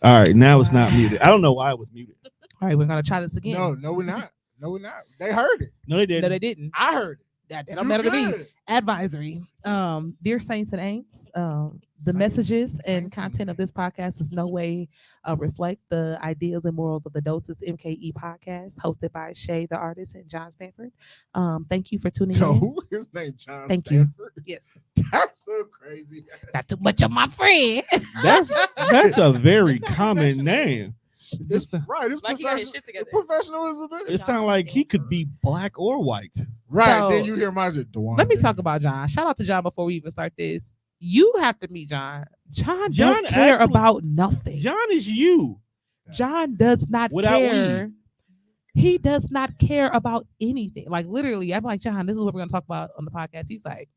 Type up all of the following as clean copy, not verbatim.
All right, now it's not muted. I don't know why it was muted. All right, we're gonna try this again. No, we're not. No, we're not. They heard it. No, they didn't. No, they didn't. I heard it. That You don't matter to me. good. Advisory. Dear Saints and Aints, the Saints- messages and Saints and content of this podcast is no way reflect the ideals and morals of the Doses MKE podcast, hosted by Shay the artist and John Stanford. Thank you for tuning So in. who his name? John Thank you. Stanford. Yes, That's so crazy. not too much of my friend. That's a very common name. It's right. It's Like he got his professional. shit together. Professionalism. It sounds like he could be black or white. Right. So, then you hear my shit. Let me talk about John. Shout out to John before we even start this. You have to meet John. John don't care actually- about nothing. John is you. John does not Without care. He does not care about anything. Like literally, I'm like, John, this is what we're gonna talk about on the podcast. He's like,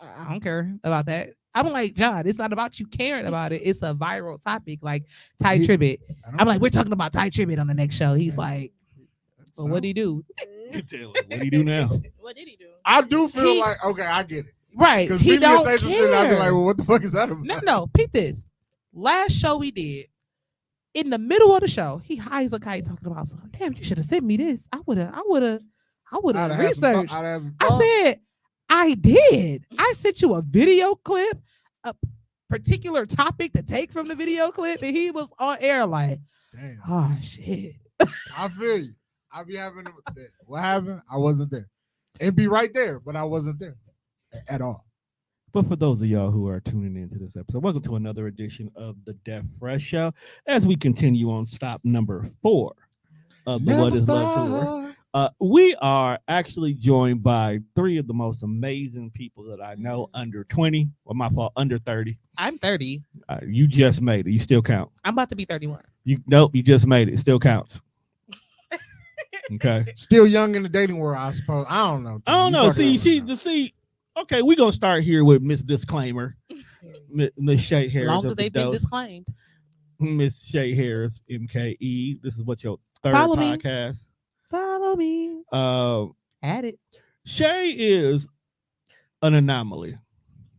I don't care about that. I'm like, John, it's not about you caring about it. It's a viral topic, like Ty Tribbett. I'm like, we're talking about Ty Tribbett on the next show. He's like, well, what'd he do? What do you do now? What did he do? I do feel He- like okay, I get it. Right. Because He people don't say some shit, and I be care. like, well, what the fuck is that about? No, peep this. Last show we did, in the middle of the show, he hides a kite talking about something. Damn, you should have sent me this. I would have I'd have had some researched. I'd have some I thought. said, I did. I sent you a video clip, a particular topic to take from the video clip, and he was on air like, Damn. oh shit. I feel you. I be having what happened? I wasn't there. And be right there, but I wasn't there at all. But for those of y'all who are tuning into this episode, welcome to another edition of the Deaf Fresh Show as we continue on stop number 4 of the What Is Love Tour. We are actually joined by 3 of the most amazing people that I know under 20, or my fault, under 30. I'm 30. You just made it. You still count. I'm about to be 31. Nope, you just made it. It still counts. Okay. Still young in the dating world, I suppose. I don't know. I don't You know. fucking See, don't know. okay, we're gonna start here with Miss Disclaimer. Miss Shay Harris. Long as of the they've been Dose. disclaimed. Miss Shay Harris, MKE. This is what your third Follow me. podcast. Follow me. Add it. Shay is an anomaly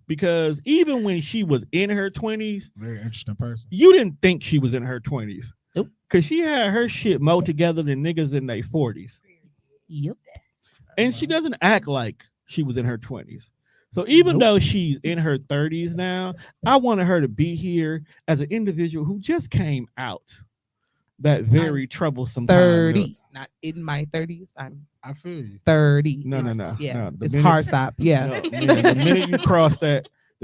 because even when she was in her 20s, Very interesting person. you didn't think she was in her 20s. Nope. Because she had her shit more together than niggas in their 40s. Yep. And she doesn't act like she was in her 20s. So even though she's in her 30s now, I wanted her to be here as an individual who just came out that very troublesome time. 30. Not in my 30s. I'm I feel you. 30. No. Yeah. No, the It's minute- hard stop. Yeah. No, the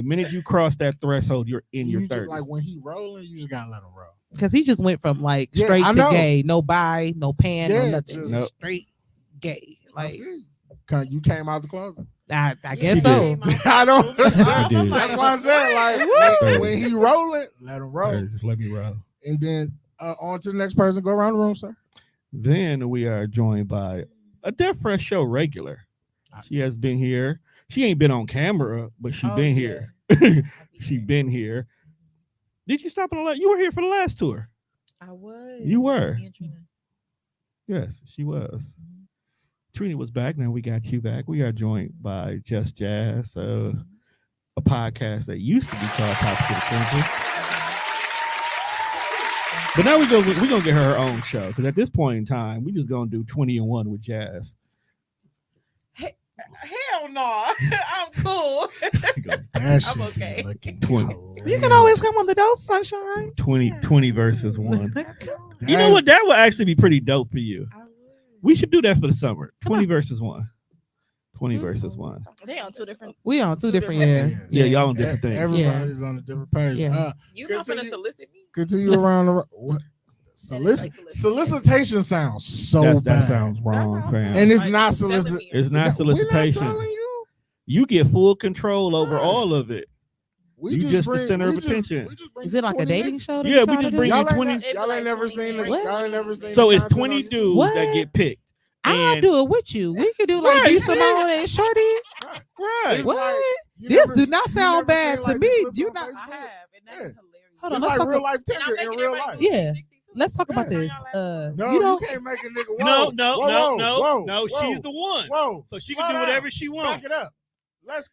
minute you cross that threshold, you're in your You just, 30s. like when he rolling, you just gotta let him roll. Because he just went from like Yeah, straight I to know. gay, no bi, no pan, no Yeah, nothing. just- Nope. Straight gay. I Like feel you. 'Cause you came out the closet. I He guess so. did. I don't. I did. That's why I said like What? when he rolling, let him roll, Hey, just let me roll. and then on to the next person. Go around the room, sir. Then we are joined by a Deaf Fresh Show regular. She has been here. She ain't been on camera, but she been here. She been here. Did you stop on the last? You were here for the last tour. I was. You were. Me and Trina. Yes, she was. Trina was back. Now we got you back. We are joined by Just Jazz, a podcast that used to be called Topics of the Century. But now we're gonna get her own show because at this point in time, we just gonna do 20-1 with Jazz. Hell no. I'm cool. That I'm okay. looking 20. You can always come on the dose, sunshine. 20 versus 1. You know what? That would actually be pretty dope for you. We should do that for the summer. 20 versus 1. 20 versus 1. They on 2 different. We on two different, Yeah, y'all on different things. Everybody's on a different page. Yeah. You not gonna Continue. solicit me? Continue around the what? Solicitation sounds so That bad. sounds wrong, fam. And it's Like, not selling solicit. me. It's not We're not solicitation. selling you. You get full control over Right. all of it. We You just the bring- center we of just- attention. we just bring Is it like a 20 dating show? that Yeah, you we trying just to bring do? you Y'all 20. ain't, y'all ain't never seen the. What? Y'all ain't never seen. So the it's content 20 on YouTube? dudes What? that get picked. I'll And- do it with you. We could do like Right, B see? Simone and Shorty. Right. Right. It's What? like, you This never- do not you sound never bad seen, to like, me. the clips You on not- I Facebook? have, and that's Yeah. hilarious. Hold on, It's let's like talk real about, life And I'm Tinder in making real everybody life. look Yeah. 60 too. let's talk about Yeah. this. No, You you, don't- can't make a nigga. Whoa, No, whoa, no. whoa, She's the one. Whoa, So she slow can do down. whatever she Back wants. it up. Let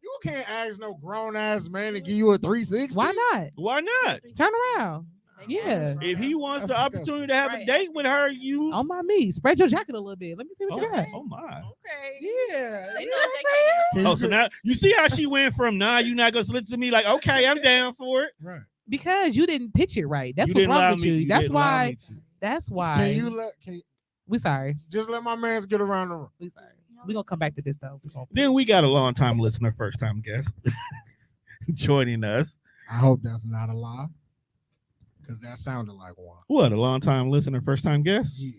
You can't ask no grown ass man to give you a 360. Why not? Why not? Turn around. Yeah. If he wants That's the disgusting. opportunity to have a Right. date with her, you. On my knees. Spread your jacket a little bit. Let me see what you got. Oh my. Okay. Yeah. They You know know what what they I'm can. Oh, so now you see how she went from nah, you not gonna listen to me like okay, I'm down for it. Right. Because you didn't pitch it right. That's You what's didn't wrong allow with me- you. That's didn't allow why. me to. That's why. Can you We sorry. just let my mans get around the room? We sorry. We gonna come back to this though. Then we got a long time listener, first time guest joining us. I hope that's not a lie. Because that sounded like one. What a long time listener, first time guest. Yeah.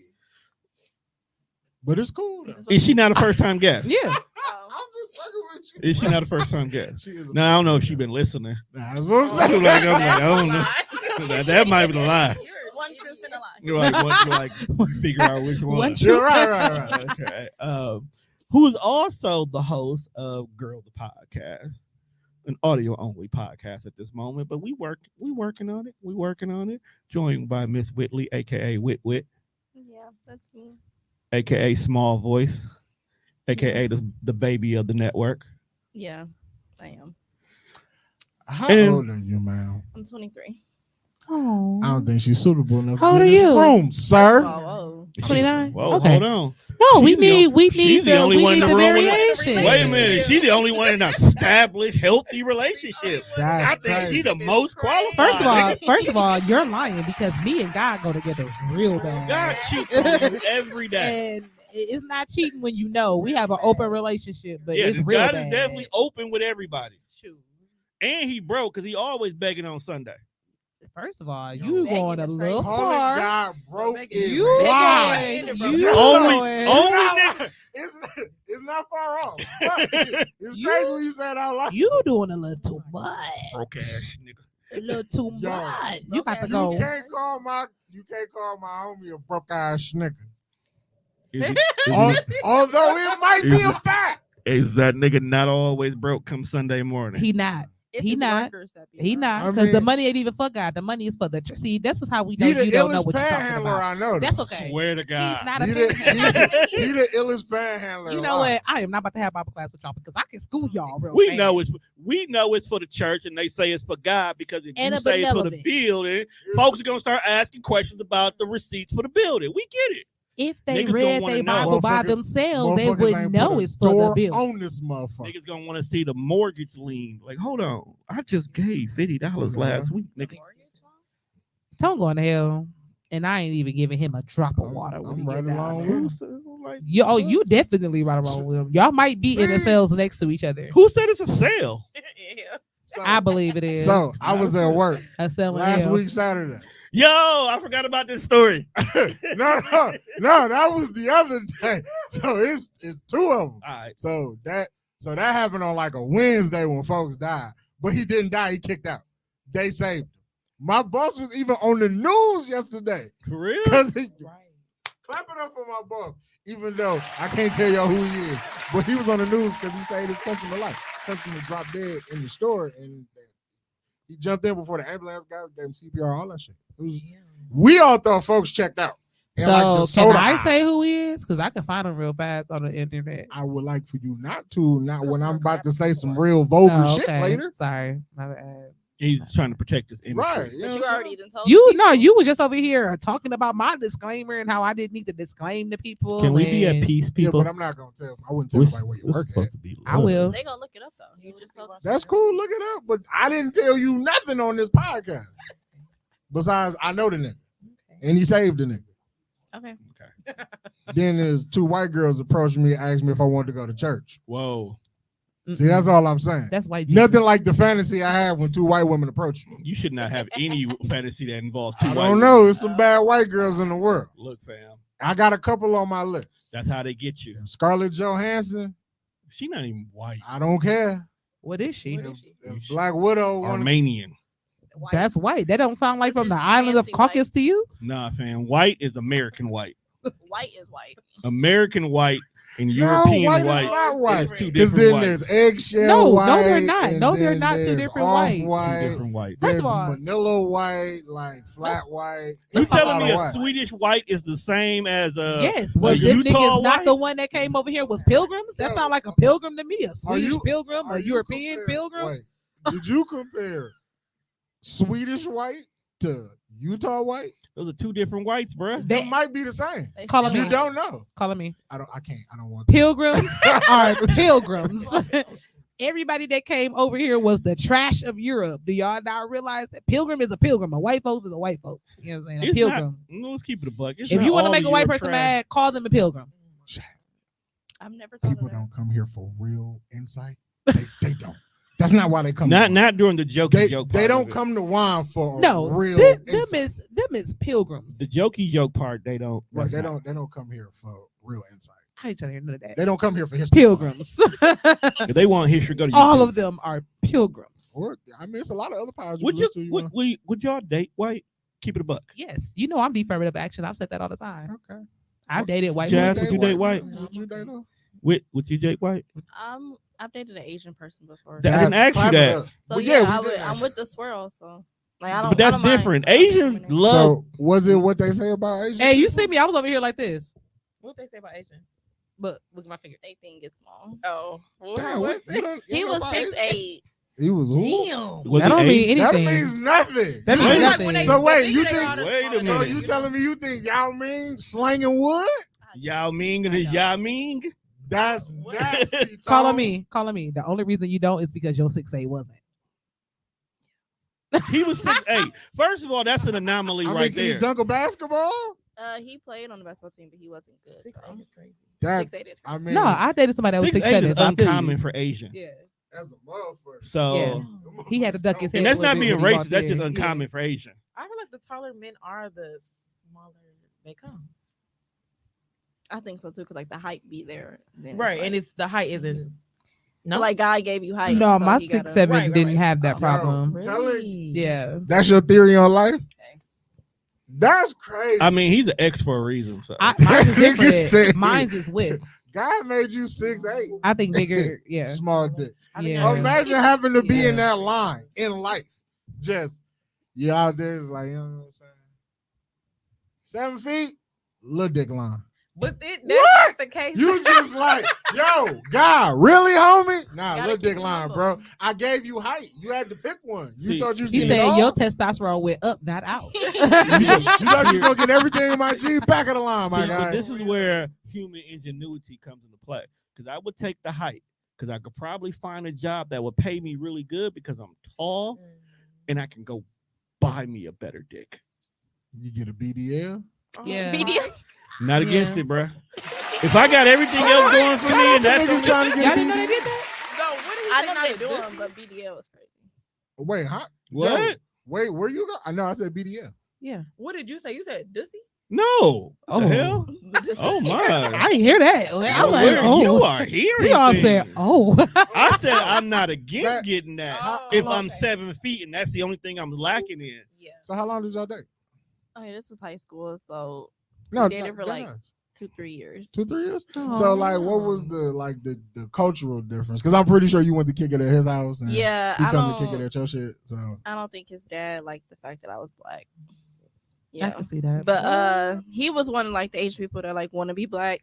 But it's cool though. Is she not a first time guest? Yeah. I'm just fucking with you. Is she not a first time guest? She is a Now I don't know if she been listening. That's what I'm I'm saying. like, I don't know. That might be a lie. One truth and a lie. You're like figure out which one. One You're right. Okay. Who is also the host of Girl the Podcast, an audio only podcast at this moment, but we working on it. Joined by Miss Whitley, aka Wit, Yeah, that's me. aka Small Voice, aka the baby of the network. Yeah, I am. How And- old are you, man? I'm 23. Oh. I don't think she's suitable enough How to old be are in this you? room, sir. Whoa. 29? Whoa, Okay. hold on. No, we She's the need only- we she's need the the only one in the room with a- variation. Wait a minute. She's the only one in an established, healthy relationship. That's I think crazy. she the most qualified. First of all, you're lying because me and God go together real bad. God cheats on you every day. And it's not cheating when you know we have an open relationship, but Yeah, it's real God bad. is definitely open with everybody. Shoot. And he broke because he always begging on Sunday. First of all, Yo, you begging going a is little crazy. Calling far. God broke Begging is You wild. going, Bro. you Only- going. only It's it's not far off. But it's You- crazy when you say it out loud. You doing a little too much. Broke ass nigga. A little too Yo, much. You got to you go. You can't call my homie a broke ass nigga. Is, he- Although it might be a fact. is that nigga not always broke come Sunday morning? He not. It's He his not. workers that be He broke. not. I Because the mean- money ain't even for God. The money is for the. See, this is how we know He the you don't know illest what you're talking panhandler about. I know. That's this. okay. Swear to God. He's not a He the, panhandler. he the illest panhandler. You know alive. what? I am not about to have Bible class with y'all because I can school y'all real We fast. know it's for the church, and they say it's for God because if And you a say it's for the benevolent. building, folks are gonna start asking questions about the receipts for the building. We get it. If they Niggas gonna read wanna their know. Bible by Motherfuckers- themselves, they Motherfuckers would ain't know put a it's for the door bill. on this motherfucker. Niggas gonna want to see the mortgage lien. Like, hold on, I just gave $50 last week, nigga. Don't go in hell. And I ain't even giving him a drop of I'm- water. when I'm he get right down along there. with So, like, You definitely right along with him. Y'all might be in the See? cells next to each other. who said it's a sale? Yeah. So, I believe it is. so I was at work a cell in last hell. week Saturday. Yo, I forgot about this story. No, that was the other day. So it's two of them. All right. So that happened on like a Wednesday when folks died, but he didn't die. He kicked out. They saved him. My boss was even on the news yesterday For real? because he clapping up for my boss, even though I can't tell y'all who he is, but he was on the news because he saved his customer life. Customer dropped dead in the store, and he jumped in before the ambulance got gave him CPR, all that shit. It was, we all thought folks checked out. And like the So can soda I aisle. say who he is? Because I can find him real fast on the internet. I would like for you not to, not when I'm Customer about to say clapping some for. real vulgar Oh, shit okay. later. Sorry. My bad. He's trying to protect his image. Right. But You know you what I'm already saying? done told You people. no, you was just over here talking about my disclaimer and how I didn't need to disclaim to people. Can we be at and peace, Yeah, people? but I'm not gonna tell. I wouldn't tell We're, nobody where you we're work supposed at. to be. I will. They gonna look it up though. You just told them. That's cool. Look it up. But I didn't tell you nothing on this podcast. Besides, I know the nigga, and he saved the nigga. Okay. Then there's two white girls approached me, asked me if I wanted to go to church. Whoa. See, that's all I'm saying. That's white. Nothing like the fantasy I have when two white women approach me. You should not have any fantasy that involves two I white don't women. know. There's some bad white girls in the world. Look, fam. I got a couple on my list. That's how they get you. Scarlett Johansson, She not even white. I don't care. What is she? What is she? If Black Widow wanna- Armenian. White. That's white. That don't sound like This from the is island of fancy Caucasus to you. Nah, fam. White is American white. White is white. American white And No, European white white, is not white. it's two Because different then whites. there's eggshell No, white. no, they're not. and No, they're then not two there's different whites. Two off-white, different whites. First There's of all, Manila white, like flat white. You It's a telling lot me of a white. Swedish white is the same as yes, a was them Utah niggas white? not the one that came over here was pilgrims? That Yo, sound like a pilgrim to me. A Swedish you- pilgrim, Are a you European comparing- pilgrim. Wait, did you compare Swedish white to Utah white? Those are two different whites, bruh. They might be the same. They Call still me. You white. don't know. Calling me I can't. I don't want to. pilgrims are pilgrims. Everybody that came over here was the trash of Europe. Do y'all now realize that pilgrim is a pilgrim? A white folks is a white folks. You know what I'm saying? A It's pilgrim. not, let's keep it a buck. It's If not you want to all make of a white Europe person trash. mad, call them a pilgrim. I've never thought People of that. don't come here for real insight. They don't. That's not why they come. Not to not during the jokey They, joke. they part of don't it. come to wine for No, real them insight. is pilgrims. The jokey joke part. They don't. Right, that's they not- don't come here for real insight. I ain't trying to hear none of that. They don't come here for history. Pilgrims. If they want history, go to All YouTube. of them are pilgrims. Or I mean, it's a lot of other powers you Would can you listen to. would y'all date white? Keep it a buck. Yes, you know I'm the affirmative action. I've said that all the time. Okay. I've dated white Jazz, women. would you date white? Would you date her? Would you date white? I've dated an Asian person before. That- I didn't ask you clap it that. up. So Well, yeah, we I did would, ask I'm you. with the swirl. So like I don't. But that's I don't mind different. discriminate. Asians love. So was it what they say about Asian? Hey, you see me? I was over here like this. What they say about Asians? Look at my finger. They think it's small. Oh, well, Damn, what? you don't- you He don't know was about Asian? 6'8". He was who? Damn. Was That it don't Asian? mean That anything. means nothing. That You means think- nothing. when they- So wait, they you think they think? are the Wait a smallest So minute. you telling me you think Yao Ming slanging wood? Yao Ming and his Yao Ming. That's nasty. Calling Tom. me. The only reason you don't is because your 6'8" wasn't. He was 6'8". First of all, that's an anomaly I mean, right can you there. dunk a basketball? He played on the basketball team, but he wasn't good. 6'8" is crazy. That 6'8" is I crazy. mean, No, I dated somebody that was 6'8" 6'7". is uncommon for Asian. Yeah, that's a motherfucker. So, Yeah. He had to duck his head. and that's a not little being bit when he racist. walked That's just in. uncommon for Asian. I feel like the taller men are the smaller they come. I think so too, because like the height be there. Then Right, like, and it's the height isn't. No, like God gave you height. No, so my he gotta- 6'7" Right, didn't right. have that Oh. problem. Tell it. Yeah, That's your theory on life. Okay. That's crazy. I mean, he's an X for a reason. So mine's is Nigga different. said- Mine's is width. God made you 6'8". I think bigger. Yeah, Small dick. Yeah. Imagine having to be in Yeah. that line in life. Just you out there is like, you know what I'm saying? 7 feet, little dick line. but that's What? not the case. You just like, yo, God, really, homie? Nah, Gotta little keep dick it line, humble. bro. I gave you height. You had to pick one. You See, thought you was he getting it said all? your testosterone went up, not out. you thought you was gonna get everything in my G back of the line, my See, but guy. this is where human ingenuity comes into play. Because I would take the height, because I could probably find a job that would pay me really good because I'm tall, and I can go buy me a better dick. You get a BDL. Yeah. BDM. Not Yeah. against it, bruh. If I got everything else going for Shout me, out and to that's niggas trying to Y'all get didn't know BDL. they did that? No, what did he I say know not they to do do? them, but BDL is crazy. Wait, huh? what? Yo, wait, where you go? I know I said BDL. Yeah. What did you say? You said Dussy? No. What the Oh. hell? Oh my. I didn't hear that. I was like, Where oh. you are hearing We all things. said, oh. I said I'm not against That- getting that. Oh, If I'm okay. 7 feet and that's the only thing I'm lacking in. Yeah. So how long did y'all date? Okay, this was high school, so No, dated for, like, guys. 2-3 years. 2-3 years. Aw. So like, what was the cultural difference? Because I'm pretty sure you went to kick it at his house, and Yeah, he I come to kick it don't. at your shit. So I don't think his dad liked the fact that I was black. I Yeah, can see that. but he was one of like the Asian people that like want to be black.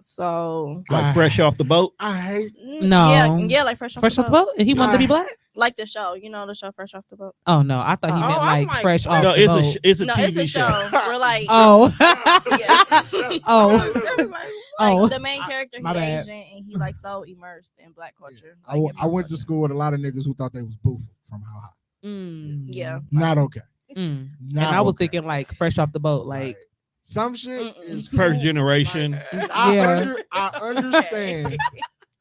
So Like fresh off the boat. I hate. No. yeah, like fresh off Fresh the off the boat. boat? And he wanted to be black? Like the show, you know the show Fresh Off the Boat. Oh no, I thought he Oh, meant I'm like like, fresh what? off No, the it's boat. it's a No, TV it's a show. show. We're like, Oh. yeah. Oh. like Oh. the main character, My he's bad. Asian and he like so immersed in black culture. I went to school with a lot of niggas who thought they was boofing from how high. Mm. Yeah. Not okay. Mm. And Not I was okay. thinking like fresh off the boat, like some shit Mm-mm. is First cool. generation. Like, Yeah. I understand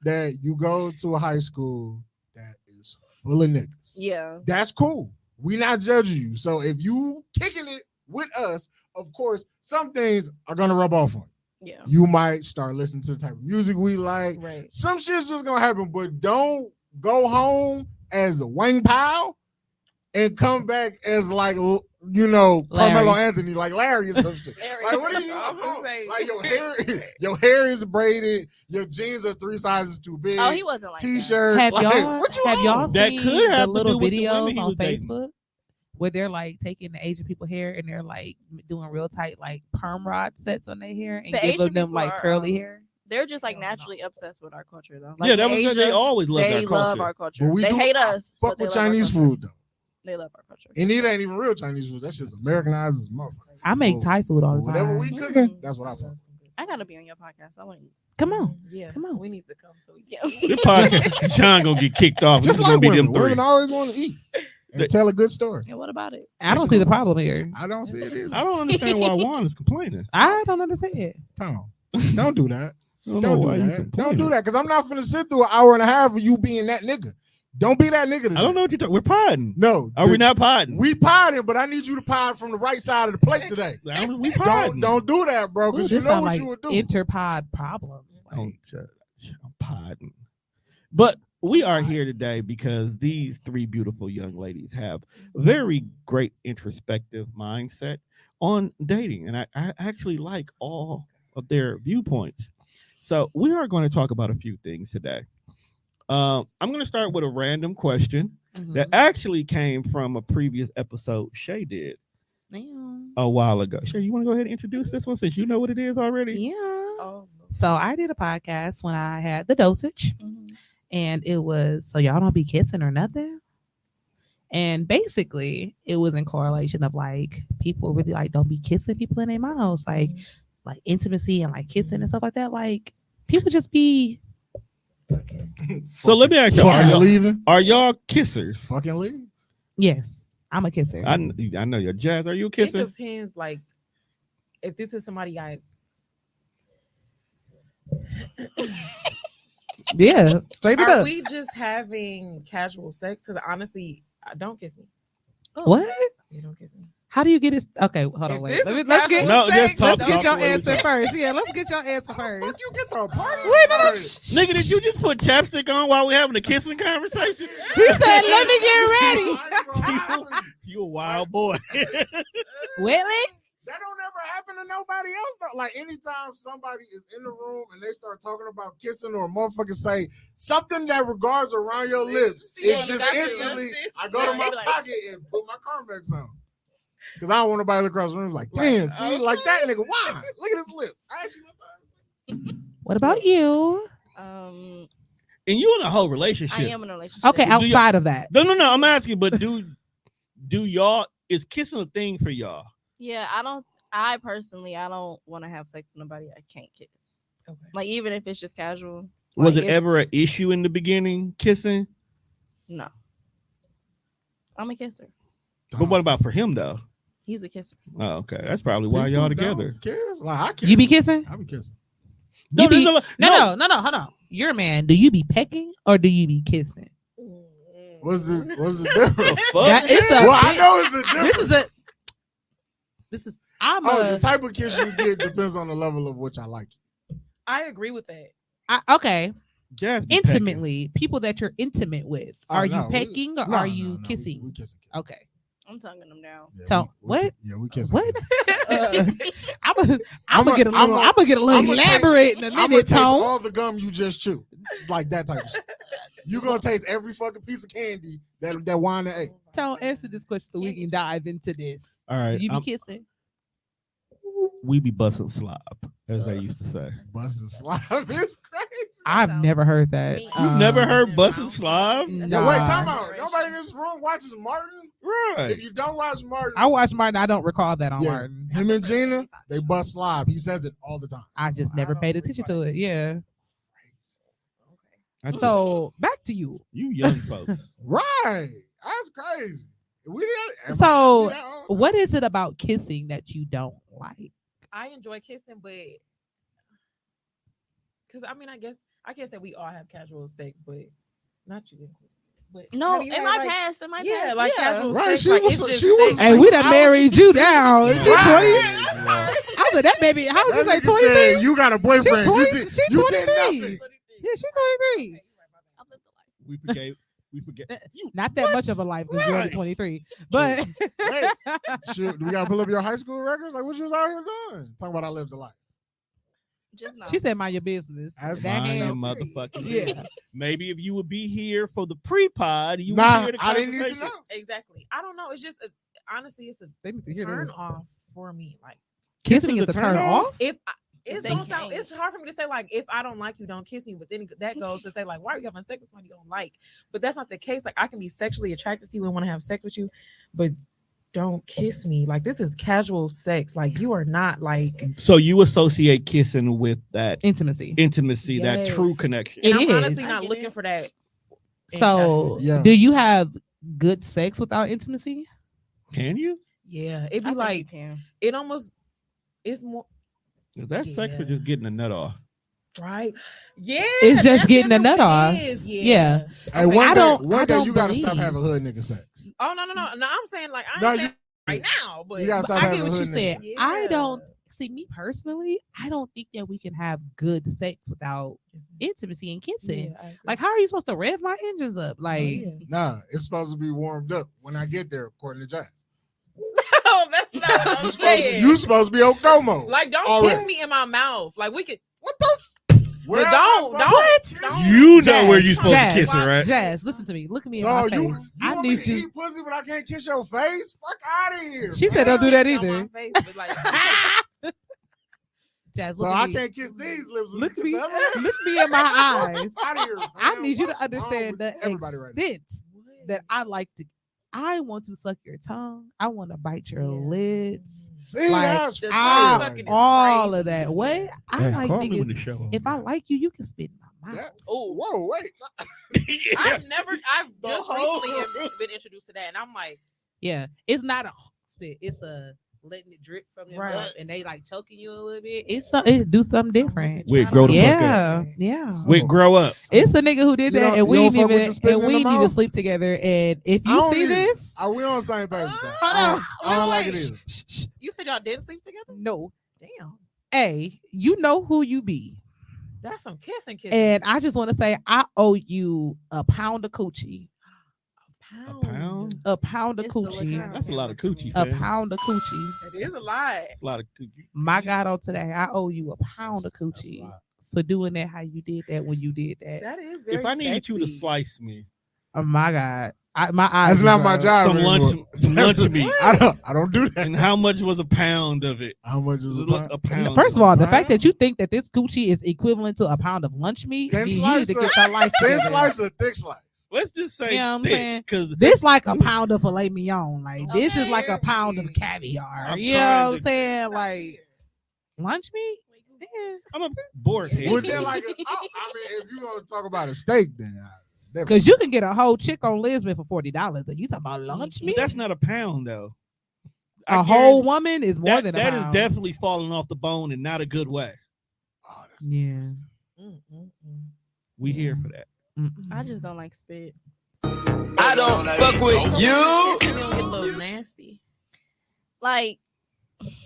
that you go to a high school that is full of niggas. Yeah. That's cool. We not judging you. So if you kicking it with us, of course, some things are gonna rub off on you. Yeah. You might start listening to the type of music we like. Right. Some shit's just gonna happen, but don't go home as a Wang Pao and come back as like Carmelo Larry. Anthony, like Larry or some shit. Like, what are you I was gonna doing? say- Like, your hair is braided, your jeans are 3 sizes too big. Oh, he wasn't like that. T-shirt. Have like, y'all what you have on? y'all That seen could have the to little do with the women videos he on was dating. Facebook where they're like taking the Asian people hair and they're like doing real tight like perm rod sets on their hair and The giving Asian them people like are, curly hair? They're just like No, no. naturally obsessed with our culture, though. Yeah, Like that in was it. They Asia, always loved they our love culture. our culture. But we They do hate I us. Fuck but they with love our Chinese culture. food though. They love our culture. And it ain't even real Chinese food. That shit's Americanized as a motherfucker. I make Well, Thai food all the Whatever time. we cooking, Mhm. that's what I fuck. I gotta be on your podcast. I want to eat. Come on. Yeah, Come on. We need to come so we Yeah. can. This podcast, John gonna get kicked off. Just This is like gonna be women. them three. Women always want to eat They- and tell a good story. And what about it? I don't see the problem here. I don't see it either. I don't understand why Juan is complaining. I don't understand. Tom, don't do that. I don't know Don't why do you that. Don't complaining. do that because I'm not finna sit through an hour and a half of you being that nigga. Don't be that nigga today. I don't know what you're talking. We're podding. No. Are we not podding? We potting, but I need you to pod from the right side of the plate today. We podding. Don't do that, bro, Ooh, because you this know sound what like you would do. interpod problems. Don't Like, judge. I'm podding. But we are here today because these three beautiful young ladies have very great introspective mindset on dating. And I actually like all of their viewpoints. So we are going to talk about a few things today. I'm going to start with a random question that actually came from a previous episode Shay did a while ago. Shay, you want to go ahead and introduce this one since you know what it is already? Yeah. Oh, So I did a podcast when I had the dosage, Mhm. and it was so y'all don't be kissing or nothing. And basically, it was in correlation of like people really like don't be kissing people in their mouths, like intimacy and like kissing and stuff like that. Like people just be So let me ask you, Fucking leaving. are y'all kissers? Fucking leave. yes, I'm a kisser. I know you're Jazz. Are you a it kisser? depends. Like, if this is somebody I Yeah, straight it are up. we just having casual sex? Because honestly, don't kiss me. What? You don't kiss me. How do you get it? Okay, hold on, If wait. this Let's is get casual No, sex, just talk- let's get your talk- answer first. Yeah, let's get your answer How the first. fuck you get the party? Wait, no, no, started? Nigga, did you just put chapstick on while we having a kissing conversation? He said, "Let me get ready." I ain't gonna lie to you. You a wild boy. Whitley? That don't ever happen to nobody else though. Like anytime somebody is in the room and they start talking about kissing or a motherfucker say something that regards around your lips, Yeah, it just exactly. instantly I go to Yeah, my they be like- pocket and put my Carmex on. Cause I don't want nobody to look across the room like, damn, see, like that nigga. Why? Look at his lip. I actually look at What about you? Um, And you in a whole relationship. I am in a relationship. Okay, Do you- outside of that. No, I'm asking, but do y'all is kissing a thing for y'all? Yeah, I personally, I don't want to have sex with nobody I can't kiss. Okay. Like even if it's just casual. Was like, it if- ever an issue in the beginning, kissing? No. I'm a kisser. But what about for him though? He's a kisser. Oh, okay. That's probably why y'all together. Kiss? Like I kiss. You be kissing? I be kissing. You be- there's a- No, hold on. You're a man. Do you be pecking or do you be kissing? What's the difference? Fuck. That is a Well, I big- know it's a difference. This is I'm Oh, a the type of kiss you get depends on the level of which I like. I agree with that. okay. Jazz be pecking. Intimately, people that you're intimate with. Oh, Are no, you pecking or No, are no, you no, kissing? We kissing. Okay. I'm tonguing them down. Yeah, So, what? Yeah, we kissing. What? I'm gonna get a little. I'ma- I'm gonna get a little I'ma take- elaborate in a I'm gonna minute, taste Tone. all the gum you just chewed, like that type of shit. You gonna taste every fucking piece of candy that wine and ate. Tone, answer this question so we can dive into this. All right. You be kissing? We be busting slop, as they used to say. Busting slime is crazy. I've sounds never heard that. mean. You've never Um, heard busting slob? Nah. Yeah, wait, time out. Nobody in this room watches Martin. Right. If you don't watch Martin, I watched Martin. I don't recall that on Yeah. Martin. him and Gina, they bust slob. He says it all the time. I just never paid attention to it. Yeah. I told So back to you. you young folks. Right. That's crazy. We did. So, we did all the time. What is it about kissing that you don't like? I enjoy kissing, but because I mean, I guess I can't say we all have casual sex, but not you. But No, have you in had, my like- past, in my yeah, past, like yeah. casual Right, sex. she like, was- it's just she was- sex. Hey, we done married you down. She 20. Right. I said that baby. How would you That say nigga 23? said you got a boyfriend. She 20 you did, she you 23. did nothing. Yeah, she's 23. I lived a life. We forgave We forget. Not that much of a life because you're only Right. 23. But Hey, shoot, do we gotta pull up your high school records? Like what you was out here doing? Talking about I lived a life. Just not. she said, mind your business. That's That Mind your hand- motherfucking Yeah. business. Maybe if you would be here for the pre-pod, you Nah, would hear the I didn't need to conversation. know. Exactly. I don't know. It's just honestly, it's a They need to hear turn this. off for me. Like Kissing is a turn off. if I, it They don't sound. can't. It's hard for me to say like if I don't like you, don't kiss me. But then that goes to say like why are you having sex with someone you don't like? But that's not the case. Like I can be sexually attracted to you and want to have sex with you, but don't kiss me. Like this is casual sex. Like you are not like. So you associate kissing with that Intimacy. intimacy, that true Yes. connection. It And I'm is. honestly I not get looking it. for that. in So, casual sex. Yeah. do you have good sex without intimacy? Can you? Yeah, it'd I be think you like can. it almost. It's more Is that sex or Yeah. just getting a nut off? right. Yeah, It's just that's getting the nut what it off. is, Yeah. Hey, Okay, one I day, don't- one I day don't you gotta stop believe- having hood nigga sex. Oh no. No, I'm saying like I ain't No, saying you right now, but you gotta stop I get having what you hood nigga said. sex. I Yeah. don't see me personally. I don't think that we can have good sex without intimacy and kissing. Yeah, I agree. Like, how are you supposed to rev my engines up? Oh, Like, yeah. Nah, it's supposed to be warmed up when I get there, according to Jazz. No, that's not what I'm saying. You supposed to be on go mode. Like, don't Already. kiss me in my mouth. Like, we could. What the? But am I don't, supposed don't, to don't. kiss You know Jazz, where you're supposed Jazz, to kiss it, right? Jazz, listen to me. Look at me in So my you face. want I me need to you. eat pussy but I can't kiss your face? Fuck out of here. She man. said, "Don't do that Kiss on either." my face, but like, Jazz, So look I at me. can't kiss these lips. when Look you me, kiss the other look me in my eyes. Out of here. I fam. need you to What's wrong understand with the everybody right now. extent that I like to. I want to suck your tongue. I want to bite your Yeah. lips. See, Like, that's the fire Ah, right sucking there. is all crazy. of that. What I Damn, like call me when niggas. the show over. If I like you, you can spit in my mouth. That- oh, Whoa, wait. I've The just whole- recently have been introduced to that, and I'm like, Yeah, it's not a spit. It's a letting it drip from your Right. mouth, and they like choking you a little bit. It do something different. Wait, grow the fuck up. Yeah. Wait, grow up. It's a nigga who did You that, don't- and you we don't ain't fuck with even the spitting and in we the ain't even mouth? sleep together. And if I you don't see either. this, We on the same page with that. Hold on. I don't like it Wait, either. shh, shh. you said y'all didn't sleep together. No, Damn, A, you know who you be, that's some kissing. and I just want to say I owe you a pound of coochie, pound? a pound of It's the coochie, lookout. That's a lot of coochie. a fam. pound of coochie. It is a lot. That's a lot of coochie. My God, on today, I owe you a pound of That's a coochie lot. for doing that. How you did that when you did that? That is very. If I needed you to sexy. slice me, Oh my God, my eyes. That's not my is, job. some anymore. lunch meat. I don't do that. And how much was a pound of it? How much is Does a it look a pound? First of all, the Wow. fact that you think that this coochie is equivalent to a pound of lunch meat, Thin you need slice to of- get your life Thin together. slice or thick slice? Let's just say You know what I'm saying? because This like a pound of filet mignon. Like this is like a Okay. pound of caviar. I'm You know trying what I'm to- saying? Like lunch meat. Yeah. I'm a bored head. Would that like? I mean, if you gonna talk about a steak, then Because you can get a whole chick on Lisbon for $40. And you talking about lunch meat? That's not a pound though. A I whole guarantee- woman is more than a that is pound. definitely falling off the bone in not a good way. Oh, that's Yeah. disgusting. We here Yeah. for that. Mm-mm. I just don't like spit. I don't fuck with you. Kissing will get a little nasty, Like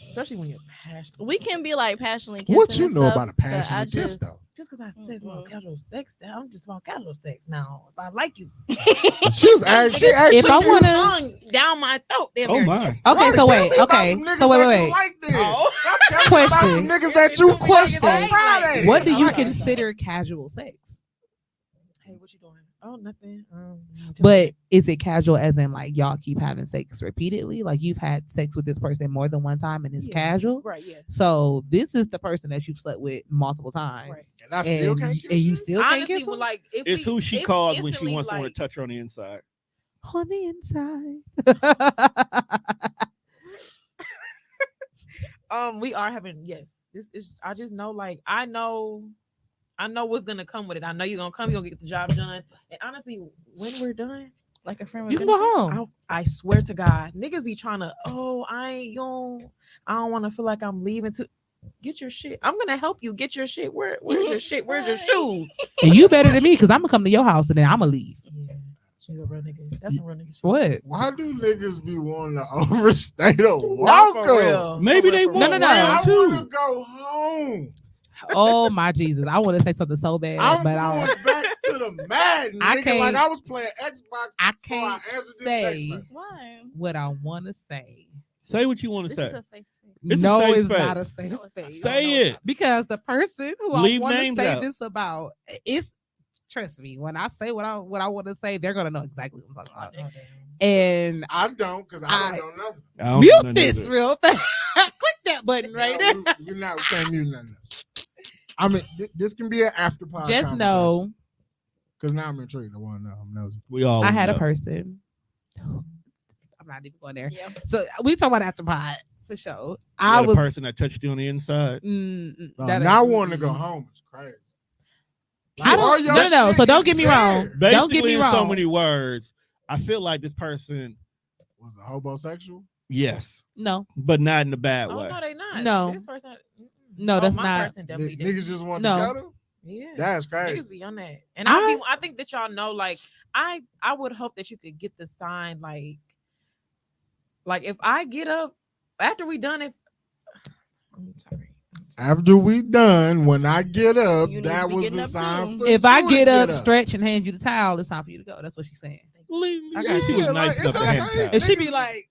especially when you're passionate. we can be like passionately kissing. What you and know stuff, about a but I passionate kiss, just- though? Just because I said about Mm-mm. casual sex, I'm just about casual sex now. If I like you, She was actually. If I put your wanna- tongue down my throat, then Oh they're my. kissing. Okay, so Tell wait. me about Okay, some niggas so wait, that wait, you wait. like then. Oh. Stop telling me about some Question. niggas that you Question. on Friday. What do you I like it. consider casual sex? Hey, what you doing? Oh, nothing. But is it casual as in like y'all keep having sex repeatedly? Like you've had sex with this person more than one time and it's Yeah. casual? right, yeah. So this is the person that you've slept with multiple times. Right. And I still And, can't y- kiss and you you? still can't Honestly, kiss well, them? like if It's we, who she it's calls when she instantly, wants someone like, to touch her on the inside. on the inside. We are having yes. This is I just know like I know what's gonna come with it. I know you're gonna come, you're gonna get the job done. And honestly, when we're done, like a friend with You can go benefits. home. I swear to God, niggas be trying to, I don't want to feel like I'm leaving to get your shit. I'm gonna help you get your shit. Where's your shit? Where's your shoes? And you better than me because I'm gonna come to your house and then I'm gonna leave. Yeah, she a real nigga. That's a real nigga. Shit. What? Why do niggas be wanting to overstay the No, for welcome? real. Maybe For they real, for want real. No. I too. want to go home. Oh my Jesus. I want to say something so bad, I'm but going I back to the Madden, I nigga. can't- Like I was playing Xbox I before I can't answered this text say message. Why? what I want to say. Say what you want to This say. is a safe space. It's a No, safe it's space. not a safe No, it's not. space. Say No, it. it's not. Because the person who Leave I want to names say out. this about, it's trust me, when I say what I want to say, they're gonna know exactly what I'm talking about. And I don't, because I don't know nothing. I don't know mute none this of it. real fast. Click that button right there. No, we can't mute nothing. I mean, this can be an after pod. Just know because now I'm intrigued. I want to know. I'm nosy. We all I had a know. person. I'm not even going there. Yeah. So we talk about after pod for sure. You I had a was person that touched you on the inside. that Now ain't- wanting to go home is crazy. I all don't, your no. shit So don't is get me there. wrong. Don't Basically, get me in so wrong. many words, I feel like this person, Was a homosexual? yes, No, but not in a bad Oh way. no, they not. No. This person. No, that's my not- person definitely Niggas did. just want No. to cuddle? Yeah. That's crazy. Niggas be on that. And I- I think that y'all know, like, I would hope that you could get the sign, like if I get up after we done it. I'm sorry. After we done, when I get up, You need that to be was getting the up sign too. for if I you to get up, stretch, and hand you the towel, it's time for you to go. That's what she's saying. I got got she you. was Yeah, nice like, enough it's to hand okay. it out. And she be Niggas- like,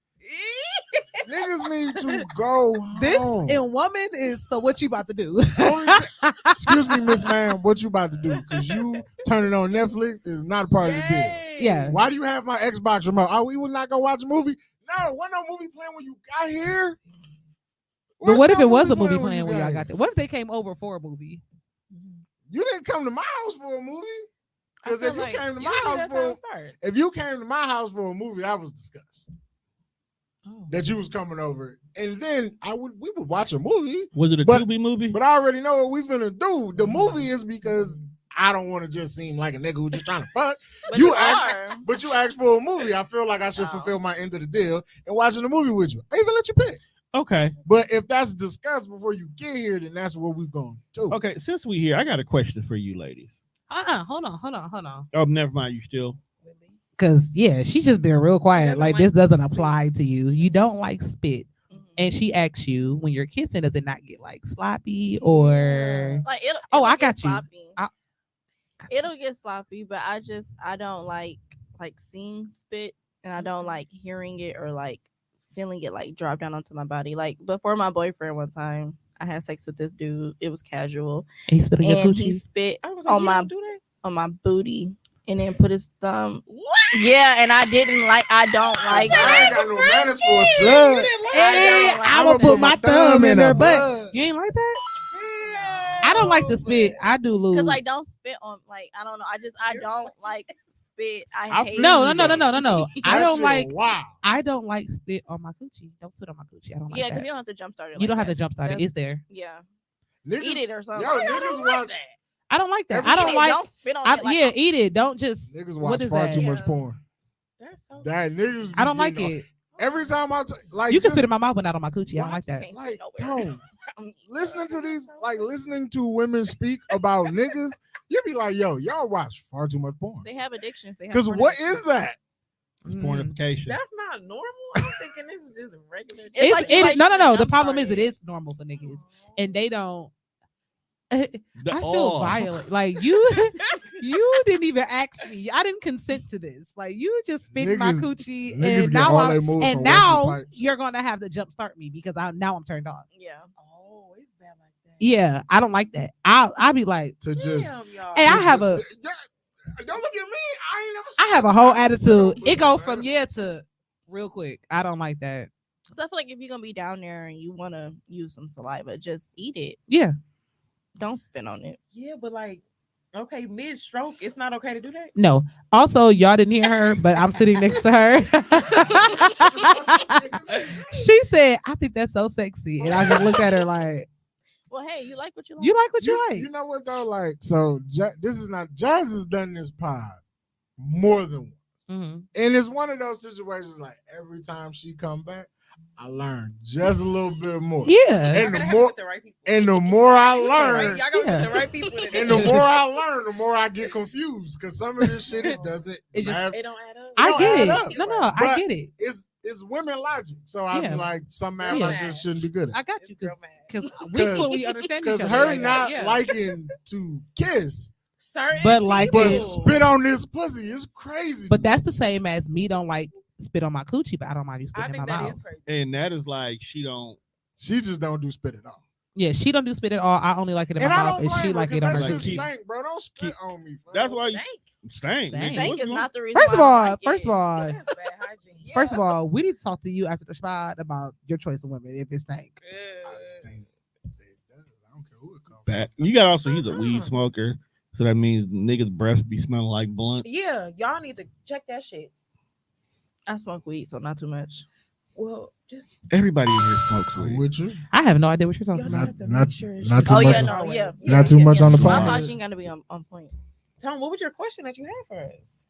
Niggas need to go "This home. in woman is so. What you about to do?" Only thi- Excuse me, Miss Ma'am, what you about to do? Because you turning on Netflix is not a part of the deal. Yeah. Why do you have my Xbox remote? Oh, we would not go watch a movie? No, wasn't no movie playing when you got here. But what Where's if no it was a movie when playing when y'all here? got there? What if they came over for a movie? You didn't come to my house for a movie. Because I if feel you like came to my usually house that's for how it starts. if you came to my house for a movie, I was discussed Oh. that you was coming over, and then we would watch a movie. Was it a But- Tubi movie? But I already know what we finna do. The movie is because I don't want to just seem like a nigga who just trying to fuck. But You you asked- are. But you asked for a movie. I feel like I should Oh. fulfill my end of the deal and watching the movie with you. I even let you pick. Okay. But if that's discussed before you get here, then that's what we're going to do. Okay. Since we here, I got a question for you, ladies. Hold on. Oh, never mind. You still. Because yeah, she's just been real quiet. Doesn't Like like this doesn't spit. apply to you. You don't like spit, Mhm. and she asks you when you're kissing, does it not get like sloppy or? Like it'll, Oh, it'll I get got you. sloppy. I- It'll get sloppy, but I don't like seeing spit, and I don't like hearing it or like feeling it like drop down onto my body. Like before my boyfriend, one time I had sex with this dude. It was casual, And he spit on your and he coochie. spit I was on you my don't do that? on my booty, and then put his thumb. Yeah, and I didn't like. I don't like I ain't that. got no manners for a slut. Hey, I don't I'ma like put that. my thumb in her butt. butt. You ain't like that? I don't like the spit. I do lose. Cause like don't spit on like I don't know. I don't like spit. I I hate feel no. you, I though. don't That shit like. Wow. I don't like spit on my coochie. Don't spit on my coochie. I don't like yeah, that. because you don't have to jumpstart it. You don't like have to that. jumpstart it. That's- It's there. Yeah, Niggas, eat it or something. yo, niggas watch. I don't like that. Every I Eat don't it, like. Don't spit on it. Like, Yeah, eat it. Don't just. Niggas What watch is far that? too much Yeah. porn. That's so. That niggas. I don't be like getting- it. Every time like You can just, spit in my mouth, but not on my coochie. I don't like that. Can't like sit nowhere. don't listening to these, like listening to women speak about niggas. You be like, yo, y'all watch far too much porn. They have addictions. They have Because porn what addictions. is that? It's Mm. pornification. That's not normal. I'm thinking this is just regular. It's It's, like you it, like no. to The problem is jumpstart it it. is normal for niggas, and they don't. I The feel all. violent. Like you, you didn't even ask me. I didn't consent to this. Like you just spit in my Niggas- coochie, Niggas and get now all I'm, their moves and from now Wesley Pipes. you're gonna have to jump start me because now I'm turned on. Yeah. Oh, it's bad like that. Yeah, I don't like that. I'll be like, to just. Damn, y'all. hey, I have a Don't look at me. I ain't never. I have a whole I don't spit attitude. on It pussy, go man. from yeah to real quick. I don't like that. 'Cause I feel like if you're gonna be down there and you want to use some saliva, just eat it. Yeah. Don't spit on it. Yeah, but like, okay, mid stroke, it's not okay to do that. No. Also, y'all didn't hear her, but I'm sitting next to her. She said, "I think that's so sexy," and I just looked at her like, Well, hey, you like what you like. "You like what you like?" You know what though? Like, so this is not Jazz has done this pod more than once. Mhm. And it's one of those situations like every time she come back, I learn just a little bit more. Yeah. And Y'all the gotta have more- it with the right people. And the more I Right? learn, Y'all gotta Yeah. get the right people. in and it. the more I learn, the more I get confused. Cause some of this shit it doesn't It's just- have, It don't add up. I don't get add it. up. No, I But- get it. it's women logic. So I'm Yeah. like, some math Yeah. I just shouldn't be good at. I got It's you real because bad. we fully understand each Because other. her right now. not Yeah. liking to kiss certain But like But it- spit on this pussy is crazy. But that's the same as me don't like spit on my coochie, but I don't mind you I spitting in think my that mouth. is crazy. And that is like she don't. She just don't do spit at all. Yeah, she don't do spit at all. I only like it in And my I mouth, don't and she blame her like it because on her that Like, shit keep- coochie. stank, bro. Don't spit on me. fam. That's why you Stank. stank. Stank. Nigga. Think What is you not want? the reason. First of why I all, don't first of like all, That's bad hygiene. first of all, we need to talk to you after the spot about your choice of women if it stank. I think I don't care who it comes. That you got also. He's a weed smoker, so that means niggas' breaths be smelling like blunt. Yeah, y'all need to check that shit. I smoke weed, so not too much. Well, just Everybody in here smokes I'm weed. with you. I have no idea what you're talking y'all about. just have to Not- make sure. not it's too Oh much- yeah, no, yeah. Not too much on the My pod. hygiene gotta be on point. Tom, what was your question that you had for us?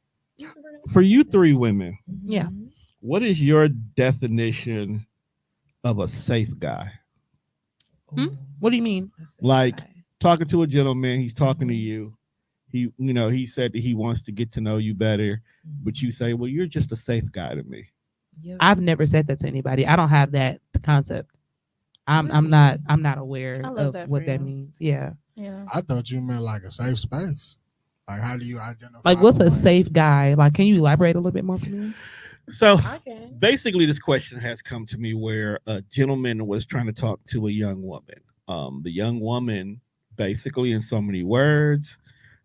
For you three women, Yeah. Mhm. what is your definition of a safe guy? Hmm? What do you mean? That's Like- okay. Talking to a gentleman, he's talking to you. He said that he wants to get to know you better, but you say, "Well, you're just a safe guy to me." Yeah. I've never said that to anybody. I don't have that concept. I'm not aware I love of that what for that you. means. Yeah. Yeah. I thought you meant like a safe space. Like, how do you identify? Like, what's a who- safe guy? Like, can you elaborate a little bit more for me? So I can. basically, this question has come to me where a gentleman was trying to talk to a young woman. The young woman, basically, in so many words,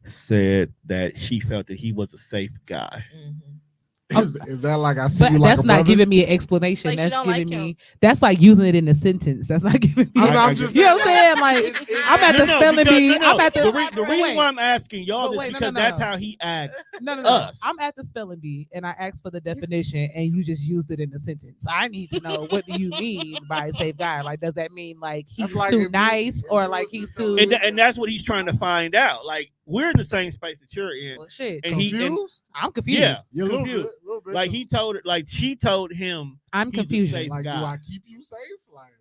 said that she felt that he was a safe guy. Is that like I see But you like that's a not brother? giving me an explanation. Like, she that's don't giving like him. me. That's like using it in a sentence. That's not giving me. I'm just You know what I'm saying, saying? Like, it's- I'm at the spelling because- bee. I'm at the, the. the reason wait. why I'm asking y'all But this wait, no, because no, that's no. how he asked. No. us. I'm at the spelling bee, and I asked for the definition, and you just used it in a sentence. I need to know what do you mean by a safe guy? Like, does that mean like he's That's like if too you- nice, if or you like was to he's tell too? me- And that's what he's trying to find out. Like we're in the same space that you're in, Well, shit, and he and, Confused? I'm confused. yeah, Yeah, a little bit, confused. little bit. Like he told her, like she told him, I'm he's a confused safe like, do guy. I keep you safe? Like,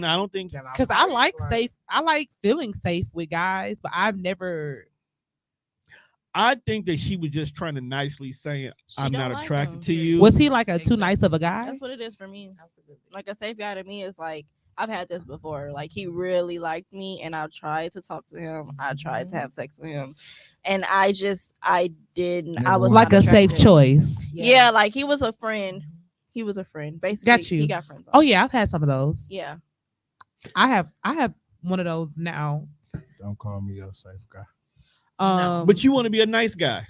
I don't think. can because I fight? like safe. I like feeling safe with guys, but I've never. I think that she was just trying to nicely say, She "I'm don't not like attracted him. to you." Was he like a too Exactly. nice of a guy? That's what it is for me. Absolutely. Like a safe guy to me is like I've had this before. Like he really liked me, and I tried to talk to him. I tried to have sex with him, and I didn't. I Never was Like not a safe attracted. choice. Yeah, like he was a friend. He was a friend. Basically, Got you. He got friends. Oh yeah, I've had some of those. Yeah. I have one of those now. Don't call me a safe guy. But you want to be a nice guy.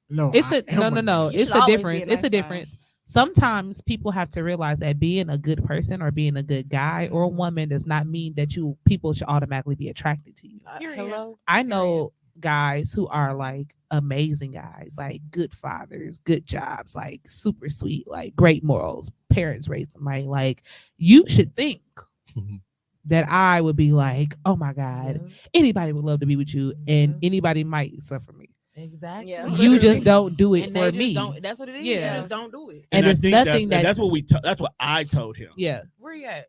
No, it's I a am no. You It's should a always be a difference. nice It's a guy. difference. Sometimes people have to realize that being a good person or being a good guy or woman does not mean that people should automatically be attracted to you. Hello. I know guys who are like amazing guys, like good fathers, good jobs, like super sweet, like great morals. Parents raised them right. Like you should think that I would be like, oh my God, Yeah, anybody would love to be with you, and Yeah. anybody might suffer me. exactly. Yeah. You Literally. just don't do it And for they just me. don't. That's what it is. Yeah. You just don't do it. And I there's think nothing that's what that's what I told him. Yeah, Where you at?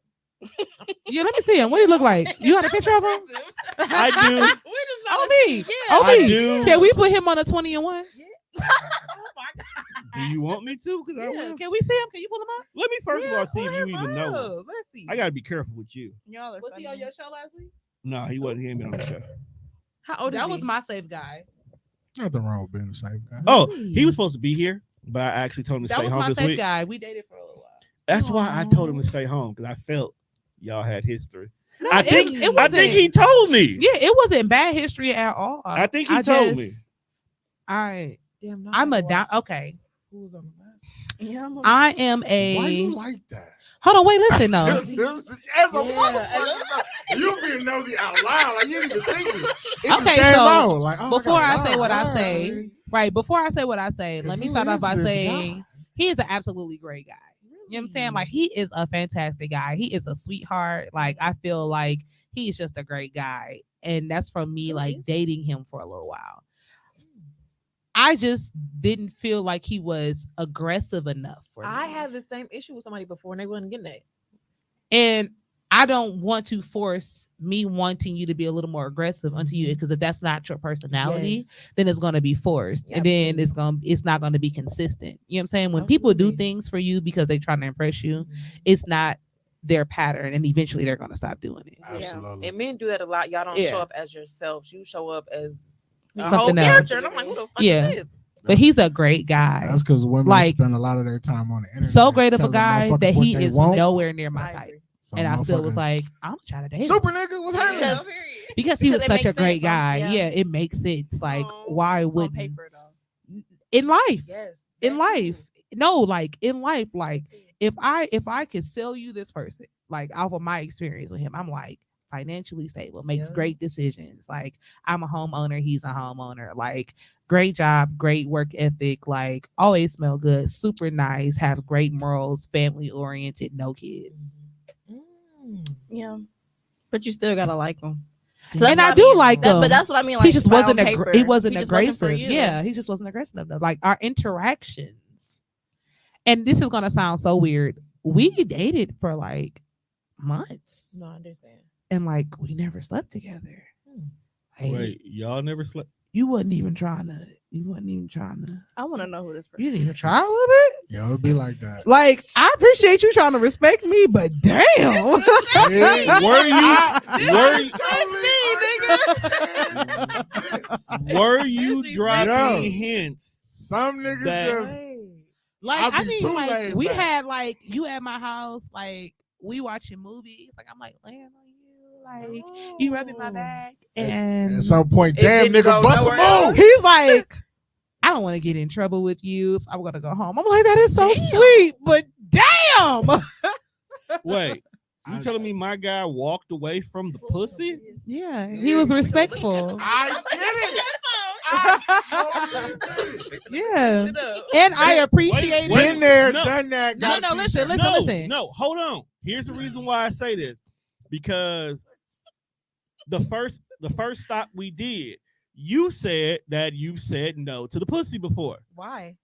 yeah. Let me see him. What do you look like? You got a picture of him? I do. We just On trying to me. see, On I me. do. Can we put him on a 20-1? Oh my God. Do you want me to? Because I Yeah. will. Can we see him? Can you pull him up? Let me first of all see pull if you him even know him. up. Let's see. I gotta be careful with you. Y'all are Was funny. he on your show last week? No, he wasn't. He ain't been on the show. How old is That he? was my safe guy. Nothing wrong with being a safe guy. Oh, Really? he was supposed to be here, but I actually told him to That stay was home my this safe week. guy. We dated for a little while. That's why I told him to stay home because I felt y'all had history. No, I think it I wasn't. think he told me. Yeah, it wasn't bad history at all. I think he told me. Damn, no, I'm I a watched down. Okay, Who was on the list? Yeah, I'm a- I am Why you a. like that? Hold on, wait, listen though. As a Yeah. motherfucker, you being nosy out loud, like you didn't even think it. It just Okay, came so out. Like, oh, before I say got what I God, say, man. Right, before I say what I say, let 'Cause me who start off is by this saying guy? he is an absolutely great guy. You know what I'm saying? Like he is a fantastic guy. He is a sweetheart. Like I feel like he's just a great guy. And that's from me like dating him for a little while. I just didn't feel like he was aggressive enough for me. I had the same issue with somebody before and they wasn't getting that. And I don't want to force me wanting you to be a little more aggressive onto you because if that's not your personality, Yes. then it's going to be forced, and then it's not going to be consistent. You know what I'm saying? When people do Absolutely. things for you because they're trying to impress you, it's not their pattern, and eventually they're going to stop doing it. Absolutely. And men do that a lot. Y'all don't Yeah. show up as yourselves. You show up as A something whole else. character, and I'm like, who the fuck Yeah. is this? But he's a great guy. That's because women Like, spend a lot of their time on the internet. So great of a telling guy motherfuckers that what he they is want. nowhere near my I type. agree. So And I still was motherfuckers- like, I'm trying to date him. super nigga, what's happening? Because- Because he was Because it such a makes great sense guy. on- Yeah, it makes sense. Like, Oh, why on would paper though. in life? Yes. In that life. too. No, like in life, like That too. if I could sell you this person, like off of my experience with him, I'm like financially stable, makes Yeah. great decisions. Like I'm a homeowner, he's a homeowner. Like great job, great work ethic, like always smell good, super nice, have great morals, family oriented, no kids. Yeah, but you still gotta like him. So And that's I what do mean. like him. But that's what I mean. Like He just by wasn't on he paper, wasn't he just wasn't for aggressive. you. Yeah, he just wasn't aggressive enough. Like our interactions. And this is gonna sound so weird. We dated for like months. No, I understand. And like we never slept together. Like, Wait, y'all never slept? you wasn't even trying to. I want to know who this person. You didn't even try a little bit. Yeah, it'd be like that. Like I appreciate you trying to respect me, but damn. See? Were you Yes, dropping Yo. hints? Some niggas That- just Like I'll I be mean, too like laid we back. had like you at my house, like we watching movies. Like I'm like laying on you, like you rubbing my back, and at some point, It damn didn't nigga, go bust a nowhere else. move. he's like, I don't want to get in trouble with you, so I'm gonna go home. I'm like, that is so Damn. sweet, but damn. Wait, you I- telling me my guy walked away from the pussy? Yeah, he was respectful. I get it. I totally get it. Yeah, and I appreciate Wait, it. Been there, no. done that. No, got no, a listen, t-shirt. listen. No, hold on. Here's the reason why I say this. Because the first stop we did, you said that you said no to the pussy before. Why?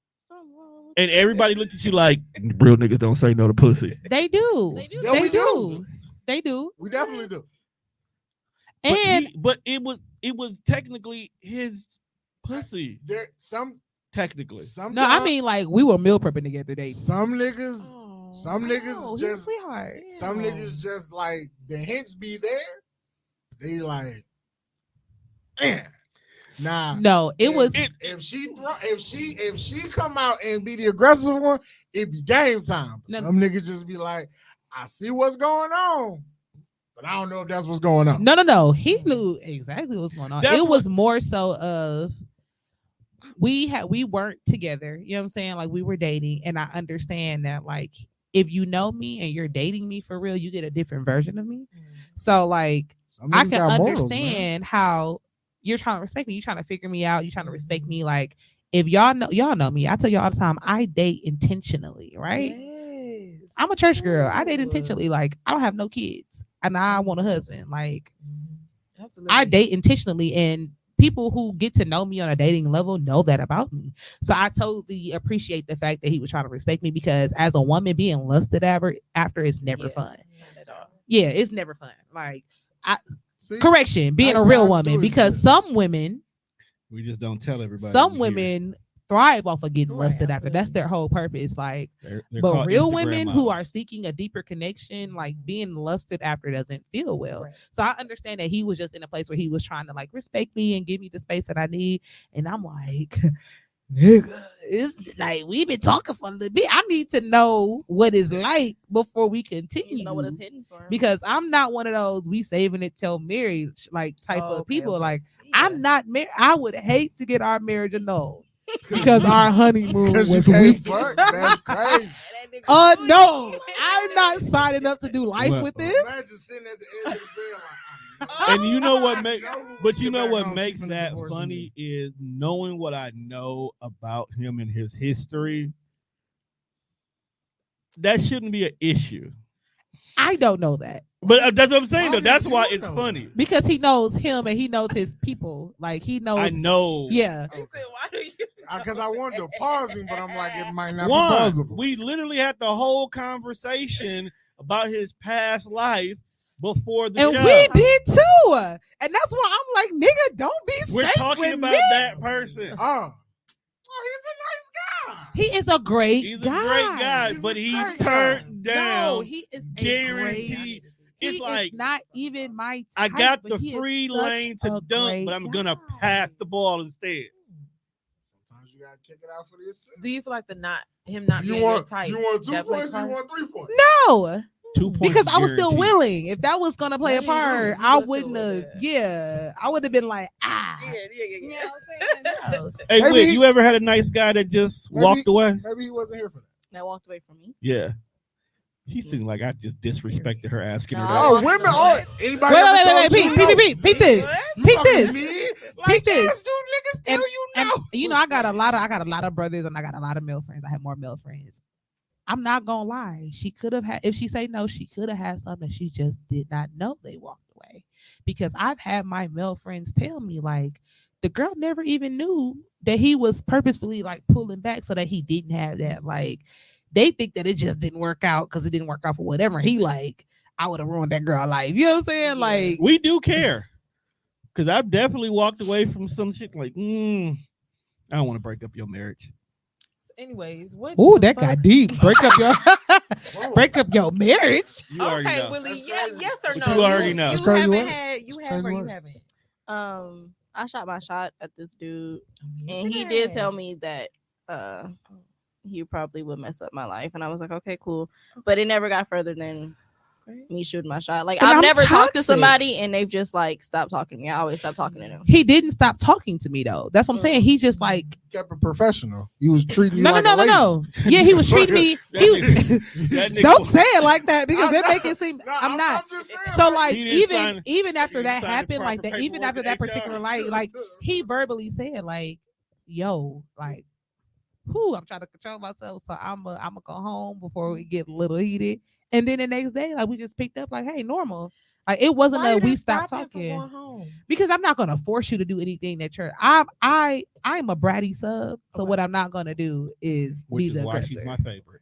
And everybody looked at you like, real niggas don't say no to pussy. They do. They do. Yeah, They we do. do. They do. We definitely do. And But it was technically his pussy. There Technically. sometimes, no, I mean like we were meal prepping together dating. some niggas, some I niggas know, he's a just sweetheart. some niggas just like the hints be there. They like, nah. No, it if, was if she come out and be the aggressive one, it be game time. No. Some niggas just be like, I see what's going on, but I don't know if that's what's going on. no. He knew exactly what was going on. That's It was more so of we weren't together. You know what I'm saying? Like we were dating, and I understand that like if you know me and you're dating me for real, you get a different version of me. So like Some I niggas can got morals, man. understand how you're trying to respect me. You're trying to figure me out. You're trying to respect me. Like if y'all know me, I tell you all the time, I date intentionally, right? Yes. I'm a church girl. I date Ooh. intentionally. Like I don't have no kids, and I want a husband. Like Absolutely. I date intentionally, and people who get to know me on a dating level know that about me. So I totally appreciate the fact that he was trying to respect me, because as a woman being lusted after is never Yeah, fun. not at all. Yeah, it's never fun. Like See? correction, being Nice a real guys woman, do because exist. some women, We just don't tell everybody. some we hear. women thrive off of getting Right, lusted after. That's absolutely. their whole purpose. Like, They're but called real Instagram women who are models. seeking a deeper connection, like being lusted after doesn't feel well. Right. So I understand that he was just in a place where he was trying to like respect me and give me the space that I need. And I'm like, nigga, it's like we've been talking for a little bit. I need to know what it's like before we You continue. know what it's hidden for. Because I'm not one of those we saving it till marriage like type Oh, of okay, people. okay. Like Yeah. I'm not married. I would hate to get our marriage annulled because our honeymoon Because you was can't weak. fuck. That's crazy. No, I'm not signing up to do life Well, with this. Imagine sitting at the edge of the bed like, And you know what makes but you Get know back what home, makes she finna that divorce funny me. is knowing what I know about him and his history. That shouldn't be an issue. I don't know that But that's what I'm saying Why though. That's do why you it's know funny. that? because he knows him and he knows his people. Like he knows. I know. Yeah. He said, "Why do you?" Because I wanted to pause him, but I'm like, it might not be One, plausible. we literally had the whole conversation about his past life before the And show. we did too. And that's why I'm like, nigga, don't be We're safe talking with about me. that person. Oh, he's a nice guy. He is a great He's a guy. great guy, He's a but he's great guy. turned down No, he is a guaranteed great. It's He like is not even my I type, got but the he is free such lane to a dunk, great but I'm gonna guy. pass the ball instead. Sometimes you gotta kick it out for the assist. Do you feel like him not you being your want type? 2 that plays points? Or you part? want 3 points? No, 2 points because is I was still guaranteed. willing. If that was gonna play a That is true. part, You I was still wouldn't have. with it. Yeah, I would have been like, You know what I'm saying? No. Hey, Maybe Whit, he- you ever had a nice guy that just Maybe- walked away? Maybe he wasn't here for that. That walked away from me. Yeah. She seemed like I just disrespected her asking her No, that. Oh, walked women! away. Oh, anybody? Wait, ever wait, told wait, you no? peep this. You Peep talking to this. me? Like, Peep this. yes, dude, niggas tell you And no. you know, I got a lot of brothers and I got a lot of male friends. I have more male friends. I'm not gonna lie. She could have had, if she say no, she could have had something. She just did not know they walked away. Because I've had my male friends tell me, like, the girl never even knew that he was purposefully like pulling back so that he didn't have that. Like, they think that it just didn't work out because it didn't work out for whatever. He like, I would have ruined that girl life. You know what I'm saying? Like, We do care. Because I've definitely walked away from some shit like, I don't want to break up your marriage. Anyways, what? ooh, the that fuck? got deep. Break up your Whoa. break up your marriage. You already Okay, know. Willie. That's Yeah, crazy. yes or But no? you already know. You That's crazy haven't work. had. You That's have crazy or you work. haven't. I shot my shot at this dude, Yeah. and he did tell me that he probably would mess up my life, and I was like, okay, cool, but it never got further than Okay. me shooting my shot. Like, And I've I'm never talked to toxic. somebody and they've just like stopped talking to me. I always stop talking to them. He didn't stop talking to me though. That's what I'm saying. He just like Kept it professional. He was treating you no, like no, a no, lady. no. Yeah, he was treating me. He was, That nigga don't was- say it like that because I it know. make it seem No, I'm not. just saying, So like He didn't even after he that didn't sign the happened, like proper that, even paperwork after at that HR. particular night, like he verbally said, like, yo, like, who I'm trying to control myself, so I'm gonna go home before we get a little heated. And then the next day, like we just picked up, like, hey, normal. Like it wasn't Why a you we didn't stopped stop him from talking going home? because I'm not gonna force you to do anything that you're. I'm a bratty sub, so Okay. what I'm not gonna do is Which be is the why aggressor. she's my favorite.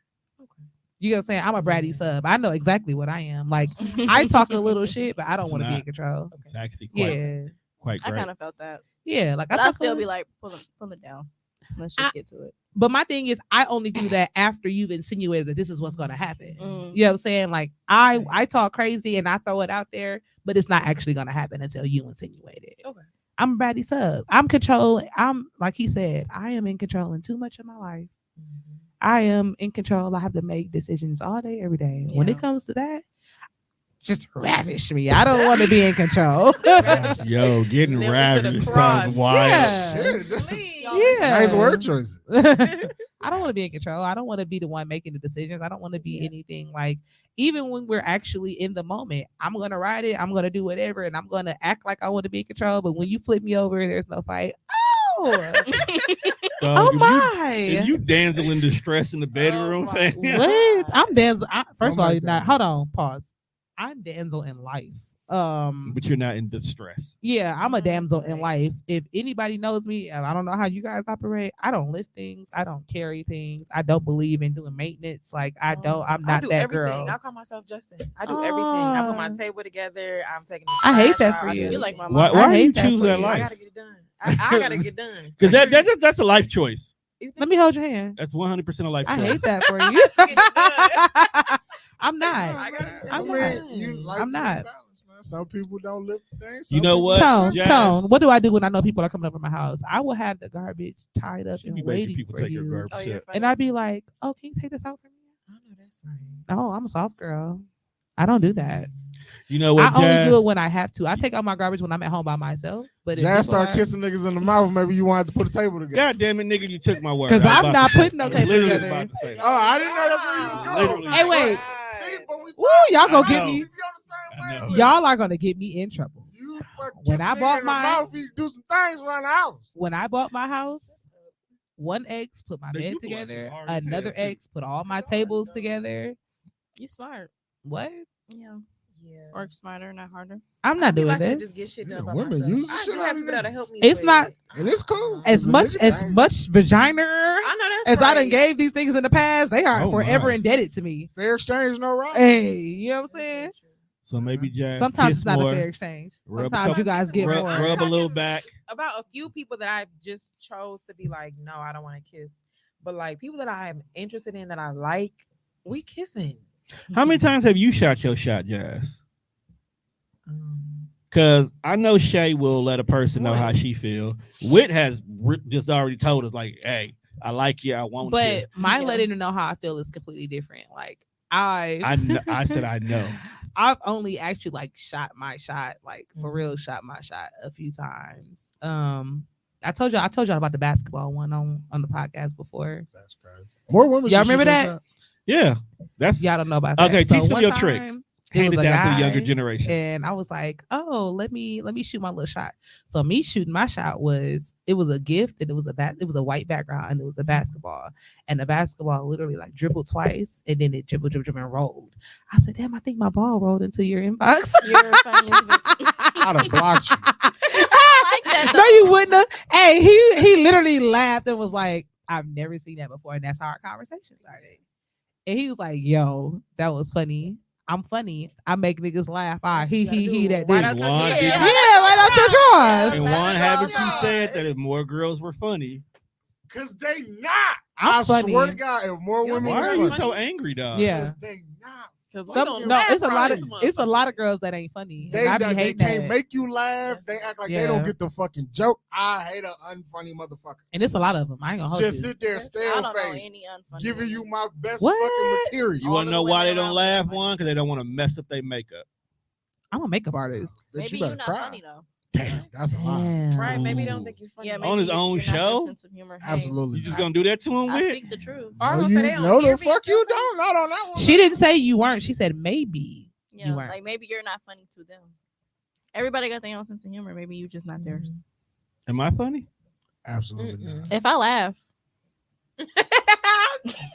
You know what I'm saying? I'm a bratty Yeah. sub. I know exactly what I am. Like I talk a little shit, but I don't It's want to be in not. control. It's actually quite, Yeah, quite I great. kind of felt that, yeah. Like but I I talk still a be little- like, pull it down. Let's just get to it. But my thing is, I only do that after you've insinuated that this is what's gonna happen. Mm. You know what I'm saying? Like I talk crazy and I throw it out there, but it's not actually gonna happen until you insinuate it. Okay. I'm a bratty sub. I'm controlling. I'm like he said, I am in control in too much of my life. I am in control. I have to make decisions all day, every day. When Yeah. it comes to that, just ravish me. I don't want to be in control. Yo, getting Nail it to the ravished cross. sounds wild. Yeah. Shit. Yeah. Nice word choices. I don't want to be in control. I don't want to be the one making the decisions. I don't want to be anything like, even when we're actually in the moment, I'm going to ride it. I'm going to do whatever. And I'm going to act like I want to be in control. But when you flip me over, there's no fight. Oh, So oh if my. If you damsel in distress in the bedroom, my fam, What? I'm damsel. First of all, like you're that. not. Hold on. Pause. I'm damsel in life. but you're not in distress. Yeah, I'm a That's damsel in right. life. If anybody knows me, and I don't know how you guys operate, I don't lift things. I don't carry things. I don't believe in doing maintenance. Like I'm I not do that everything. girl. I call myself Justin. I do everything. I put my Ah. table together. I'm taking. The I hate trash that out. for I do you. You like everything. my Why, mom. why I do you hate that choose for that you. I life? gotta get it done. I gotta get done. Because that's a life choice. Let me hold your hand. That's 100% a life I choice. hate that for you. I'm not. I gotta get I'm it not. done. I'm not. Balance, man. Some people don't lift things. You some know people what? Tone, Jazz. Tone. What do I do when I know people are coming over my house? I will have the garbage tied up She and be making waiting people for take your you, garbage. Oh, you're out. funny. and I'd be like, "Oh, can you take this out for me?" I know that's right. No, I'm a soft girl. I don't do that. You know what, I only Jazz? do it when I have to. I take out my garbage when I'm at home by myself. But if Jazz people start are- kissing niggas in the mouth. Maybe you want to put a table together. God damn it, nigga, you took my word. 'Cause I was I'm about not to say- putting no I was table literally together. about to say that. Oh, I didn't know that's where you was going. Literally. Hey, wait. See, but we Woo, y'all gonna I get know. me. We on the same I know. wavelength. Y'all are gonna get me in trouble. You fuck When kiss I a nigga bought in the mine- mouth, he do some things around the house. When I bought my house, one ex put my Nigga, bed you blessed together. hard as hell, Another too. ex put all my tables together. You smart. What? Yeah. Yeah. Work smarter, not harder. I'm I not feel doing like I just this. get shit Yeah, done by women myself. use the I shit do out have of people that'll help me. It's with not- it. And it's cool. As It's a much nigga as thing. much vagina I know that's as I done right. gave these things in the past, they are Oh, forever my. indebted to me. Fair exchange, no right. Hey, you know what I'm That's saying? very true. So maybe Jazz. Sometimes kiss it's not more, a fair exchange. rub a Sometimes you couple- guys get rub, more. rub a little back. About a few people that I just chose to be like, no, I don't want to kiss. But like people that I am interested in that I like, we kissing. How many times have you shot your shot, Jazz? Because I know Shay will let a person know how she feel. Wit has just already told us, like, hey, I like you. I want But you. my Yeah. letting them know how I feel is completely different. Like I said I know. I've only actually like shot my shot, like for Mm-hmm. real, shot my shot a few times. I told y'all about the basketball one on the podcast before. That's crazy. More women. Y'all should remember shoot their that? shot. Yeah. That's Y'all don't know about that. Okay, teach them one your trick. time, there hand it was a down to the younger guy, generation. and I was like, "Oh, let me shoot my little shot." So me shooting my shot was a gift, and it was a white background, and it was a basketball, and the basketball literally like dribbled twice, and then it dribbled and rolled. I said, "Damn, I think my ball rolled into your inbox." You're funny as bitch. I'd have blocked you. like that, No, you though. wouldn't have. Hey, he literally laughed and was like, "I've never seen that before," and that's how our conversation started. And he was like, "Yo, that was funny. I'm funny. I make niggas laugh. Ah, he that Right did. out your Juan head. did Yeah, it. right out your drawers. And That's Juan, haven't you all. said that if more girls were funny? Cause they not. I'm I funny. swear to God, if more Yo, women Why was are you funny, so angry, dog? Yeah. 'cause they not. Cause we Some, gonna no, laugh it's a right lot at of some it's a lot motherfuckers. of girls that ain't funny. They, And I be they hating can't that. make you laugh. They act like they Yeah. don't get the fucking joke. I hate an unfunny motherfucker. And it's a lot of them. I ain't gonna hold Just you. sit there, I stale don't know face, any unfunny giving you women. my best What? fucking material. You All want to of know the why they women don't around laugh? me. One, because they don't want to mess up their makeup. I'm a makeup artist. Bitch, Maybe you you're better not cry. funny though. Damn. That's a lie. Damn. Right? Maybe they Ooh. don't think you're funny. Yeah, On maybe his own you're not show? good sense of humor. Hey, Absolutely. You just not. gonna do that to him, I Wit? speak the truth. Or I'm No, gonna say they you, don't no, hear the me fuck still you face. don't. Not on that one. She didn't say you weren't. She said maybe. Yeah, weren't. like maybe you're not funny to them. Everybody got their own sense of humor. Maybe you just not theirs. Am I funny? Absolutely Mm-mm. not. If I laugh,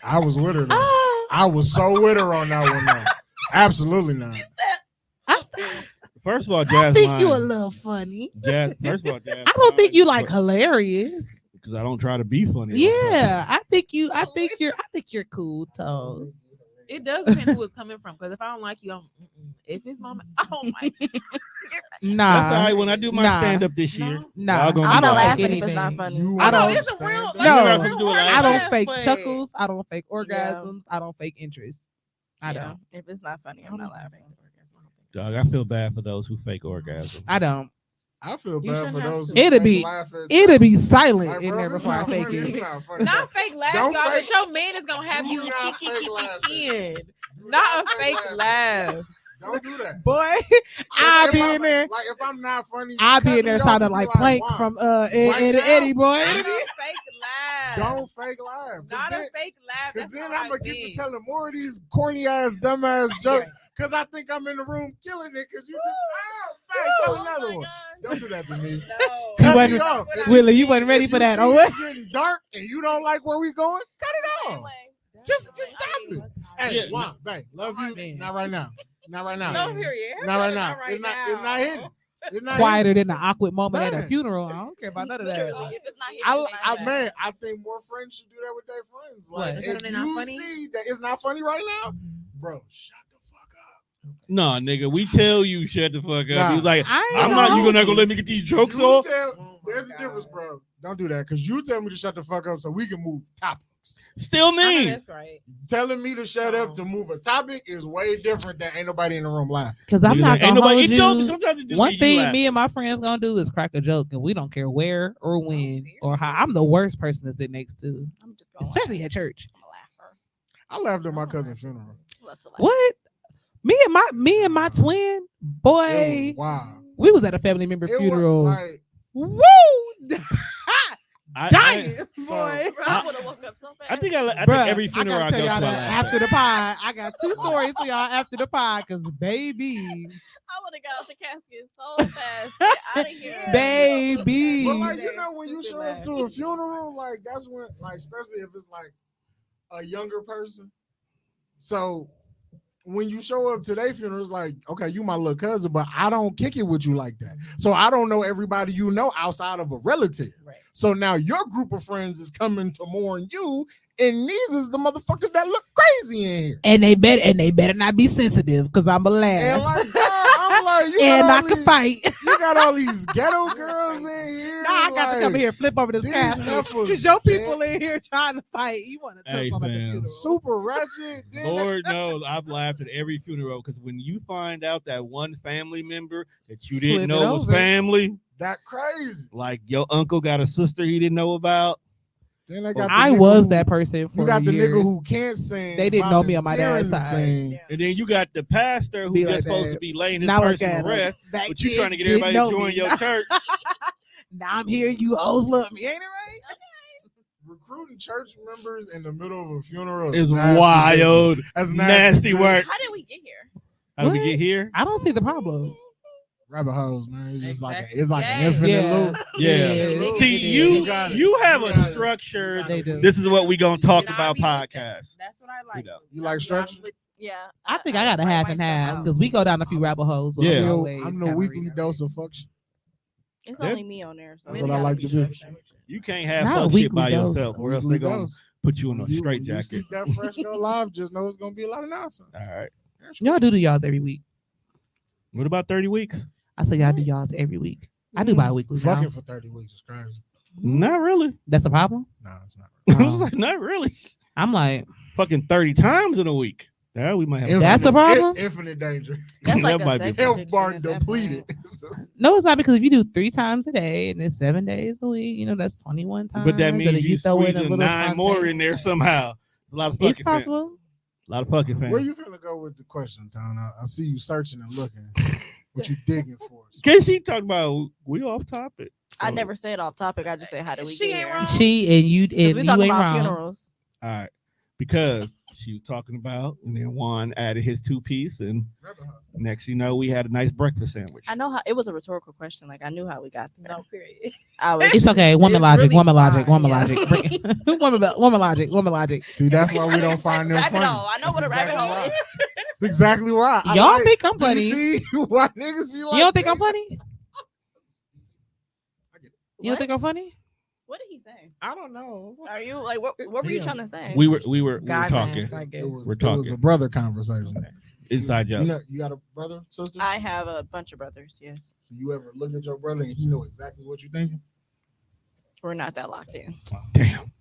I was with her. Though. Oh, I was so with her on that one. Though. Absolutely not. First of all, I Jazz think you a lying. little funny. First of all, Jazz. I don't think you like hilarious. because I don't try to be funny. Yeah, I think you're cool, Toad. It does depend who it's coming from. Because if I don't like you, if it's my, I don't like you. Nah, That's all right. When I do my Nah. stand up this year, Nah. y'all gonna I'm be not laughing. laughing if it's not anything. funny. You I don't- understand It's a real. that? No. You never have to do it I don't laugh, fake but- chuckles. I don't fake Yeah. orgasms. I don't fake interest. I Yeah, don't. If it's not funny, I'm not laughing. Dog, I feel bad for those who fake orgasms. I don't. I feel You bad shouldn't for have those. to. who It'd fake be- laugh at It'll be silent like, in bro, there if it's before I not fake funny, it. it's not funny. Not fake laugh, Don't y'all. fake- But your man is gonna have Do you not fake kicking. Do Not a fake laugh. Don't do that. Boy, If I'll be I'm- in there. Like if I'm not funny, I'll be cut in there me off sounding and be like Plank wow. from Right Eddie, now, Eddie boy. Not a fake laugh. Don't fake laugh. Not a fake laugh. Because That's then not I'm gonna right get to thing. telling more of these corny ass, dumb ass jokes. Because I think I'm in the room killing it. Because you just tell another one. Don't do that to me. No. Cut wasn't- me off. If Willie, you wasn't if ready you for that. see Oh, what? it's getting dark and you don't like where we going, cut it off. Just stop it. Hey, Yeah. Juan, babe, love you. Man. Not right now. Not right now. No, period. Not right now. It's not hidden. It's not Quieter than the awkward moment at a Man. funeral. I don't care about none of that. Literally, if it's not hidden, I, it's not bad. man, I think more friends should do that with their friends. Like, What? if They're not you funny? see that it's not funny right now, bro, shut the fuck up. Nah, nigga, we tell you shut the fuck up. Nah. He's like, I ain't I'm gonna not. You hold not gonna let me get these jokes You off? tell, Oh my there's a God. difference, bro. Don't do that because you tell me to shut the fuck up so we can move topics. Still I know me. that's right. Telling me to shut up to move a topic is way different than ain't nobody in the room laughing. Because I'm Nigga not like, ain't gonna nobody hold get jokes. you. Sometimes it just One be you thing laughing. me and my friends gonna do is crack a joke, and we don't care where or when or how. I'm the worst person to sit next to, I'm just going especially at church. I'm a laugher. I laughed at my cousin's funeral. I love to laugh. What? Me and my twin It boy, was wild. we was at a family member It funeral. was like, Woo! I- Dying, so- boy. Bro, I would have woken up so fast. I think I Bruh, think every funeral I I gotta go tell to, y'all I that laugh after at. the pod. I got 2 stories for y'all after the pod, cause baby, I would have got out the casket so fast. Get out of here. baby. but like you know when you show up to a funeral, like that's when, like especially if it's like a younger person. So when you show up to their funeral, it's like, okay, you my little cousin, but I don't kick it with you like that. So I don't know everybody you know outside of a relative. Right. So now your group of friends is coming to mourn you, and these is the motherfuckers that look crazy in here. And they better not be sensitive, cause I'm a And laugh. like, God, I'm like, Hey, you and got I all can these- fight. You got all these ghetto girls in here. Now I got to come like, here, flip over this these castle. heifers Because your can't- people in here trying to fight. You want to tell Hey, them at the fam. funeral. super ratchet. Then they- Lord knows I've laughed at every funeral because when you find out that one family member that you didn't Flip it know was over. family, that crazy. like your uncle got a sister he didn't know about. Then they got the I nigga was who- that person for You got the years. nigga who can't sing. They didn't know me on my dad's volunteering to side. sing. And then you got the pastor who Be just like supposed that. to be laying his Now look personal at him. rest, That but you kid trying to get didn't everybody to know join me. your church. Now I'm here. You hoes love me, ain't it right? Recruiting church members in the middle of a funeral Is nasty wild. business. That's Nasty work. How did we get here? How did we What? get here? I don't see the problem. Rabbit holes, man. It's just Exactly. it's like an Yes. infinite Yeah. loop. Yeah. Yeah. See, It you is. got it. you have You a got it. structured. They do. This is what we gonna talk And I about be with that. podcast. That's what I like. don't. You like structure? Yeah. I think I got a half and half because we go down a few rabbit holes. but Yeah. we I'm always the kinda weekly read dose of fuck shit. It's Yeah. only me on there. So That's maybe what I I'll like be to do. structured. You can't have Not a fuck shit weekly by dose. yourself, or else Weekly they're gonna dose. put you in a When you straitjacket. see that fresh go live, just know it's gonna be a lot of nonsense. All right. Y'all do y'all's every week. What about 30 weeks? I say y'all do y'all's every week. I do bi-weekly now. Fucking for 30 weeks is crazy. Not really. That's a problem. No, it's not. I was like, not really. I'm like, Fucking 30 times in a week. Yeah, we might have. That's a problem? Infinite danger. That's like That a might be sexual Health bar addiction at that point. depleted. no, it's not because if you do 3 times a day and it's 7 days a week, that's 21 times. But that and means then you throw in a squeezing little 9 more in spontaneous- there somehow. A lot of fucking It's possible. A lot of fucking fans. Where you finna go with the question, Tom? I see you searching and looking. What you digging for? Cause she talked about we off topic. I So, never said off topic. I just said, how did we She get ain't here? wrong. She and you 'Cause and we you talking ain't about wrong. funerals. All right. Because she was talking about, and then Juan added his 2-piece, and next you know we had a nice breakfast sandwich. I know how it was a rhetorical question. Like I knew how we got there. No, period. I was. It's okay. Woman It's logic. really Woman logic. fine, Woman yeah. logic. Woman logic. Woman logic. See, that's why we don't find them Rabbit funny. hole. I know That's what a rabbit exactly hole why. is. That's exactly why. I Y'all like- think I'm Do funny? you see why niggas be like? You don't think I'm that? funny? You don't think I'm funny? What did he say? I don't know. Are you like what? What were you Yeah. trying to say? we were Guy talking man, I guess. It was, We're it was talking. a brother conversation. inside joke. You know, you got a brother, sister? I have a bunch of brothers. Yes, So you ever look at your brother and he know exactly what you're thinking? we're not that locked in. Damn.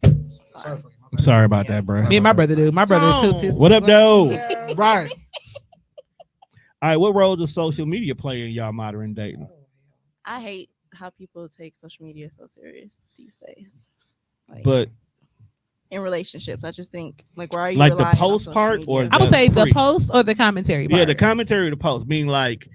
Sorry for you. my I'm bad. sorry about that, bro. Me and my brother do. My brother Tone. took his. What up, though? Yeah. Right. All right, what role does social media play in y'all modern dating? I hate how people take social media so serious these days. Like, But in relationships, I just think like why are you like the relying on post social part media? or I would the say the pre? post or the commentary. Yeah, part. the commentary of the post, meaning like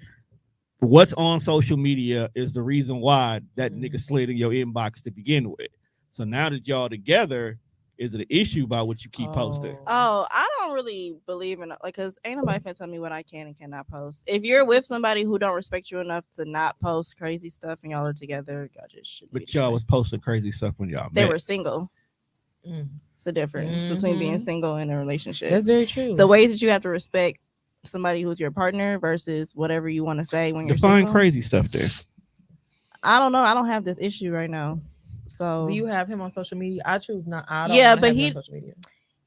what's on social media is the reason why that nigga slid in your inbox to begin with. So now that y'all together, is it an issue about what you keep posting? Oh, I don't really believe in like because ain't nobody finna tell me what I can and cannot post. If you're with somebody who don't respect you enough to not post crazy stuff and y'all are together, y'all just should. But y'all was posting crazy stuff when y'all They met. were single. Mm. It's a difference between being Mhm. single and a relationship. That's very true. The ways that you have to respect somebody who's your partner versus whatever you want to say when you're Define single. crazy stuff there. I don't know. I don't have this issue right now. So Do you have him on social media? I choose not. I don't Yeah, wanna but have him he- on social media.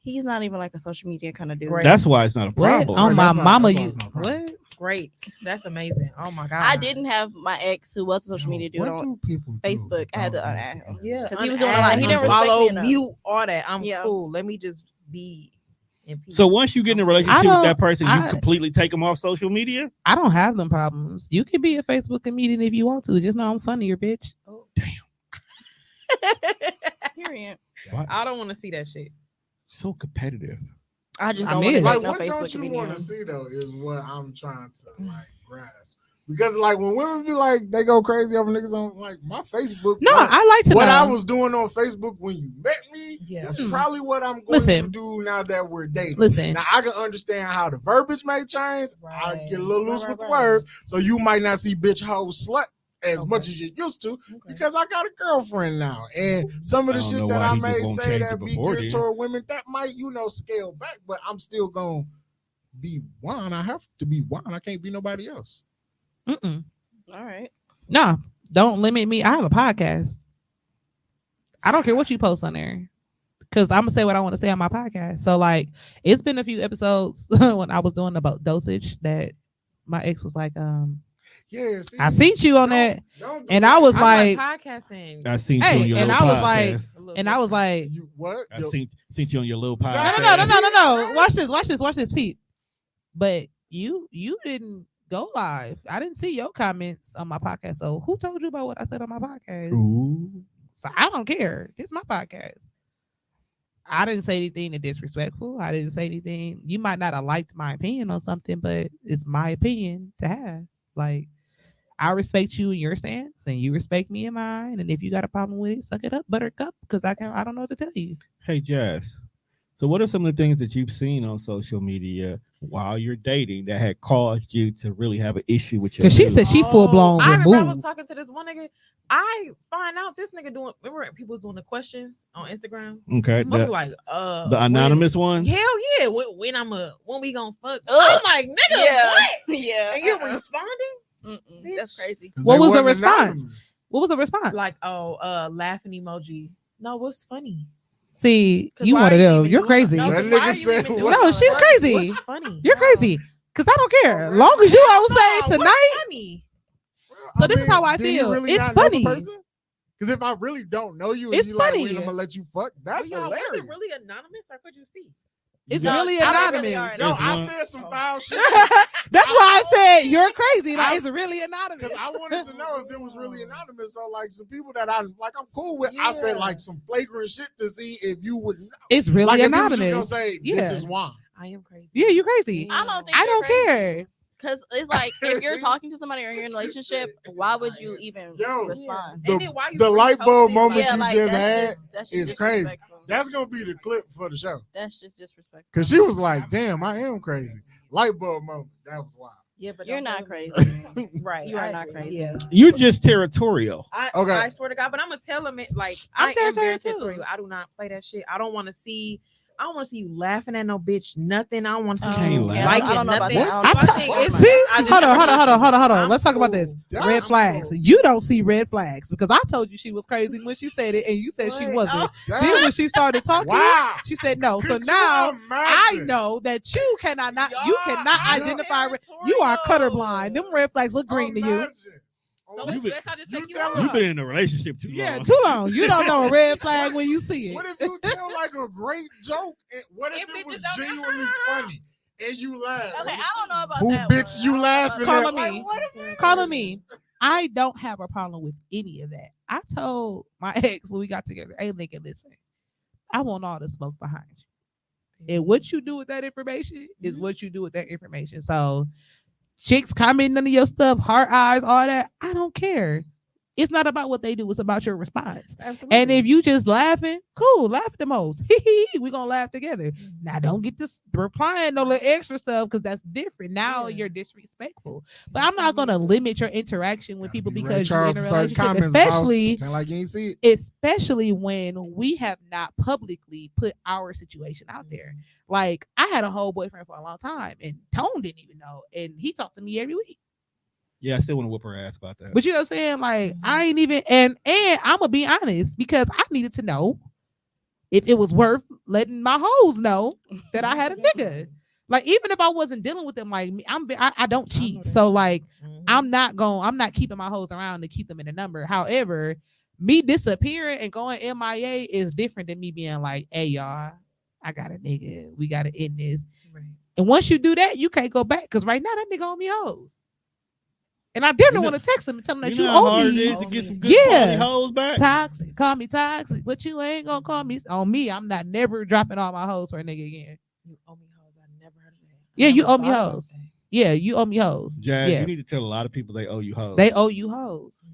he's not even like a social media kind of dude. Right. That's why it's not a What? problem. On Right, my that's not- mama, that's why you it's not a problem. what? Great. That's amazing. Oh my god. I didn't have my ex who was a social Yo, media dude what on do people do Facebook. I had to without unadd him. Yeah, 'Cause he was doing a lot. He didn't respect follow, me enough. mute, all that. I'm Yeah. cool. Let me just be in peace. So once you get in a relationship with don't- that person, you I- completely take them off social media. I don't have them problems. You can be a Facebook comedian if you want to. Just know I'm funnier, bitch. Period. I don't want to see that shit. So competitive. I just I don't mean, want to Like, no what Facebook don't you want comedian. to see though is what I'm trying to like grasp. Because like when women be like they go crazy over niggas on like my Facebook. No, like, I like to what know. I was doing on Facebook when you met me. Yeah. That's Hmm. probably what I'm going Listen. to do now that we're dating. Listen, Now I can understand how the verbiage may change. I Right. get a little Right, loose right, with the right. words, so you might not see bitch hoe slut as Okay. much as you used to Okay. because I got a girlfriend now, and some of I the don't shit know that why I he just may won't say change that it be before good then. toward women that might scale back, but I'm still gonna be one. I have to be one. I can't be nobody else. mm-mm. All right. No, don't limit me. I have a podcast. I don't care what you post on there, because I'm gonna say what I want to say on my podcast. So like, it's been a few episodes when I was doing about dosage that my ex was like, Yeah, see, I seen you on that, don't do and that. I was I'm like, podcasting. I seen Hey, you on your and little I was like- podcast. A little and I was different. like, You what? I seen you on your little No, podcast. no. Watch this, Pete. But you didn't go live. I didn't see your comments on my podcast. So who told you about what I said on my podcast? Ooh. So I don't care. It's my podcast. I didn't say anything that disrespectful. I didn't say anything. You might not have liked my opinion on something, but it's my opinion to have. Like, I respect you in your stance, and you respect me in mine. And if you got a problem with it, suck it up, buttercup, because I don't know what to tell you. Hey, Jazz. So, what are some of the things that you've seen on social media while you're dating that had caused you to really have an issue with your? Because she dude? said she full blown I remember I was removed. talking to this one nigga. I find out this nigga doing. Remember people was doing the questions on Instagram. Okay, Must be the like anonymous ones. Hell yeah! When we gonna fuck? I'm like nigga, Yeah. what? Yeah. And you're responding That's crazy. 'Cause What they was the wasn't response? anonymous. What was the response? like laughing emoji. No, what's funny? See, 'Cause you why one are of you them. even You're doing crazy. that? No, That 'cause why nigga are you said, even doing "What's No, that? she's crazy. What's funny? You're crazy. Because I don't care. Long as you don't say it tonight. Funny. So this is how I do you feel. really It's not know the funny. person? Because if I really don't know you, and It's you like, funny. wait, I'm gonna let you fuck. That's But y'all, was hilarious. it really anonymous or could you see? It's Yeah. really No, they anonymous. really are No, It's I one- said some foul shit That's why I said you're crazy. Like, I- it's really anonymous. because I wanted to know if it was really anonymous. So like some people that I'm cool with, I said Yeah. like some flagrant shit to see if you would know. It's really Like if you was anonymous. just gonna say this Yeah. is why. I am crazy. Yeah, you're crazy. I don't think I you're don't crazy. care. Because it's like if you're talking to somebody or you're in a relationship, why would you even Yo. respond? The- And then why you the light bulb reposting, moment like- you like just that's had that's is crazy. disrespectful. That's gonna be the clip for the show. That's just disrespectful. Cause she was like, "Damn, I am crazy." Light bulb moment. That was wild. Yeah, but You're don't not go- crazy. Right. You are I not agree. crazy. Yeah. You're just territorial. Okay. I swear to God, but I'm gonna tell him it like I'm I am very territorial too. territorial. I do not play that shit. I don't want to see. I don't want to see you laughing at no bitch. Nothing. I don't want to see You can't you laugh. liking I don't know about nothing. that. I I t- don't think know about it's- that. See, I just hold on. I'm Let's talk about this. cool. That's Red flags. cool. You don't see red flags because I told you she was crazy when she said it, and you said she What? wasn't. Damn. Then when she started talking, Wow. she said no. So Could you now I imagine? know that you cannot Y'all you cannot are identify. You are colorblind. Them red flags look green to you. Imagine. So Oh, You it's be- best I just you take you tell out. her- You've been in a relationship too Yeah, long. too long. You don't know a red flag when you see it. What if you tell like a great joke? And what if If it it was just don't- genuinely funny and you laugh? Okay, I don't know about Who that. bitch one. you I don't know laughing about Call at? me. Like, what if Calling me. I don't have a problem with any of that. I told my ex when we got together, hey, nigga, listen, I want all the smoke behind you. And what you do with that information is what you do with that information. So, chicks commenting on your stuff, heart eyes, all that, I don't care. It's not about what they do, it's about your response. Absolutely. And if you just laughing, cool, laugh the most. We're gonna laugh together. Now don't get this replying no little extra stuff because that's different. Now Yeah. you're disrespectful. But I'm not gonna limit your interaction with people Be Ray because you're in Charles a in certain relationship, comments, especially boss. Sound like you ain't see it. especially when we have not publicly put our situation out there. Like I had a whole boyfriend for a long time, and Tone didn't even know, and he talked to me every week. Yeah, I still want to whoop her ass about that. But you know what I'm saying? Like I ain't even and I'm gonna be honest because I needed to know if it was worth letting my hoes know that I had a nigga. Like even if I wasn't dealing with them, like me, I don't cheat. So like I'm not keeping my hoes around to keep them in a number. However, me disappearing and going MIA is different than me being like, hey y'all, I got a nigga. We gotta end this. Right. And once you do that, you can't go back because right now that nigga owe me hoes. And I didn't You know- want to text him and tell him that you you know how owe hard it me. is to get some good Yeah. quality hoes back. Toxic. Call me toxic, but you ain't gonna call me on me. I'm not never dropping all my hoes for a nigga again. You owe me hoes. I never heard of that. I Yeah, you never owe me thought about hoes. that. Yeah, you owe me hoes. Jazz, Yeah. you need to tell a lot of people they owe you hoes. They owe you hoes.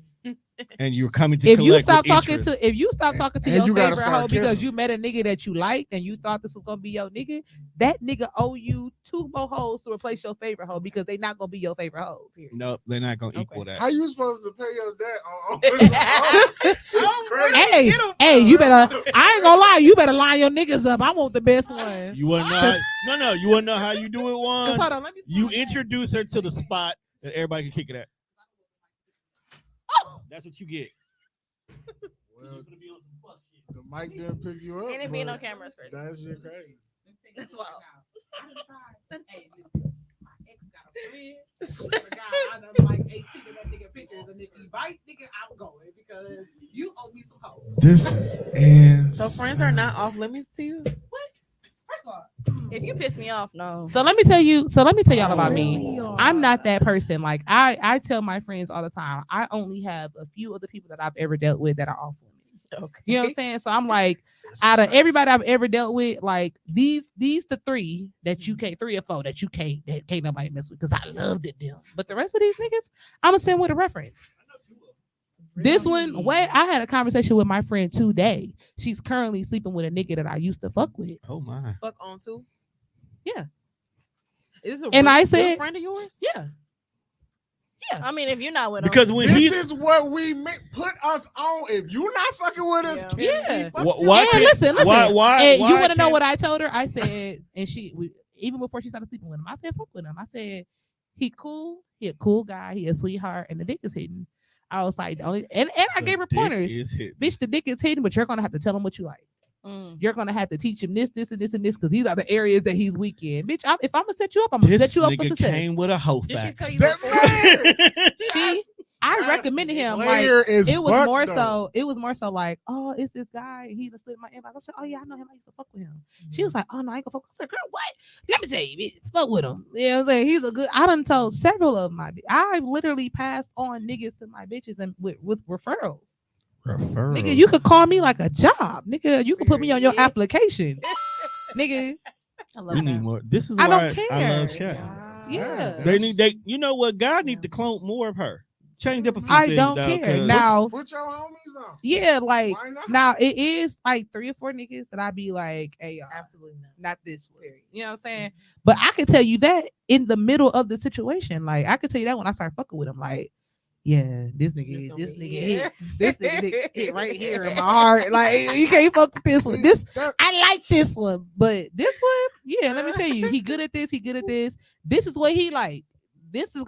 and you're coming to If you collect stop with talking interest. to if you stop talking to And your you gotta favorite start hoe because kissing. you met a nigga that you liked and you thought this was gonna be your nigga, that nigga owe you 2 more hoes to replace your favorite hoe because they not gonna be your favorite hoes. Nope, they're not gonna Okay. equal that. How you supposed to pay your debt? It's crazy. Hey, you better I ain't gonna lie, you better line your niggas up. I want the best one. You wanna know? No, you wanna know how you do it? Cause One, hold on, let me you introduce her to the spot that everybody can kick it at. Oh. That's what you get. Well, the mic didn't pick you up. And it being but on camera is crazy. That shit crazy. That's wild. Hey, listen, my ex got a friend. Swear to God, I done like 18 and if you bite, nigga, I'm going because you owe me some hoes. This is insane. So friends are not off limits to you. First of all, If you piss me off, no. so let me tell you. So let me tell y'all about me. Really? I'm not that person. Like I tell my friends all the time. I only have a few of the people that I've ever dealt with that are off limits. Okay. You know what I'm saying? So I'm like, out of everybody I've ever dealt with, like these the three that you can't, 3 or 4 that you can't nobody mess with because I loved it them. But the rest of these niggas, I'm gonna send with a reference. This one, I had a conversation with my friend today. She's currently sleeping with a nigga that I used to fuck with. Oh my. Fuck on too. Yeah. Is it And I good said- friend of yours? Yeah. I mean, if you're not with Because them, when This he is what we put us on. If you not fucking with us, Yeah. can Yeah. we fuck Wh- you? why And can't- listen. why And you why want to know can't- what I told her? I said, and even before she started sleeping with him, I said, fuck with him. I said, he cool. He a cool guy. He a sweetheart, and the dick is hidden. I was like, the only, and I the gave her dick pointers. is hidden. Bitch, the dick is hidden, but you're gonna have to tell him what you like. You're gonna have to teach him this, and this, because these are the areas that he's weak in. Bitch, if I'm gonna set you up, I'm gonna This set you up for nigga success. came with a hoe Did she fact. tell you That before? man, I That's recommended him. Like, player is it was fucked more up. so. It was more so like, oh, it's this guy. He just slid my inbox. I said, oh yeah, I know him. I used to fuck with him. She was like, oh no, I ain't gonna fuck. I said, girl, what? Let me tell you, bitch, fuck with him. You know what I'm saying? He's a good. I done told several of my. I've literally passed on niggas to my bitches and with referrals. Referral. Nigga, you could call me like a job. Nigga, you could put me on your Period. application. Nigga, I love We that. need more. This is I why don't I love care. Shaq. Wow. Yeah. They you know what? God need to clone more of her. Change up a few I things. don't dog, care. 'cause- Now, Put your homies on. yeah, like Why not? now it is like 3 or 4 niggas that I be like, hey, y'all, Absolutely not. not this one. You know what I'm saying? But I can tell you that in the middle of the situation. Like I can tell you that when I start fucking with him, like, yeah, this nigga hit. This nigga hit right here in my heart. Like you can't fuck with this one. I like this one, but this one, yeah, let me tell you, he good at this, he good at this. This is what he like. This is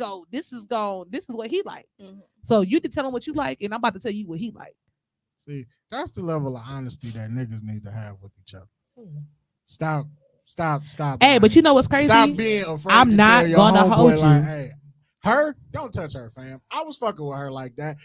what he like. Mhm. So you can tell him what you like, and I'm about to tell you what he like. See, that's the level of honesty that niggas need to have with each other. Hmm. Stop. Hey, but you know what's crazy? Stop being afraid. I'm to not tell your gonna homeboy, hold like, you. hey, her, don't touch her, fam. I was fucking with her like that.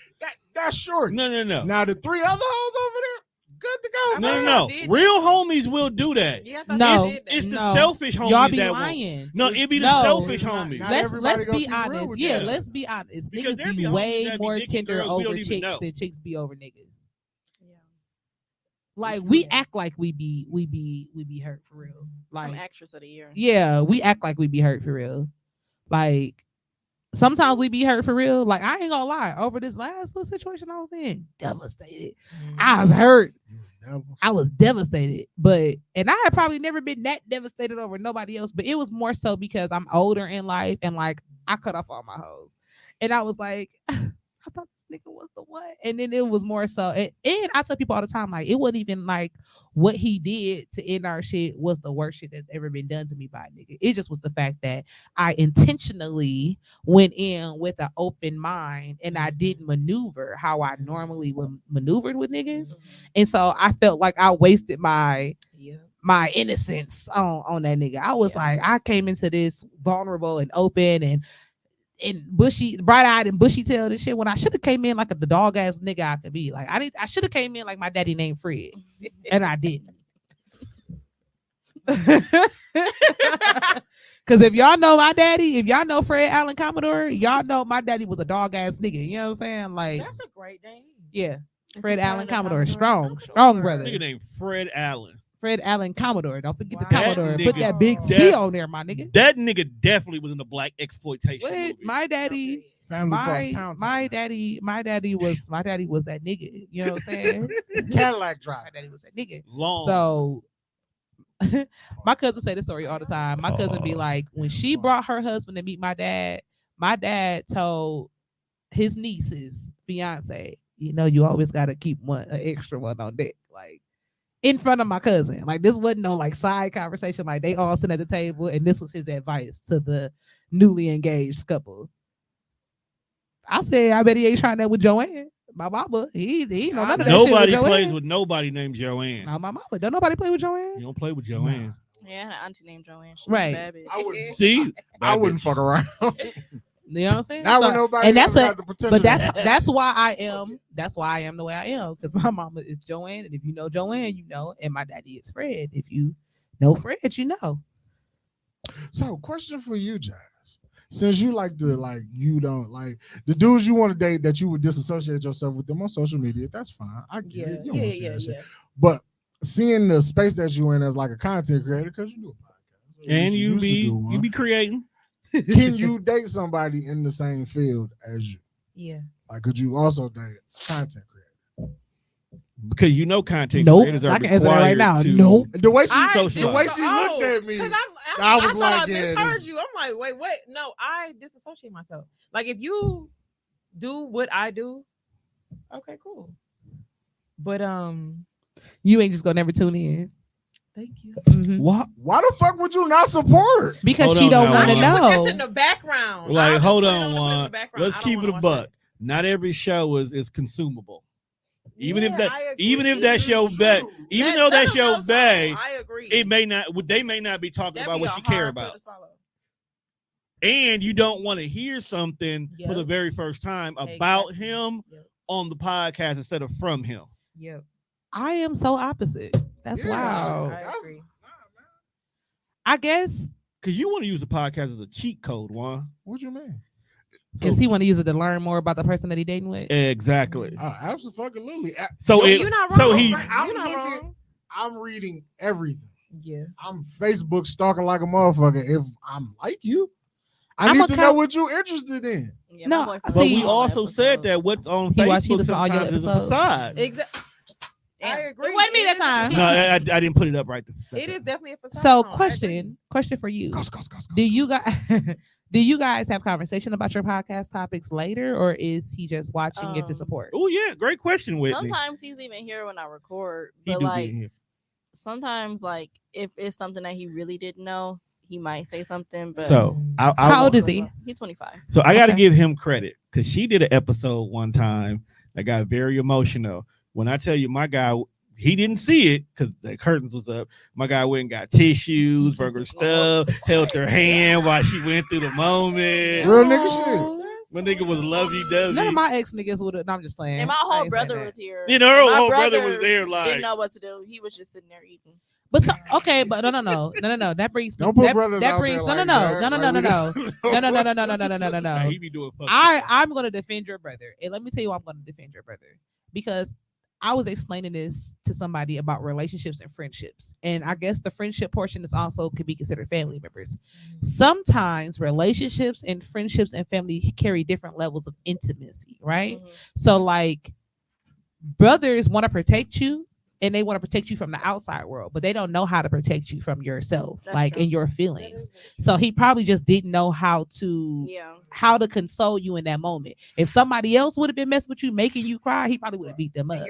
That's short. No. Now the 3 other hoes over there, good to go. No, fam. no. did Real homies will do that. Yeah, I thought No. you did that. It's the No. selfish homies Y'all be that won't. lying. No, it be the No. selfish It's not- homies. not Let's everybody gonna be keep it real honest. with Yeah, you. let's be honest. Because Niggas there be be homies way that be more dicking tender girls we over don't even chicks know. than chicks be over niggas. Yeah. Like we Yeah. act like we be hurt for real. I'm Like actress of the year. yeah, we act like we be hurt for real. Like sometimes we be hurt for real. Like I ain't gonna lie, over this last little situation I was in, devastated. I was hurt. I was devastated. And I had probably never been that devastated over nobody else, but it was more so because I'm older in life and like I cut off all my hoes. And I was like, I thought this nigga was the one. And then it was more so, and I tell people all the time, like, it wasn't even like what he did to end our shit was the worst shit that's ever been done to me by a nigga. It just was the fact that I intentionally went in with an open mind and I didn't maneuver how I normally would maneuvered with niggas. And so I felt like I wasted my innocence on that nigga. I was like, I came into this vulnerable and open and bushy, bright-eyed and bushy-tailed and shit when I should have came in like the dog ass nigga I could be. Like I should have came in like my daddy named Fred, and I didn't. Cause if y'all know my daddy, if y'all know Fred Allen Commodore, y'all know my daddy was a dog ass nigga. You know what I'm saying? Like, That's a great name. yeah, Is Fred he part Allen of the Commodore, Commodore? strong brother. Nigga named Fred Allen. Fred Allen Commodore. Don't forget the Wow. Commodore. That Put nigga- that big C that- on there, my nigga. That nigga definitely was in the black exploitation What? movie. My daddy. Family Cross Town. My daddy was that nigga. You know what I'm saying? Cadillac My driver. daddy was that nigga. Long. So my cousin say this story all the time. My cousin be like, when she brought her husband to meet my dad told his niece's fiance, you know, you always gotta keep an extra one on deck. Like in front of my cousin. Like this wasn't no like side conversation. Like they all sit at the table and this was his advice to the newly engaged couple. I said, I bet he ain't trying that with Joanne. My mama, he know none of that Nobody shit with plays Joanne. with nobody named Joanne. No, my mama. Don't nobody play with Joanne. You don't play with Joanne. Yeah, I had an auntie named Joanne. She Right. Was a bad bitch. I wouldn't. See? I wouldn't fuck around. You know what I'm saying? Not So- when nobody and else that's got the potential. but to have. that's why I am the way I am, because my mama is Joanne, and if you know Joanne, you know, and my daddy is Fred. If you know Fred, you know. So, question for you, Jazz. Since you like to you don't like the dudes you want to date that you would disassociate yourself with them on social media, that's fine. I get it. You don't wanna say that shit. But seeing the space that you're in as like a content creator, because you do a podcast, And you used to do be one, creating. can you date somebody in the same field as you? Yeah. Like, could you also date content creator? Because you know content Nope. creators are I can answer that right required now. to Nope. The way she, socialize. the way she looked at me, I was thought like, I yeah, misheard this- you. I'm like, wait, what? No, I disassociate myself. Like, if you do what I do, okay, cool. But You ain't just gonna never tune in. thank you. Mhm. what? why the fuck would you not support? Because Hold she on don't now, want to Juan. Put that shit in know. the background. Like, I'll just hold put it on, the Juan. background. Let's I don't keep it wanna a watch buck. that. Not every show is consumable. Even if Yeah, that, I agree. even if that show bet, even though that Let 'em show know bay, something. I agree. it may not. They may not be talking That'd about be what a you care hard pill about, to swallow. and you don't want to hear something for the Yep. very first time about Exactly. him Yep. on the podcast instead of from him. Yep. I am so opposite. That's Yeah, wow. I That's- agree. I guess Because you want to use the podcast as a cheat code, Juan. What you mean? because he want to use it to learn more about the person that he dating with. Exactly. Absolutely. So No, it, you're not so wrong. he, I'm You're not looking- wrong. I'm reading everything. Yeah. I'm Facebook stalking like a motherfucker. If I'm like you, I I'm need a to co- know what you're interested in. Yeah, No, my boyfriend but see- we watches all the also said that episodes. what's on He watched- he Facebook listened to all your sometimes is a episodes. facade. Exactly. I Damn. agree. It wasn't me that time. No, I didn't put it up right. It is definitely a facade. So song. I agree. question for you. Goss. Do you guys do you guys have conversation about your podcast topics later, or is he just watching it to support? Oh yeah, great question, Whitney. Sometimes he's even here when I record, He but do like be in here. sometimes, like if it's something that he really didn't know, he might say something. But So I How old is he? He's 25. So I got to Okay. give him credit because she did an episode one time that got very emotional. When I tell you, my guy, he didn't see it because the curtains was up. My guy went and got tissues, burger stuff, held her hand while she went through the moment. Real nigga shit. Oh, My nigga was lovey None of dovey. my ex niggas would have. No, I'm just playing. And my I whole ain't saying brother that. was here. You know, her and my whole brother was there. didn't Like, know what to do. He was just sitting there eating. But okay, but no. That brings Don't put that, brothers that out brings there no. like that. nah, he be doing fuck I'm gonna defend your brother, and let me tell you why I'm gonna defend your brother, because I was explaining this to somebody about relationships and friendships, and I guess the friendship portion is also could be considered family members. Sometimes relationships and friendships and family carry different levels of intimacy, right? Mhm. So like brothers want to protect you and they want to protect you from the outside world, but they don't know how to protect you from yourself, That's like true. in your feelings. So he probably just didn't know how to Yeah. console you in that moment. If somebody else would have been messing with you, making you cry, he probably would have beat them up.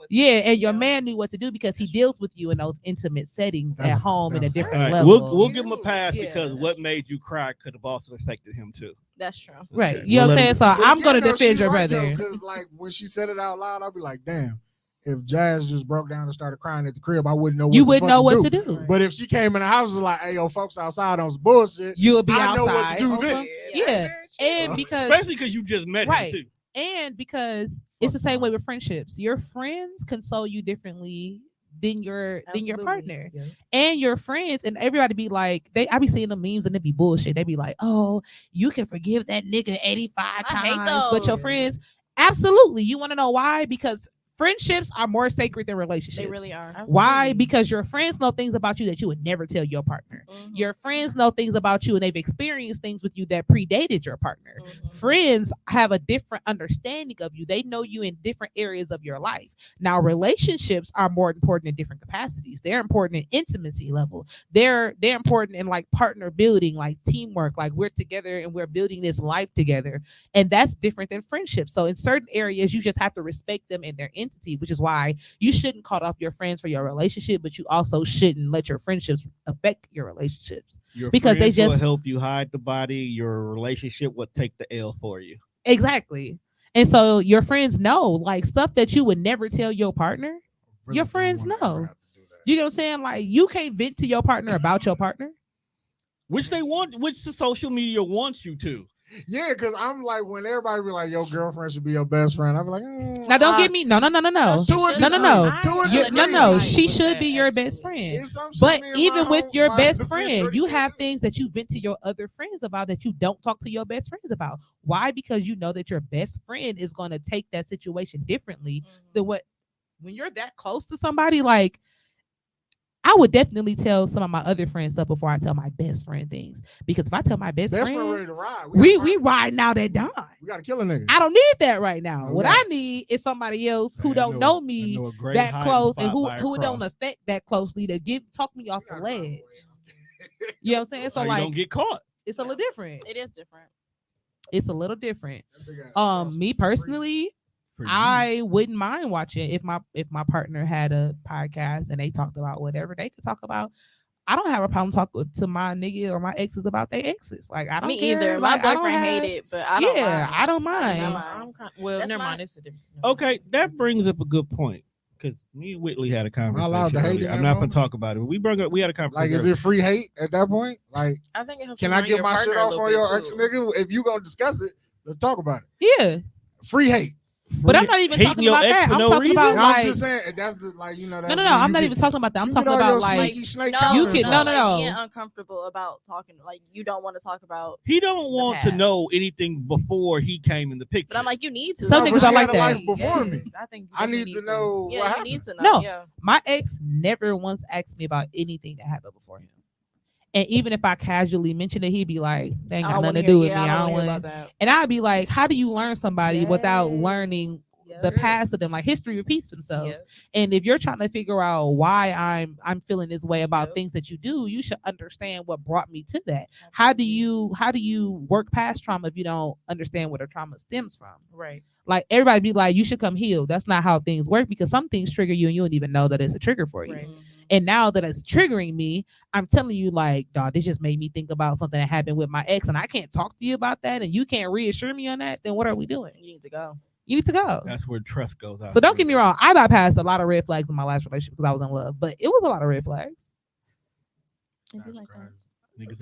Yeah, and your Yeah. man knew what to do because he deals with you in those intimate settings That's at a- home in a that's a different All right, level. we'll give him a pass Yeah. because what made you cry could have also affected him too. That's true. Right. Okay, You know we'll what I'm let saying? him- So I'm gonna defend your brother. Because like when she said it out loud, I'll be like, damn. If Jazz just broke down and started crying at the crib, I wouldn't know. You what wouldn't know what to do. But if she came in the house and was like, "Hey, yo, folks outside on some bullshit," You'll be I know outside. what to do then. Yeah. And because Especially because you just met Right. him too. and because it's the same way with friendships. Your friends console you differently than your partner. And your friends and everybody be like, I be seeing the memes and they be bullshit. They be like, oh, you can forgive that nigga 85 I hate times, but your those. friends, absolutely. You want to know why? Because friendships are more sacred than relationships. They really are. Why? Because your friends know things about you that you would never tell your partner. Mhm. Your friends know things about you and they've experienced things with you that predated your partner. Mhm. Friends have a different understanding of you. They know you in different areas of your life. Now, relationships are more important in different capacities. They're important in intimacy level. They're important in like partner building, like teamwork, like we're together and we're building this life together. And that's different than friendships. So in certain areas, you just have to respect them and their entity, which is why you shouldn't cut off your friends for your relationship, but you also shouldn't let your friendships affect your relationships. Your Because they friends will just- help you hide the body. Your relationship will take the L for you. Exactly. And so your friends know like stuff that you would never tell your partner. Your don't friends wanna know. ever have to do that. You know what I'm saying? Like you can't vent to your partner about your partner. Which the social media wants you to. Yeah, because I'm like, when everybody be like, your girlfriend should be your best friend, I be like, Now don't get me. No. To a No. No. degree. No. She should be your best friend. It's some shit But me and even my with home- your my best big friend, shorty you can't have do. things that you vent to your other friends about that you don't talk to your best friends about. Why? Because you know that your best friend is going to take that situation differently than what when you're that close to somebody. Like, I would definitely tell some of my other friends stuff before I tell my best friend things. Because if I tell my best Best friend friend, ready to ride. we riding out at dawn. We gotta kill a nigga. I don't need that right now. No What doubt. I need is somebody else who I don't know me a great that hiding close spot and by a who it don't cross. affect that closely to talk me off We the gotta find a ledge. way. You know what I'm saying? So How you like don't get caught. it's a little different. It is different. It's a little different. That big ass cross Me was free. personally, For you. I wouldn't mind watching if my partner had a podcast and they talked about whatever they could talk about. I don't have a problem talking to my nigga or my exes about their exes. Like I don't Me care. either. Like, My I don't boyfriend have- hate it, but I don't yeah, mind. I don't mind. don't No, mind. well, That's never my- mind. It's a difference. Okay, that brings up a good point because me and Whitley had a conversation. allowed to hate earlier. in I'm that not gonna moment? talk about it. We had a conversation. Like, is it free hate at that point? Like, I think it helps. can you I learn get your my shit partner a off little on bit, your too. ex nigga? If you gonna discuss it, let's talk about it. Yeah, Free hate. but I'm not even hating talking your about ex that. for I'm no talking reason? about No, like I'm just saying that's the like no. that's I'm when not you even talking about that. I'm you talking get all about your like sneaky snake No, You comments can- out. no. Like, being uncomfortable about talking. Like you don't want to talk about. He don't want to past. know anything before he came in the picture. But I'm like, you need to. Some No, niggas but are she like had a that. life before me. I think you I definitely need to know what Yeah, you happened. need to know. No. Yeah. my ex never once asked me about anything that happened before him. And even if I casually mentioned it, he'd be like, "They ain't I got don't nothing want to to do hear. with me. Yeah, I I don't don't want to hear want." about that. And I'd be like, "How do you learn somebody without Yes. learning Yep. the past of them? Like history repeats themselves. Yep. And if you're trying to figure out why I'm feeling this way about Yep. things that you do, you should understand what brought me to that. How do you work past trauma if you don't understand where the trauma stems from? Right. Like everybody be like, you should come healed. That's not how things work because some things trigger you and you don't even know that it's a trigger for you. Right. And now that it's triggering me, I'm telling you, like, dog, this just made me think about something that happened with my ex, and I can't talk to you about that, and you can't reassure me on that. Then what are we doing? You need to go. You need to go. That's where trust goes out. So don't get me wrong. I bypassed a lot of red flags in my last relationship because I was in love, but it was a lot of red flags. It'd be That's like that. crazy.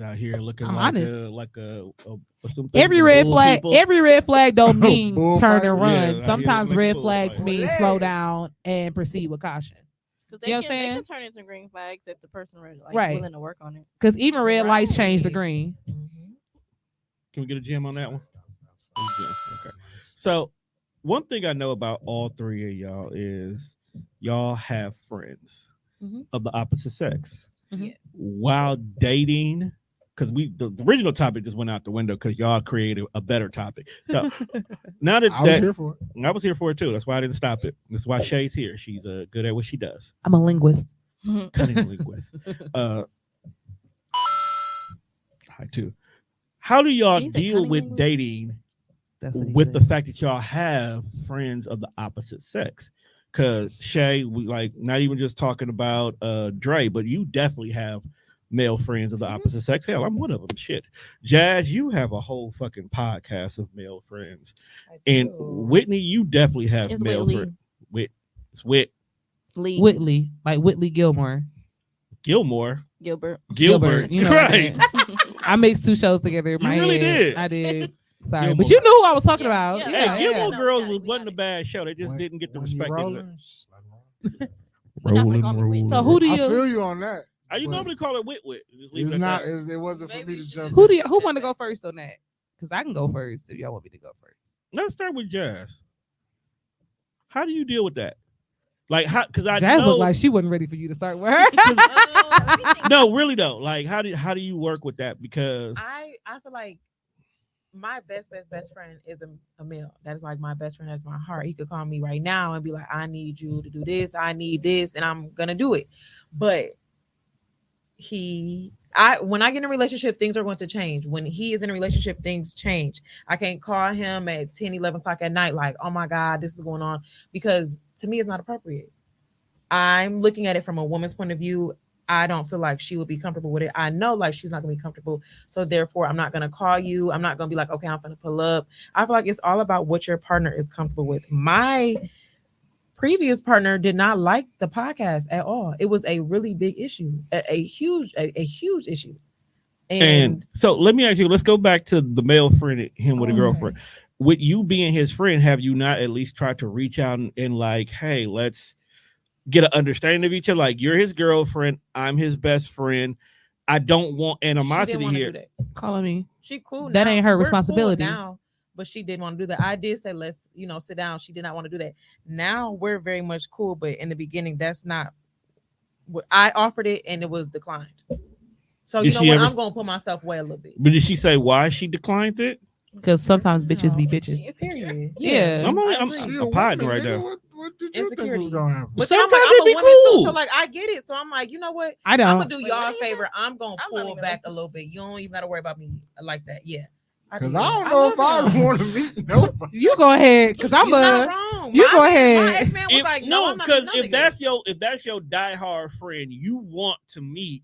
Niggas out here looking I'm like honest. something Every red bull flag, people. every red flag don't mean turn Bullfighter. and run. Yeah, Sometimes like red bull flags fight. mean Yeah. slow down and proceed with caution. Because they, You know can, what I'm they saying? can turn into green flags if the person really like Right. willing to work on it. Because even red lights change to Right. green. Mhm. Can we get a gem on that one? Okay. So one thing I know about all three of y'all is y'all have friends Mhm. of the opposite sex Mhm. Yes. while dating. Because the original topic just went out the window because y'all created a better topic. So now that I was here for it. I was here for it too. That's why I didn't stop it. That's why Shay's here. She's good at what she does. I'm a linguist. Cunning linguist. Hi too. How do y'all He's a deal cunning with linguist? dating That's what he with the said. fact that y'all have friends of the opposite sex? Because Shay, we like not even just talking about Dre, but you definitely have male friends of the opposite sex. Hell, I'm one of them. Shit. Jazz, you have a whole fucking podcast of male friends. I And do. Whitney, you definitely have It's male Whitley. friends. It's Whit Lee. Whitley, like Whitley Gilmore. Gilmore. Gilbert. Gilbert. you know what I right. mean? I mixed two shows together in You my really head. did. I did. Sorry, Gilmore. but you knew who I was talking Yeah, about. yeah. Hey, Yeah, Gilmore yeah. Girls We got it, we wasn't got a it. bad show. They just When- didn't get the when he respect. they rolling, deserve. just let him roll. We definitely call me Whit. So who do I you feel you on that. How you But normally call it Whit? Just leave It's it at not. that. It wasn't for Maybe me you to should jump. who in. do you, who want to go first on that? Because I can go first if y'all want me to go first. Let's start with Jazz. How do you deal with that? Like, how? Because I Jazz know. looked like she wasn't ready for you to start with her. No, really though. Like, how do you work with that? Because I feel like my best friend is a male. That is like my best friend. That's my heart. He could call me right now and be like, I need you to do this. I need this, and I'm gonna do it. But when I get in a relationship, things are going to change. When he is in a relationship, things change. I can't call him at 10, 11 o'clock at night like, oh my God, this is going on. Because to me, it's not appropriate. I'm looking at it from a woman's point of view. I don't feel like she would be comfortable with it. I know like she's not gonna be comfortable. So therefore, I'm not gonna call you. I'm not gonna be like, okay, I'm gonna pull up. I feel like it's all about what your partner is comfortable with. My previous partner did not like the podcast at all. It was a really big issue, a huge issue. And so let me ask you, let's go back to the male friend, him with a girlfriend. With you being his friend, have you not at least tried to reach out and like, hey, let's get an understanding of each other? Like, you're his girlfriend, I'm his best friend. I don't want animosity here. Calling me. She cool. That now. ain't her We're responsibility. Cool now, but she didn't want to do that. I did say let's sit down. She did not want to do that. Now we're very much cool, but in the beginning, that's not what I offered it, and it was declined. So Did you know she what? ever- I'm gonna put myself away a little bit. But did she say why she declined it? Because sometimes bitches be bitches. Period. Yeah. I'm I I'm agree. She a partner right nigga. there. What did you think was Insecurity. gonna happen? But Sometimes I'm it'd a be woman cool. too, so like I get it. So I'm like, you know what? I I'm don't. gonna do Wait, y'all what a did he favor. I'm gonna I'm not pull even back a listening. little bit. You don't even gotta worry about me like that. Yeah. Because I don't know if I want to meet nobody. You go ahead, because I'm You're not a. wrong. you My go man- ahead. My ex-man was like, no, I'm not because meeting if no nigga. that's your diehard friend, you want to meet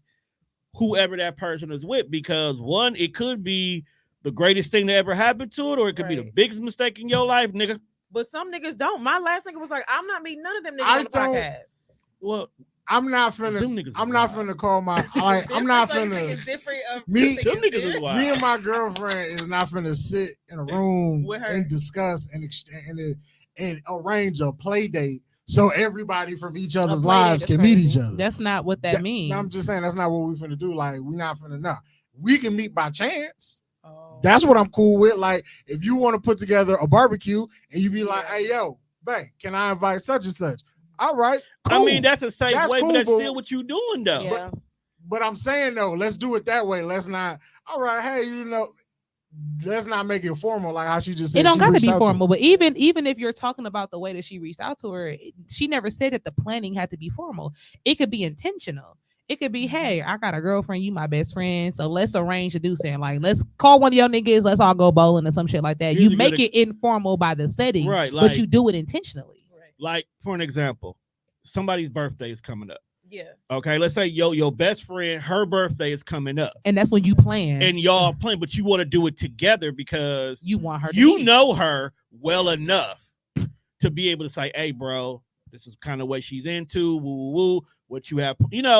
whoever that person is with, because one, it could be the greatest thing that ever happened to it, or it could be the Right. biggest mistake in your life, nigga. But some niggas don't. My last nigga was like, I'm not meeting none of them niggas I on the don't- podcast. Well, I'm not them finna. niggas is I'm not wild. finna call my. Like, I'm not So you think finna. it's different of Me- Them niggas is wild. Me and my girlfriend is not finna sit in a room With her. and discuss and exchange and arrange a play date so everybody from each other's play date lives is can meet crazy. each other. That's not what that means. No, I'm just saying that's not what we finna do. Like, we not finna know. We can meet by chance. Oh. That's what I'm cool with. Like, if you want to put together a barbecue and you be like, hey, yo, babe, can I invite such and such? All right. Cool. I mean, that's a safe That's way, cool, but that's but- still what you doing though. Yeah. But I'm saying though, let's do it that way. Let's not. All right, hey, let's not make it formal like how she just said. It don't she got to reached be out formal, but even if you're talking about the way that she reached out to her, she never said that the planning had to be formal. It could be intentional. It could be, hey, I got a girlfriend, you my best friend, so let's arrange to do something. Like, let's call one of your niggas, let's all go bowling or some shit like that. Here's You a good make it informal by the setting, Right, but like- you do it intentionally. Right. Like, for an example, somebody's birthday is coming up. Yeah. Okay, let's say your best friend, her birthday is coming up, And that's when you plan. and y'all playing, but you want to do it together because you want her to you meet. know her well enough to be able to say, hey, bro, this is kind of what she's into. Woo, woo, woo. What you have,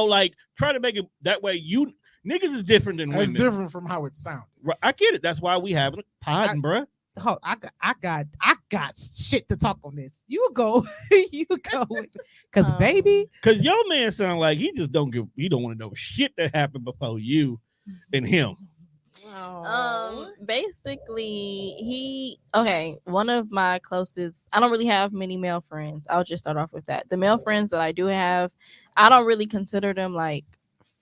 like, try to make it that way. You niggas is different than That's women. different from how it sounded. Right, I get it. That's why we having a podding, bruh. Oh, I got shit to talk on this. You go, you go, because baby, Cause your man sound like he just don't want to know shit that happened before you and him. Basically one of my closest, I don't really have many male friends. I'll just start off with that. The male friends that I do have, I don't really consider them like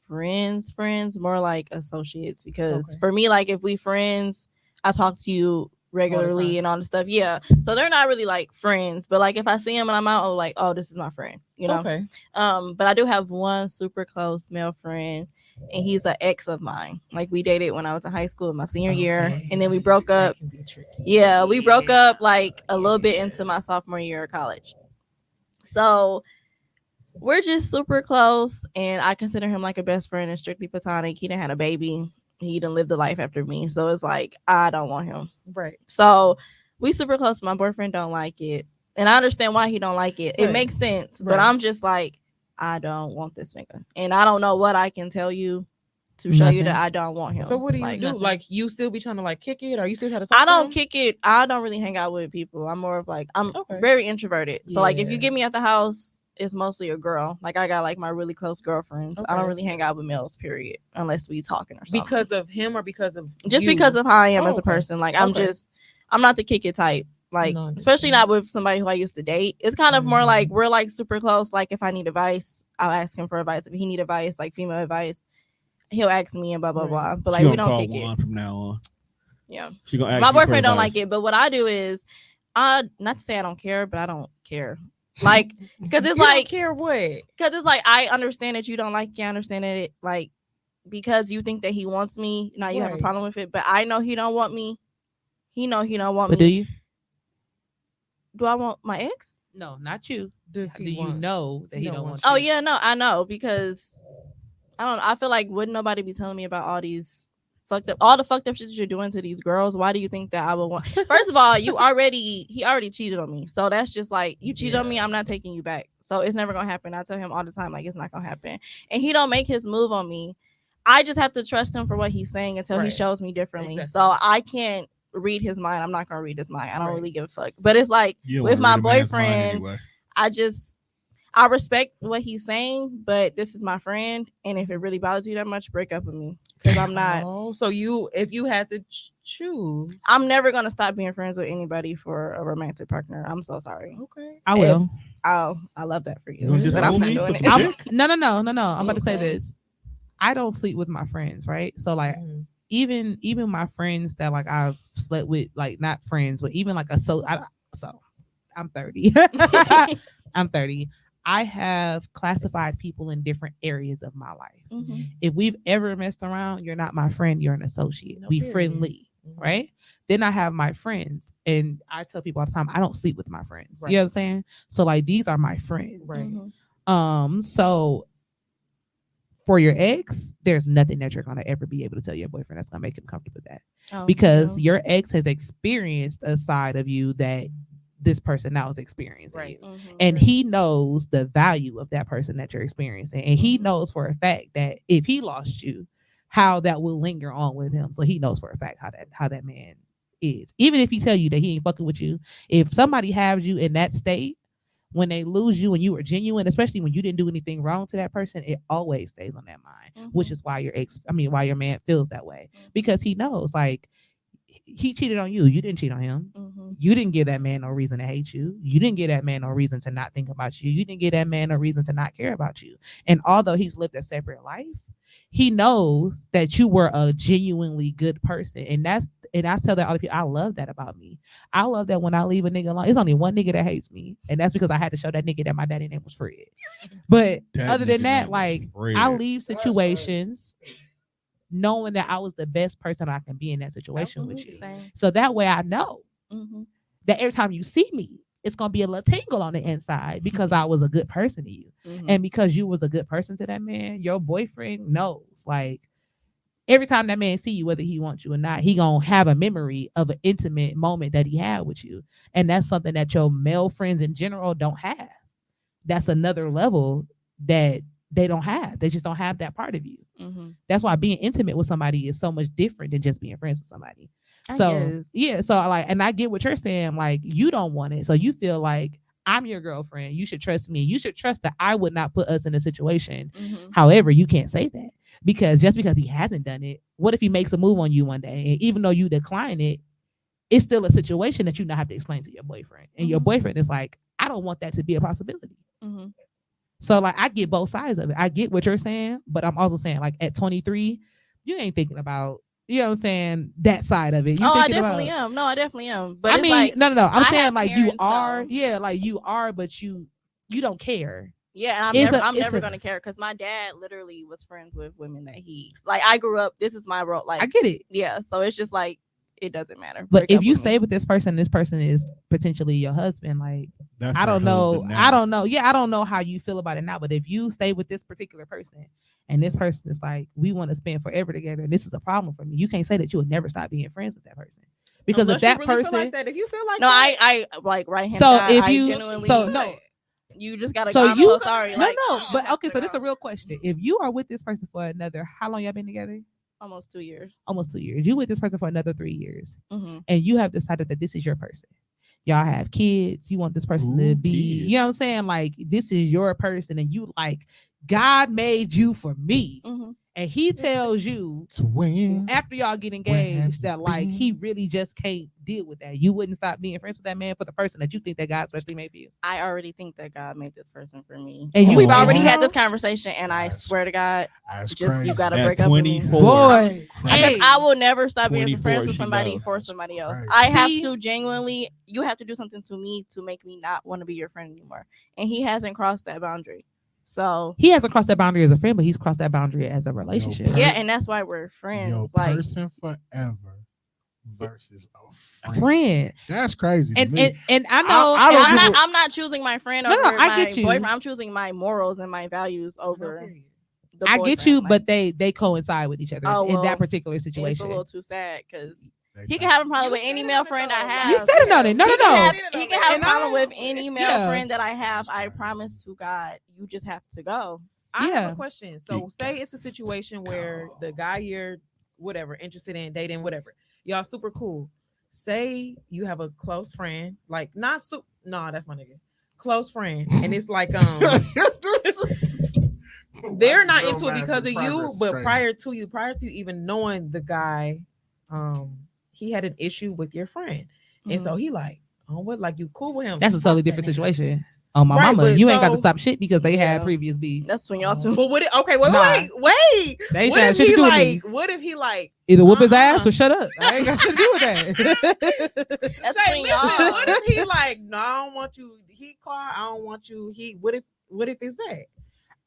friends, more like associates, because Okay. for me, like, if we friends, I talk to you regularly time. and all the stuff. Yeah. So they're not really like friends, but like if I see them and I'm out, like, oh, this is my friend, you know? Okay. But I do have one super close male friend, and he's an ex of mine. Like, we dated when I was in high school in my senior year, and then we broke up. That can be tricky. Yeah, we broke up like a little bit into my sophomore year of college. So we're just super close, and I consider him like a best friend and strictly platonic. He done had a baby. He done lived a life after me. So it's like, I don't want him. Right. So we super close. My boyfriend don't like it. And I understand why he don't like it. It Right. makes sense. But Right. I'm just like, I don't want this nigga. And I don't know what I can tell you to show you that I don't want him. So what do you Like, do? nothing. Like, you still be trying to like kick it, or you still try to? Talk I to don't him? kick it. I don't really hang out with people. I'm more of like, I'm Okay. very introverted. So like, if you Yeah. get me at the house, it's mostly a girl. Like, I got like my really close girlfriends. I Okay, don't that's really hang out with males, period, unless we talking or something. Because of him or because of Just you? because of how I am Oh, as a okay. person. Like, Okay. I'm not the kick it type. Like, No, I especially understand. not with somebody who I used to date. It's kind of more like Mhm. we're like super close. Like, if I need advice, I'll ask him for advice. If he need advice, like female advice, he'll ask me and blah blah Right. blah. But She like, we gonna don't call kick it. Juan from now on. Yeah. She gonna ask My you for boyfriend don't like advice. it, but what I do is, not to say I don't care, but I don't care. Like, because it's You don't like, care what? because it's like, I understand that you don't like it. I understand that it, like, because you think that he wants me, now you have a Right. problem with it. But I know he don't want me. He know he don't want but me. do you? Do I want my ex? No, not you. Does Do he you want? know that he don't don't want want Oh you? yeah, no, I know, because I don't know. I feel like wouldn't nobody be telling me about all these all the fucked up shit that you're doing to these girls? Why do you think that I would want? First of all, he already cheated on me, so that's just like, you cheated on me, I'm not taking you back, so it's never gonna happen. I tell him all the time, like, it's not gonna happen, and he don't make his move on me. I just have to trust him for what he's saying until he Right. shows me differently. Exactly. So I can't read his mind. I'm not gonna read his mind. I don't Right. really give a fuck. But it's like You don't with wanna my read a man's mind boyfriend, anyway. I respect what he's saying, but this is my friend, and if it really bothers you that much, break up with me because I'm not. Oh, so if you had to choose, I'm never gonna stop being friends with anybody for a romantic partner. I'm so sorry. okay. I will. Oh, I love that for you, You gonna but disown I'm not me doing for it. some I'm, dick? no. I'm about to say Okay. this. I don't sleep with my friends, right? So like Mhm. even my friends that like I've slept with, like not friends, but even like so I'm 30. I'm 30. I have classified people in different areas of my life. Mhm. If we've ever messed around, you're not my friend, you're an associate. No, We period. friendly, Mhm. right? Then I have my friends, and I tell people all the time, I don't sleep with my friends. Right. You know what I'm saying? So like these are my friends. Right. Mhm. So for your ex, there's nothing that you're gonna ever be able to tell your boyfriend that's gonna make him comfortable with that. Oh, Because no. your ex has experienced a side of you that this person now is experiencing. Right. Mhm. And he knows the value of that person that you're experiencing. And he knows for a fact that if he lost you, how that will linger on with him. So he knows for a fact how that man is. Even if he tell you that he ain't fucking with you, if somebody has you in that state, when they lose you and you were genuine, especially when you didn't do anything wrong to that person, it always stays on that mind, which is why why your man feels that way. Because he knows, like, he cheated on you. You didn't cheat on him. Mhm. You didn't give that man no reason to hate you. You didn't give that man no reason to not think about you. You didn't give that man no reason to not care about you. And although he's lived a separate life, he knows that you were a genuinely good person. And I tell that other people, I love that about me. I love that when I leave a nigga alone, it's only one nigga that hates me. And that's because I had to show that nigga that my daddy name was Fred. But That other than nigga that, name like, was Fred. I leave situations knowing that I was the best person I can be in that situation with you. Same. So that way I know Mhm. that every time you see me, it's gonna be a little tingle on the inside because I was a good person to you. Mhm. And because you was a good person to that man, your boyfriend knows. Like, every time that man see you, whether he wants you or not, he gonna have a memory of an intimate moment that he had with you. And that's something that your male friends in general don't have. That's another level that they don't have. They just don't have that part of you. Mhm. That's why being intimate with somebody is so much different than just being friends with somebody. I So guess. yeah, so like, and I get what you're saying. Like, you don't want it, so you feel like I'm your girlfriend. You should trust me. You should trust that I would not put us in a situation. Mhm. However, you can't say that because just because he hasn't done it, what if he makes a move on you one day, and even though you decline it, it's still a situation that you now have to explain to your boyfriend, and your Mhm. boyfriend is like, I don't want that to be a possibility. Mhm. So like, I get both sides of it. I get what you're saying, but I'm also saying, like, at 23, you ain't thinking about, you know what I'm saying, that side of it. You Oh, I thinking definitely about, am. No, I definitely am. But I it's mean, like, no. I'm I saying have like you parents, are, though. yeah, like you are, but you don't care. yeah, and It's I'm it's never a- gonna care because my dad literally was friends with women that he like. I grew up. This is my role. Like, I get it. yeah. So it's just like it doesn't matter. But Break if up you with stay me. with this person is potentially your husband, like, That's I her don't know. husband now. I don't know. Yeah, I don't know how you feel about it now. But if you stay with this particular person and this person is like, we want to spend forever together, and this is a problem for me, you can't say that you would never stop being friends with that person. Because Unless if that you really person, feel like that, if you feel like no, that, I like right hand. so guy, if I you, genuinely, so no, you just gotta. so I'm you, so sorry. no, Like no, but have okay, to so this is a go. real question. If you are with this person for another, how long y'all been together? Almost 2 years. Almost 2 years. You with this person for another 3 years, Mm-hmm. and you have decided that this is your person. Y'all have kids. You want this person to Ooh, be, kids. you know what I'm saying? Like, this is your person, and you like, God made you for me. Mm-hmm. And he tells you To win. after y'all get Where engaged have that you like been? he really just can't deal with that. You wouldn't stop being friends with that man for the person that you think that God especially made for you. I already think that God made this person for me. And you- We've and already you had know- this conversation, and I That's- swear to God, That's just crazy. you gotta At break up with me. 24. Boy, Because hey, I will never stop being 24 friends with she somebody loves. for That's somebody else. crazy. I have See? to genuinely, you have to do something to me to make me not want to be your friend anymore. And he hasn't crossed that boundary. So he hasn't crossed that boundary as a friend, but he's crossed that boundary as a relationship. per- yeah, and that's why we're friends. Your Like person forever versus a A friend. friend. That's crazy to And, me. and I know, I and don't I give know- a- I'm not choosing my friend No, over no, I my get you. boyfriend. I'm choosing my morals and my values over the I get you, boyfriend. but they coincide with each other Oh, in well, that particular it's a situation. little too sad because They he think- can have a problem You with any standing male on it, friend though. I Like, have. You standing on it. No, he no, can no. have, Standing he on can that. have a And problem I- with any male yeah. friend that I have. I promise to God, you just have to go. I have Yeah. a question. So say it's a situation where the guy you're whatever interested in dating, whatever, y'all super cool. Say you have a close friend, like not super. Nah, that's my nigga. Close friend, and it's like they're not into it because of you, but prior to you even knowing the guy, he had an issue with your friend, and so he like, oh, what, like you cool with him? That's a totally different situation. Oh my Right, mama, but you ain't got to so- stop shit because they had Yeah. previous beef. That's when y'all two. But what? Okay, wait. They ain't What had if shit to he do with like? me. What if he like? Either whoop his ass Uh-uh. or shut up. I ain't got shit to do with that. That's Say, when listen, y'all. what if he like? No, I don't want you. He call. I don't want you. He. What if? What if it's that?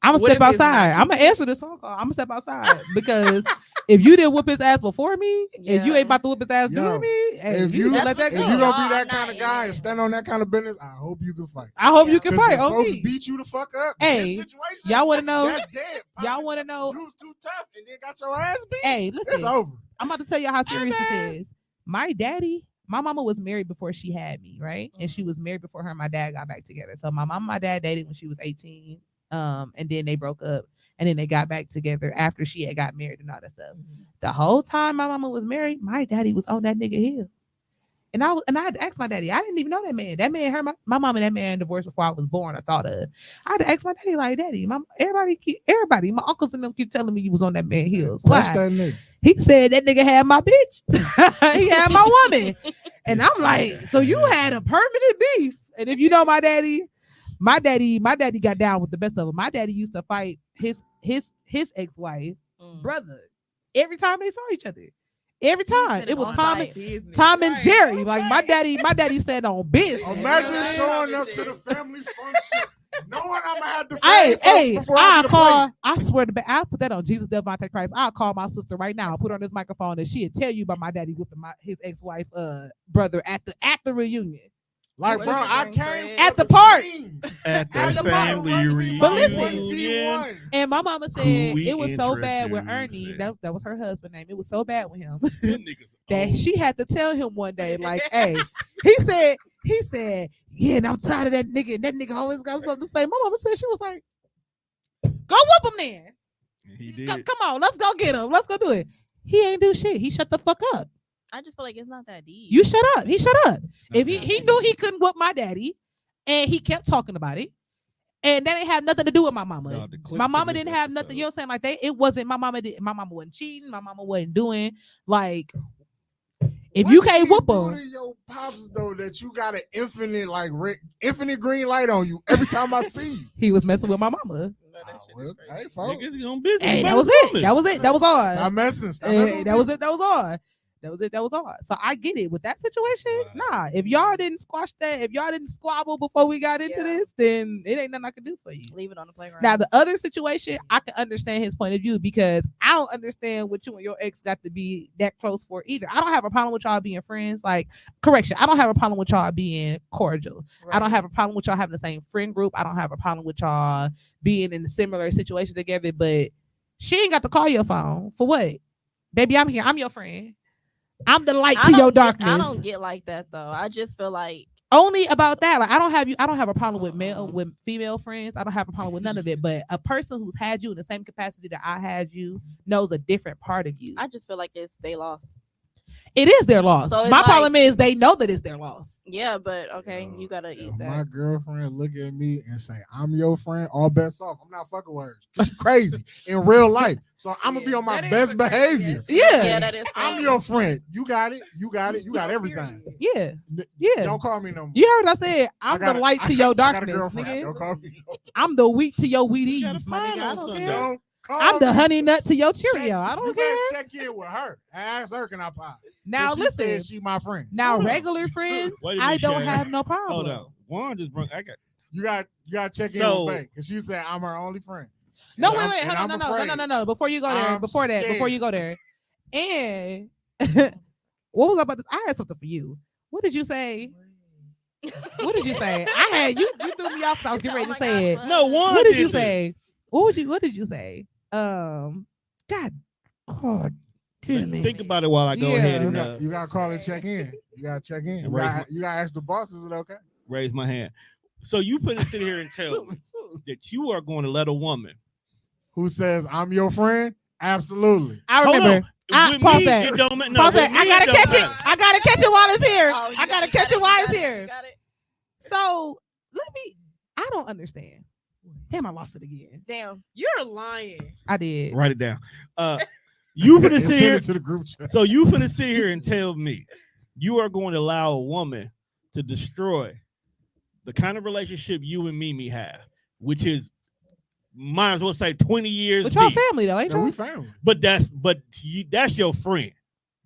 I'm gonna What step if it's not outside. you? I'm gonna answer this phone call. I'm gonna step outside because if you didn't whoop his ass before me, and you Yeah. ain't about to whoop his ass Yo, during me, hey, if you you can That's let that if go. you gonna be I'm that not kind of in guy it. and stand on that kind of business, I hope you can fight. I hope you Yeah. can 'Cause fight if on folks me. beat you the fuck up. Hey, in this situation, y'all want to know? that's dead. Y'all want to know? You was too tough and then got your ass beat. Hey, It's listen. over. I'm about to tell y'all how serious this man. is. My daddy, my mama was married before she had me, right? And she was married before her and my dad got back together. So my mom and my dad dated when she was 18. And then they broke up. And then they got back together after she had got married and all that stuff. The whole time my mama was married, my daddy was on that nigga hill. And I had to ask my daddy. I didn't even know that man. That man, my mom and that man divorced before I was born. I thought of. I had to ask my daddy, like, Daddy, everybody, my uncles and them keep telling me you was on that man heels. Touch Why? that nigga. He said that nigga had my bitch. He had my woman. And I'm like, so you had a permanent beef. And if you know my daddy got down with the best of them. My daddy used to fight his ex-wife brother every time they saw each other. Every time. It was on Tom site. and Jerry. Like my daddy said on business. Imagine showing up to the family function knowing I'm gonna have to Hey, fight folks hey, before I get a plate. I swear to God, I'll put that on Jesus, Devil, Christ. I'll call my sister right now, put her on this microphone, and she'll tell you about my daddy whipping his ex-wife brother at the reunion. Like, What bro, is it, I Green came Fred? for At the park. green. At the At the family park. But listen, reunion. And my mama said Who we it was so bad with introducing. Ernie. That was her husband name. It was so bad with him Them niggas that old. she had to tell him one day, like, hey, he said, yeah, and I'm tired of that nigga. And that nigga always got something to say. My mama said she was like, go whoop him then. And he did. Come on, let's go get him. Let's go do it. He ain't do shit. He shut the fuck up. I just feel like it's not that deep. You shut up. He shut up. If he Okay. knew he couldn't whoop my daddy, and he kept talking about it, and that ain't have nothing to do with my mama. No, the clips My for mama this didn't have nothing. You know episode. what I'm saying? Like it wasn't my mama. My mama wasn't cheating. My mama wasn't doing like. If What you did can't he whoop do him, to your pops though that you got an infinite green light on you every time I see you? he was messing with my mama. Well, hey, folks. Niggas gonna business. Hey, that about was his it. woman. That was it. That was all. Stop messing. Stop Hey, messing with that was me. it. That was all. That was it. That was all. So I get it with that situation. Wow. Nah, if y'all didn't squash that, if y'all didn't squabble before we got into Yeah. this, then it ain't nothing I can do for you. Leave it on the playground. Now the other situation, I can understand his point of view because I don't understand what you and your ex got to be that close for either. I don't have a problem with y'all being friends. Like, correction, I don't have a problem with y'all being cordial. I don't have a problem with y'all having the same friend group. I don't have a problem with y'all being in similar situations together. But she ain't got to call your phone for what? Baby, I'm here. I'm your friend. I'm the light I to your don't get- darkness. I don't get like that though. I just feel like Only about that. Like I don't have a problem with female friends. I don't have a problem with none of it. But a person who's had you in the same capacity that I had you knows a different part of you. I just feel like they lost. It is their loss. So it's My like- problem is they know that it's their loss. Yeah, but okay, you gotta eat If that. my girlfriend look at me and say, I'm your friend, all bets off. I'm not fucking with her. She's crazy in real life. So I'm going to be on my That is best a crazy behavior. ass- Yeah. Yeah, that is. I'm crazy. your friend. You got it. You got it. You got everything. Yeah. N- Yeah. Don't call me no more. You heard what I said. I I'm got the a- light I to got- your I got a darkness, girlfriend. nigga. Don't call me no more. I'm the wheat to your You gotta Wheaties, my find nigga. I on don't Sunday. care. Don't call I'm the me. honey nut to your Check- Cheerio. I You don't better care. check in with her. Ask her, can I pop? Now She listen. said she my friend. Now Hold on. regular friends, Wait a I minute, don't Shay. have no problem. Hold up. Juan just brought. I got. You got to check So- in with Bay because she said I'm her only friend. No, And wait, I'm- wait, and hold on, I'm no, no, afraid. no, no, no. Before you go there, I'm before scared. you go there, and what was I about to? I had something for you. What did you say? What did you say? I had you. You threw me off. 'Cause I was getting ready to say it. No, Juan What did did you this. say? What did you say? God, damn it. Think about it while I go Yeah. ahead You and got, you got to call and check in. You got to check in. You And raise got to ask the boss, is it okay? raise my hand. So you put it sit here and tell me that you are going to let a woman who says I'm your friend, absolutely. I Hold remember. on. With Pause me, that. it don't ma- no, Pause with that. me, I gotta don't catch it. matter. I gotta catch it while it's here. Oh, you I gotta got catch it while it's here. You got it. So let me. I don't understand. Damn, I lost it again. Damn. You're lying. I did. Write it down. You finna And sit send here. it to the group chat. So you finna sit here and tell me you are going to allow a woman to destroy the kind of relationship you and Mimi have, which is might as well say 20 years But y'all deep. family though, ain't Yeah, y'all? we family. But that's your friend.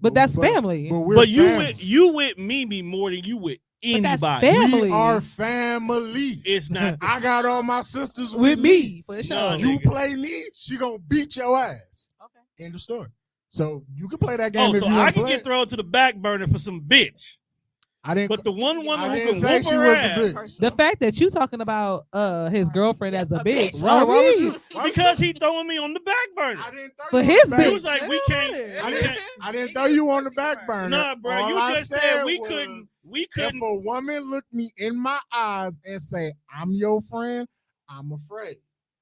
But that's But- family. But we're But family. you with Mimi more than you with But that's anybody. family. We are family. It's not. I got all my sisters With me for No, sure. You nigga. play me, she gonna beat your ass. Okay. End of story. So you can play that game Oh, if so you I want to can play. get thrown to the back burner for some bitch. I didn't. But the one woman I who didn't can say whoop she her was a ass bitch. The fact that you talking about his girlfriend as a A bitch. bitch. Why Oh, would really? you? Why would because he throwing me on the back burner. I didn't throw For you on his the bitch. He back- was like, we can't. I we didn't. can't- I didn't throw you on the back burner. Nah, bro, All you I just said we was, couldn't. We If couldn't. a woman looked me in my eyes and say, "I'm your friend," I'm afraid.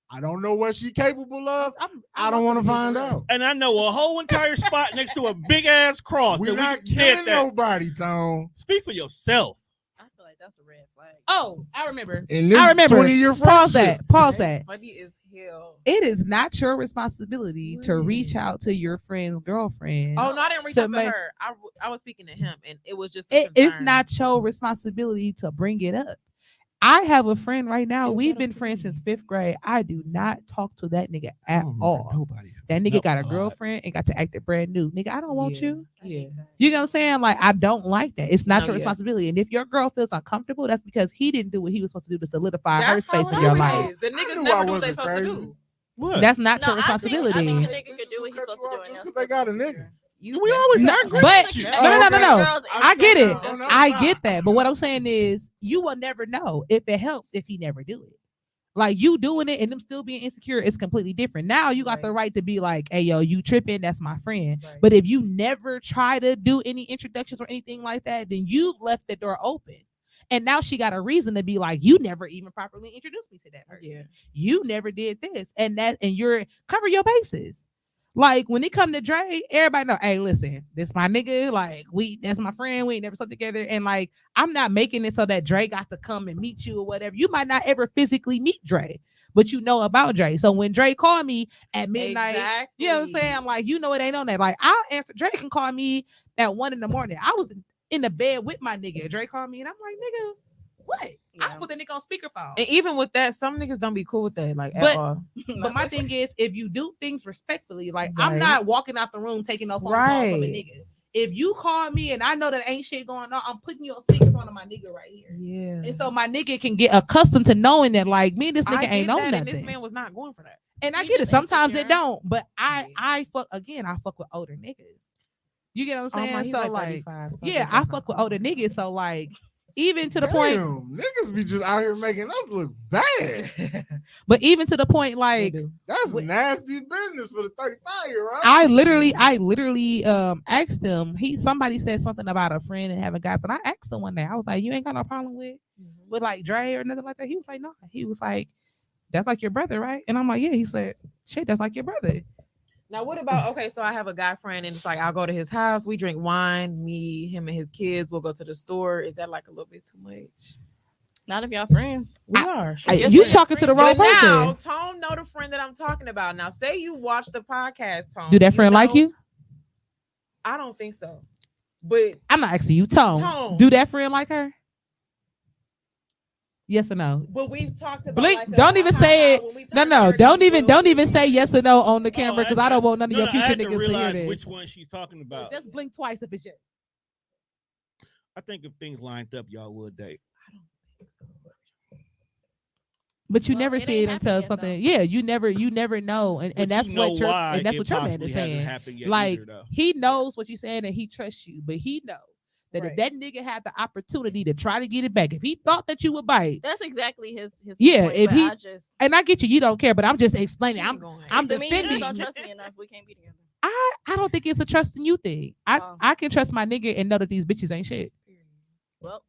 I don't know what she's capable of. I don't want to find out. And I know a whole entire spot next to a big ass cross. We're that not we can get killing that. nobody, Tone. Speak for yourself. I feel like that's a red flag. Oh, I remember. In this I remember. 20-year Pause friendship. that. Pause that. Funny as hell. It is not your responsibility to reach What? out to your friend's girlfriend. Oh no, I didn't reach To out to make- her. I was speaking to him, and it was just. a It's concern. not your responsibility to bring it up. I have a friend right now. It was We've that been up to friends me. since 5th grade. I do not talk to that nigga I at don't remember all. Nobody. That nigga No, got a God. girlfriend and got to act brand new. Nigga, I don't want Yeah. you. Yeah. You know what I'm saying? Like, I don't like that. It's not No, your yeah. responsibility. And if your girl feels uncomfortable, that's because he didn't do what he was supposed to do to solidify her That's how space it in your always life. is. The I niggas knew never I do what they wasn't supposed to crazy. do. What? That's not No, your responsibility. I think a Bitches nigga could do will what he's cut supposed you to do. off and just you're 'cause they got a supposed to nigga. do. We always No, agree but- with you. no, no, no, no. Girls I get it. Oh, no, I stop. get that. But what I'm saying is you will never know if it helps if he never do it. Like you doing it and them still being insecure is completely different. Now you got the right to be like, hey yo, you tripping, that's my friend. Right. But if you never try to do any introductions or anything like that, then you've left the door open. And now she got a reason to be like, you never even properly introduced me to that person. Yeah. You never did this. And you're cover your bases. Like when it come to Dre, everybody know, hey, listen, this my nigga. Like that's my friend. We ain't never slept together. And like, I'm not making it so that Dre got to come and meet you or whatever. You might not ever physically meet Dre, but you know about Dre. So when Dre called me at midnight, you know what I'm saying? Like, you know, it ain't on that. Like, I'll answer. Dre can call me at 1 a.m. I was in the bed with my nigga. Dre called me and I'm like, nigga, what? I Yeah. put the nigga on speakerphone. And even with that, some niggas don't be cool with that. Like But- at all. But my thing is, if you do things respectfully, like I'm Right. not walking out the room taking no phone call from a Right. nigga. If you call me and I know that ain't shit going on, I'm putting you on speakerphone of my nigga right here. Yeah. And so my nigga can get accustomed to knowing that, like, me and this nigga I ain't get on that, nothing. and this man was not going for that. And I He get it. just Sometimes it insecure. don't. But Yeah. I fuck with older niggas. You get what I'm saying? He's so like 35, so yeah, guess I that's fuck not with older cool. niggas. So like even to the point, Damn, niggas be just out here making us look bad. but even to the point, They like do. That's Wait. nasty business for the 35-year-old. I literally asked him. Somebody said something about a friend and having guys, and I asked him one day. I was like, "You ain't got no problem with like Dre or nothing like that?" He was like, "No." He was like, "That's like your brother, right?" And I'm like, "Yeah." He said, "Shit, that's like your brother." Now, what about okay? So I have a guy friend, and it's like I'll go to his house. We drink wine. Me, him, and his kids. We'll go to the store. Is that like a little bit too much? Not if y'all friends. We are. Hey, Just you like talking to the wrong But now, person? Tone know the friend that I'm talking about. Now, say you watch the podcast, Tone. Do that friend like know- you? I don't think so. But I'm not asking you, Tone. Tone. Do that friend like her? Yes or no? we've talked about. Blink, like a- don't even say it. when we No, turn no, 30, don't we'll- even say yes or no on the camera because I don't want none of No, your no, I future had to niggas to hear realize this. which one she's talking about. Just blink twice if it's yes. I think if things lined up, y'all would date. But you Well, never it see ain't it until happened yet, something. Yeah, you never know, and But that's you know what your why and that's it what your man possibly is hasn't saying. happened yet Like either, though. he knows what you're saying and he trusts you, but he knows that Right. if that nigga had the opportunity to try to get it back, if he thought that you would bite, That's exactly his Yeah, point, if but he- I just and I get you, you don't care, but I'm just She explaining. ain't I'm going. I'm to me, you just defending. don't trust me enough. We can't be together. I don't think it's a trust in you thing. Oh. I can trust my nigga and know that these bitches ain't shit. Well,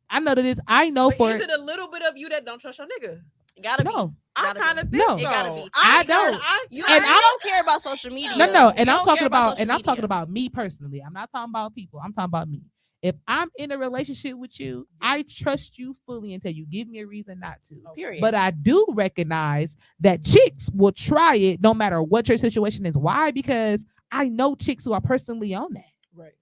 I know that it's I know But for is it a little bit of you that don't trust your nigga? Gotta be. No. I Gotta kind of be. think No. so. It gotta be. I don't. You And you don't care about social media. No, and You I'm don't talking care about social I'm talking media. about me personally. I'm not talking about people. I'm talking about me. If I'm in a relationship with you, I trust you fully until you give me a reason not to. Period. But I do recognize that chicks will try it no matter what your situation is. Why? Because I know chicks who are personally on that. Right.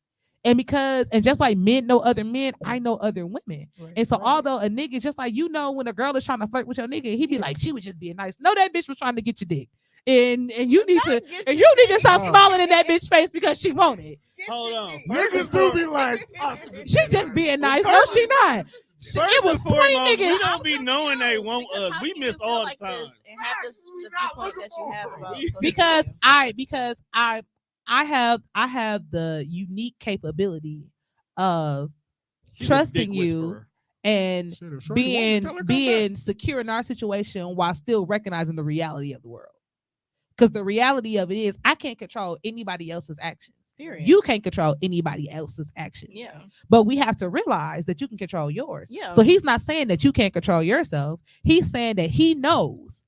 And just like men know other men, I know other women. Right. And so Right. although a nigga, just like when a girl is trying to flirt with your nigga, he be like, she was just being nice. No, that bitch was trying to get your dick. And you need to stop Wow. smiling in that bitch face because she want it. Hold on. Niggas do be like, oh, She just being nice. No, she not. It was 20 We niggas. don't be knowing they want us. We miss all the time. And have this, the viewpoint that you have about social Because media. I have the unique capability of She's a trusting dick you whisperer. and shit, if Shorty want me, tell her come back. being secure in our situation while still recognizing the reality of the world. Because the reality of it is I can't control anybody else's actions. Period. You can't control anybody else's actions. Yeah. But we have to realize that you can control yours. Yeah. So he's not saying that you can't control yourself. He's saying that he knows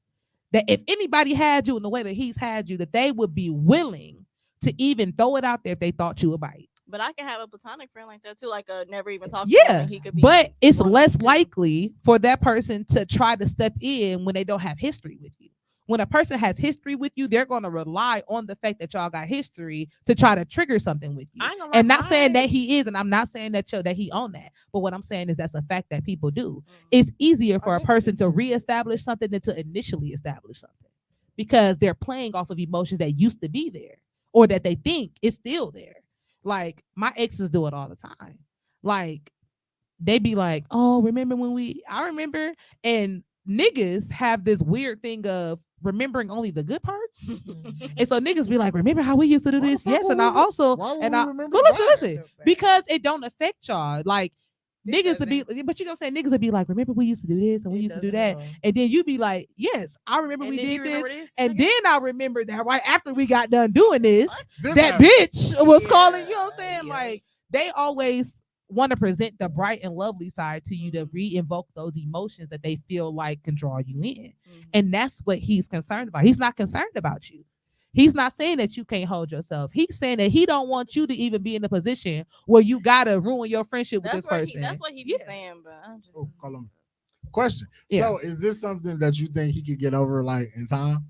that if anybody had you in the way that he's had you, that they would be willing to even throw it out there if they thought you would bite. But I can have a platonic friend like that too, like a never even talk to Yeah, him. And he could be but it's one less too. likely for that person to try to step in when they don't have history with you. When a person has history with you, they're going to rely on the fact that y'all got history to try to trigger something with you. I ain't gonna lie, And not saying mine- that he is, and I'm not saying that he on that. But what I'm saying is that's a fact that people do. Mhm. It's easier for a guess person to reestablish something than to initially establish something because they're playing off of emotions that used to be there or that they think is still there. Like my exes do it all the time. Like they be like, "Oh, remember when I remember," and niggas have this weird thing of remembering only the good parts. And so niggas be like, "Remember how we used to do Why the this?" fuck Yes, would and I we- also why would and we I remember but listen, that? listen, because it don't affect y'all. Like It niggas would be, but you know what I'm saying? Niggas would be like, "Remember we used to do this and we It used to do doesn't at that," all. and then you be like, "Yes, I remember And we then you did this." remember this, And nigga? then I remember that right after we got done doing this, This that happened. bitch was calling, you know Yeah, what I'm saying? yeah. Like they always want to present the bright and lovely side to you to re-invoke those emotions that they feel like can draw you in. Mhm. And that's what he's concerned about. He's not concerned about you. He's not saying that you can't hold yourself. He's saying that he don't want you to even be in a position where you gotta ruin your friendship with That's this what person. that's what he be Yeah. saying, but I'm just Oh, call him. Question. Yeah. So, is this something that you think he could get over like in time?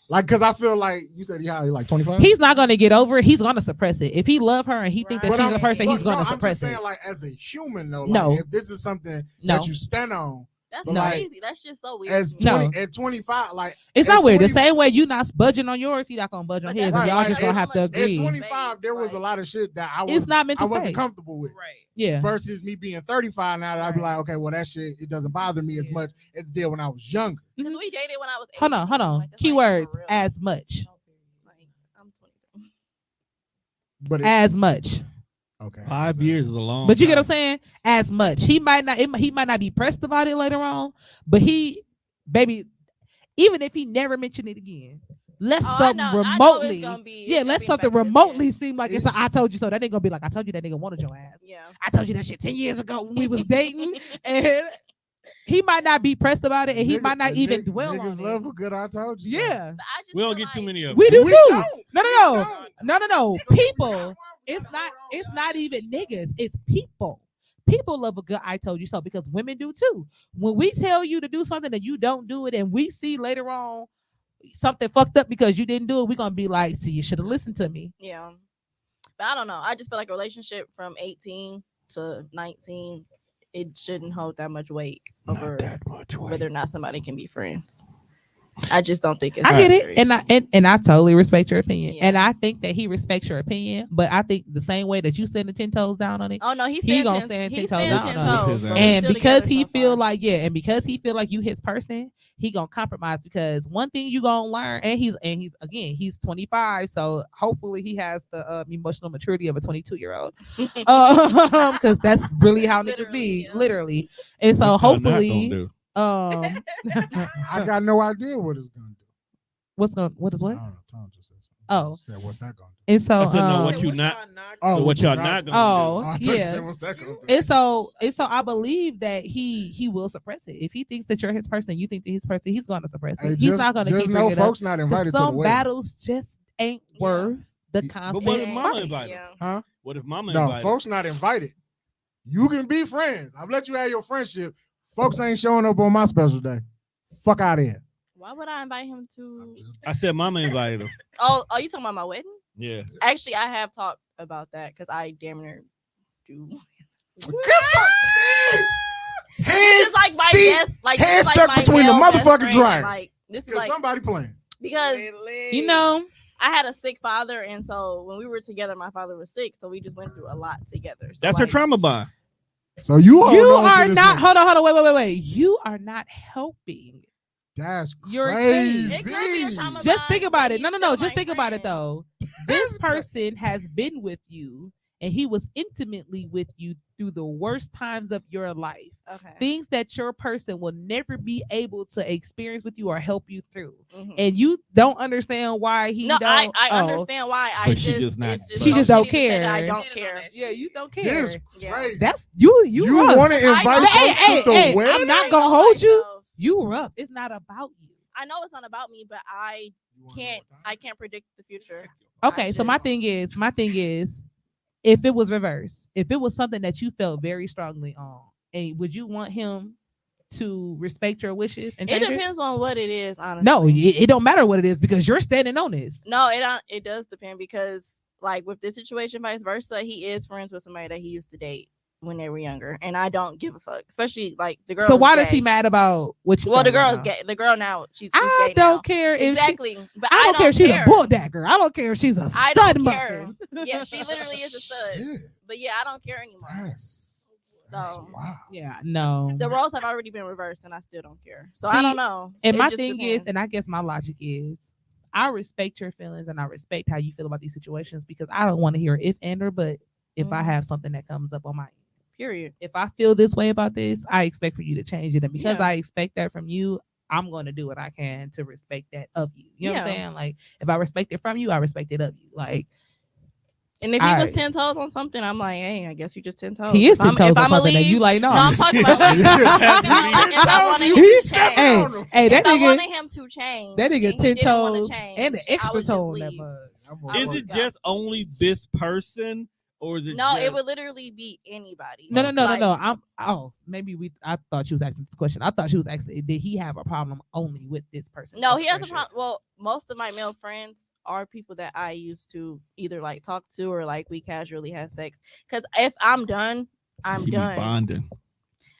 Like, cause I feel like you said he like 25. He's not gonna get over it. He's gonna suppress it. If he love her and he think that Right. she's I'm- a person, he's no, gonna I'm suppress just saying, it. like, as a human though, like, No. if this is something No. that you stand on that's No. crazy. That's just so weird. as to me. 20 No. at 25, like It's at not weird. The 20 same way you not budging on yours, he not gonna budge on But his. that's And y'all right, just like, gonna have to how much- at agree. 25, there was a Like- lot of shit that I It's was not mental I wasn't space. comfortable with. Right. Yeah. Versus me being 35 now, that I'd be Right. like, okay, well that shit it doesn't bother me as Yeah. much as it did when I was younger. 'Cause we dated when I was 18. Hold on. Like, it's not even Keywords real. as much. Like, I'm 23. But it, As much. okay, 5 years is a long. But you get what I'm time. saying? As much. He might not be pressed about it later on, but baby, even if he never mentioned it again, let Oh, I something know- I know it's remotely. gonna be- it's Yeah, gonna let be something back in his remotely head. seem like it's a I told you so. That ain't gonna be like I told you that nigga wanted your ass. Yeah. I told you that shit 10 years ago when we was dating. And he might not be pressed about it, and he Nigga- might not the even nigg- dwell niggas on love it. a good I told you. so. Yeah. But I just We don't feel get too like- many of them. We do We too. don't. No. So we People. got one, we It's gotta not hold on. it's not even niggas, it's people. People love a good I told you so because women do too. When we tell you to do something and you don't do it, and we see later on something fucked up because you didn't do it, we're gonna be like, see, you should have listened to me. Yeah. But I don't know. I just feel like a relationship from 18 to 19, it shouldn't hold that much weight Not over that much weight. whether or not somebody can be friends. I just don't think it's I get that it, serious. and I totally respect your opinion, Yeah. and I think that he respects your opinion. But I think the same way that you standing 10 toes down on it, Oh no, he gonna stands stand 10 he toes stands down 10 on it. toes, And but we and still because together he so feel far. like and because he feel like you his person, he gonna compromise. Because one thing you gonna learn, and he's 25, so hopefully he has the emotional maturity of a 22-year-old. Because that's really how niggas Literally, be, yeah. literally. And so What y'all not gonna hopefully, do? I got no idea what it's gonna do. what is I what? don't know. Tom just said something. Oh. He said, what's that gonna do? And so, I said, no, um, what you not- Oh, what y'all not gonna Oh, I thought you yeah. said, what's that gonna do? and so I believe that he will suppress it. If he thinks that you're his person, you think that his person, he's going to suppress it. Hey, he's not going to just keep know bringing it up. folks not 'Cause invited to the some wedding. battles just ain't Yeah. worth the But constant. what if mama fight. invited? Yeah. Huh? What if mama No, invited? folks not invited. You can be friends. I've let you have your friendship. Folks ain't showing up on my special day. Fuck out of here. Why would I invite him to? I said mama invited him. Oh, are you talking about my wedding? Yeah. Actually, I have talked about that because I damn near do. Get the see? This Hands, is like my feet, best, like hands this is stuck like my between the male best motherfucking friend. dryer. Like this is because like somebody playing. because You know, I had a sick father, and so when we were together, my father was sick, so we just went through a lot together. So That's her like, trauma bond. So you you hold on to are this not. nigga. Hold on, wait. You are not helping. That's Your crazy. case. It could be a trauma Just bond, think about but it. No. he's still Just my think about it friend. though. This person has been with you, and he was intimately with you through the worst times of your life. Okay. Things that your person will never be able to experience with you or help you through. Mhm. And you don't understand why he No, don't. I oh. understand why. I But she just just not- it's She just don't shitty to say that care. I don't Standing on care. that Yeah, you don't care. This Yeah. crazy. That's you. rough. want to I invite know. folks Hey, to the hey, wedding? I'm not I gonna know hold you. myself. You rough. It's not about you. I know it's not about me, but I can't predict the future. Okay, I so my just- thing is, if it was reversed, if it was something that you felt very strongly on, and would you want him to respect your wishes and It change it? depends on what it is, honestly. No, it don't matter what it is because you're standing on this. No, it don't. It does depend because, like, with this situation, vice versa, he is friends with somebody that he used to date when they were younger, and I don't give a fuck. Especially like the girl. So why is does he gay. mad about what you? Well, the felt right girl is now? gay. The girl now, she's I gay don't now. care if Exactly, but I don't care if she's a bulldagger. I don't care if she's a I stud don't care. muffin. Yeah, she literally is a stud. Yeah, But yeah, I don't care anymore. that's So- wow. Yeah, no. The roles have already been reversed, and I still don't care. So See, I don't know. And It my just thing depends. is, and I guess my logic is, I respect your feelings and I respect how you feel about these situations because I don't want to hear if and or but if I Mhm. have something that comes up on my end. Period. If I feel this way about this, I expect for you to change it. And because Yeah. I expect that from you, I'm going to do what I can to respect that of you. You know what I'm Yeah. saying? Like, if I respect it from you, I respect it of you. Like, And if he was I- 10 toes on something, I'm like, hey, I guess you just 10 toes. he is If I'm- 10 toes if on I'ma something and you leave- like, no. No, I'm talking about like, Yeah. if I wanted him He to stepping Hey, change. on him. hey, that If I nigga, wanted him to change, that and nigga he 10 didn't wanna toes change, and the I extra would just toe on that leave. mug. I Is would it go. just only this person, or is it? No, just, it would literally be anybody. No. Like, I thought she was asking this question. I thought she was asking, did he have a problem only with this person? No, That's he has a the question. problem. Well, most of my male friends are people that I used to either like talk to or like we casually have sex. Because if I'm done, I'm She be done. bonding.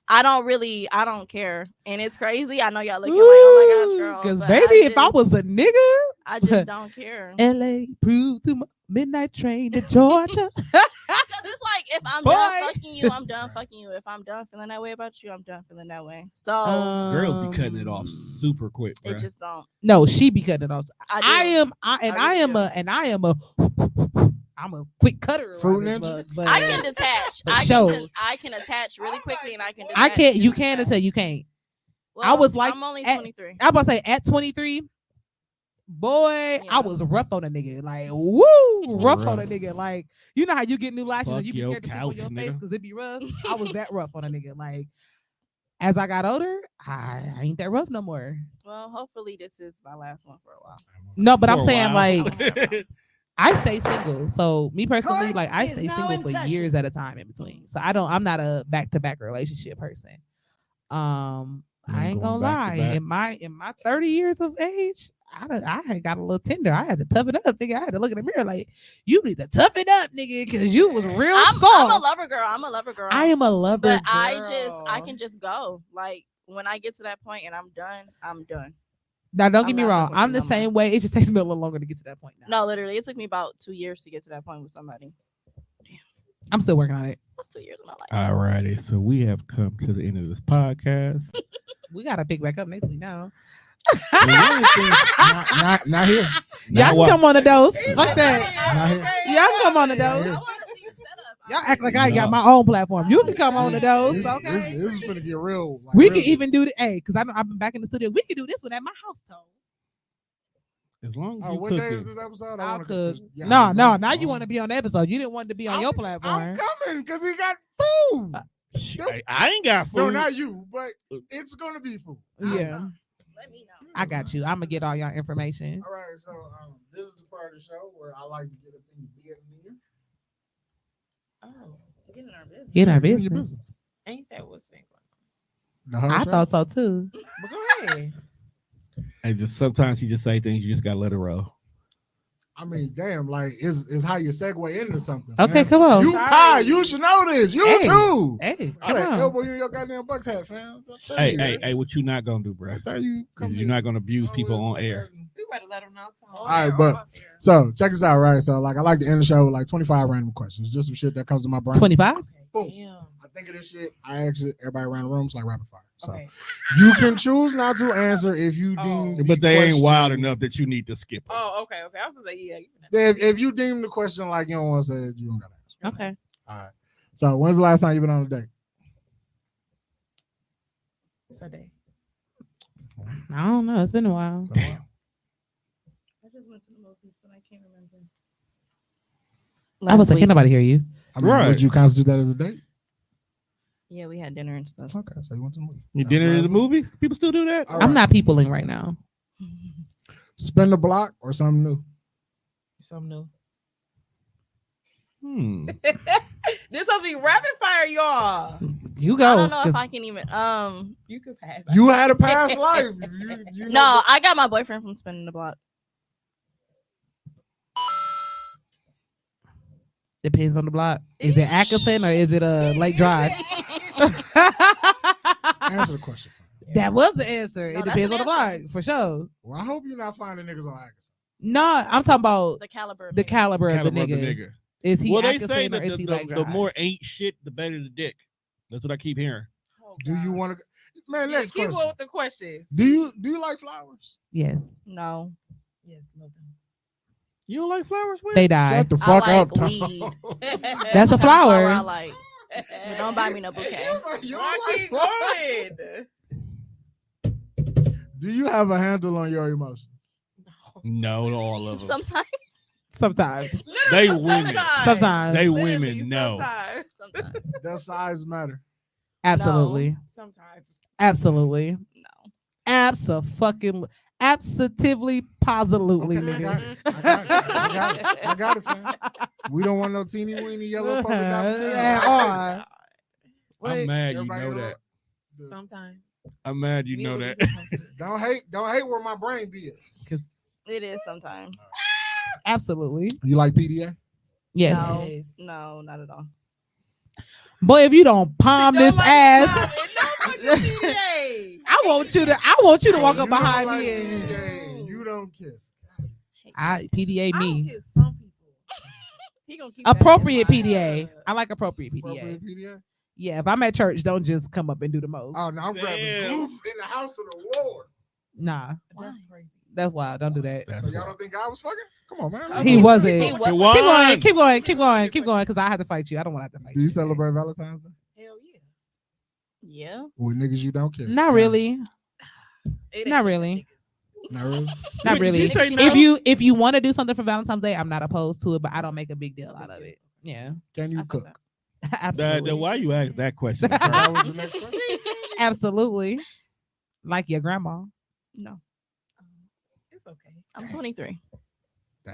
I don't care. And it's crazy. I know y'all looking like, oh my gosh, girl. Because but baby, if I just- was a nigga, I just don't care. LA proved to my midnight train to Georgia. Because it's like if I'm Boy. done fucking you, I'm done fucking you. If I'm done feeling that way about you, I'm done feeling that way. So Girls be cutting it off super quick, it bruh. just don't. No, she be cutting it off. I I'm a quick cutter. around Fruit this ninja? mug, but I can detach. For I sure. can attach really quickly, and I can. I detach can't. You really can fast. until you can't. I Well, was like I'm only at- 23. I was about to say at 23, boy, Yeah. I was rough on a nigga. Like, woo, rough on a Rough. nigga. Like, you know how you get new lashes Fuck and you be your scared to sleep on couch, your face nigga. because it be rough. I was that rough on a nigga. Like, as I got older, I ain't that rough no more. Well, hopefully this is my last one for a while. No, but For I'm a saying while. like I stay single. So me personally, Court like I is stay now single in for session. years at a time in between. So I'm not a back-to-back relationship person. You I ain't gonna going back to lie. back? In my 30 years of age, I had got a little tender. I had to toughen up, nigga. I had to look in the mirror like, you need to toughen up, nigga, because you was real I'm a soft. lover girl. I'm a lover girl. I am a lover, but girl. I can just go. Like when I get to that point and I'm done, I'm done. Now don't I'm get me not wrong. fucking with I'm you the no more. same way. It just takes me a little longer to get to that point now. No, literally, it took me about 2 years to get to that point with somebody. I'm still working on it. That's 2 years of my life. Alrighty, so we have come to the end of this podcast. We gotta pick back up next week now. And one of the things- Not here. Now Y'all can what? come on the dose. Fuck that. Not here. Y'all can come on the Not dose. here. I want to see you set up. Y'all act like I got No. my own platform. You can come on the dose, This, okay? this is gonna get real. Like, We real can deep. even do the because I've been back in the studio. We can do this one at my house though. As long as Oh, you what day is cooking. this episode? I'll wanna cook. Yeah, No, I'm no. going. Now you want to be on the episode. You didn't want to be on your platform. I'm coming because he got food. I ain't got food. No, not you, but it's gonna be food. Yeah, Let me know. I got you. I'm gonna get all y'all information. All right, so this is the part of the show where I like to get up in the beginning. Oh, get in our business. Get our Get in your business. Ain't that what's been going The whole I show? thought so too. on? But go ahead. And just sometimes you just say things you just gotta let it roll. I mean, damn, like it's how you segue into something. Okay, man. come on. You Sorry. pie, you should know this. You Hey. too. Hey, I come like on. elbow you in your goddamn Bucks hat, fam. I tell Hey, you, hey, man. hey, what you not gonna do, bro? I tell you, come You're here. not gonna abuse people on air. We better let them know. All right, but so check this out, right? So like I like to end the show with like 25 random questions, just some shit that comes to my brain. 25. Boom. Damn. I think of this shit. I ask it. Everybody around the room. It's like rapid fire. So Okay. you can choose not to answer if you deem. the But they ain't question- wild enough that you need to skip it. Oh, okay. Okay. I was gonna say yeah. You can If you deem the question like you don't want to say it, you don't gotta answer. Okay. All right. So when's the last time you been on a date? Sunday. I don't know. It's been a while. Damn. I just went to the movies, but I can't remember. I was like, can't nobody hear you. I mean, Right. would you constitute that as a date? Yeah, we had dinner and stuff. Okay, so you went to the movie. You That's dinner all to the right. movie? People still do that? All I'm right. not peopling right now. Spin the block or something new. Something new. This will be rapid fire, y'all. You go. I don't know 'cause if I can even. You could pass. You had a past life. You know No, I got my boyfriend from spinning the block. Depends on the block. Is it Atkinson or is it Lake Drive? Answer the question. fam. That was the answer. No, It that's depends on an the block answer. for sure. Well, I hope you're not finding niggas on Atkinson. No, I'm talking about The caliber. of the nigga. caliber of the Caliber of the nigga. nigga. Is he Well, they Atkinson say or that is he Lake the Drive? more ain't shit, the better the dick. That's what I keep hearing. Oh, Do you God. want to? Man, Yeah, next keep question. going with the questions. Do you like flowers? Yes, No, Yes, love You don't like flowers? Will? they died. Shut the I fuck like up, Tom. weed. them. That's a Kind of flower I flower. like. But don't buy me no bouquet. You Why don't keep like going? Do you have a handle on your emotions? No, to all of them. Sometimes. Sometimes. They women. Sometimes. They Literally, women know. Sometimes. Sometimes. Does size matter? Absolutely. Sometimes. Absolutely. No. Absolutely, positively, Okay, I nigga. got it. I got it, fam. We don't want no teeny weeny yellow polka dot. At bikinis. all. I'm Wait, mad you Everybody know know that. Sometimes. I'm mad you know that. Don't hate where my brain be at. It is sometimes. absolutely. You like PDA? Yes. No, Yes. no, not at all. Boy, if you don't palm this ass, I I want you to So walk you up don't behind like me and PDA, you don't kiss. PDA me. kiss some people. He gonna keep that in Appropriate mind. PDA. I like appropriate PDA. Appropriate PDA? Yeah, if I'm at church, don't just come up and do the most. Oh no, I'm grabbing Damn. glutes in the house of the Lord. Nah, That's crazy. that's why. Don't do that. That's So y'all why. don't think I was fucking? Come on, man. He wasn't. He Keep was. Jawan. going, because I have to fight you. I don't want to have to fight Do you celebrate Valentine's Day? Hell yeah. Yeah. With niggas you don't kiss? Not really. It Not ain't really. Not really. Not Did really. you say If you want to do something for Valentine's Day, I'm not opposed to it, but I don't make a big deal out of it. Yeah, Can you I feel cook? that. absolutely. Why you ask that question? That was the next question. Absolutely. Like your grandma. No, It's okay. I'm 23.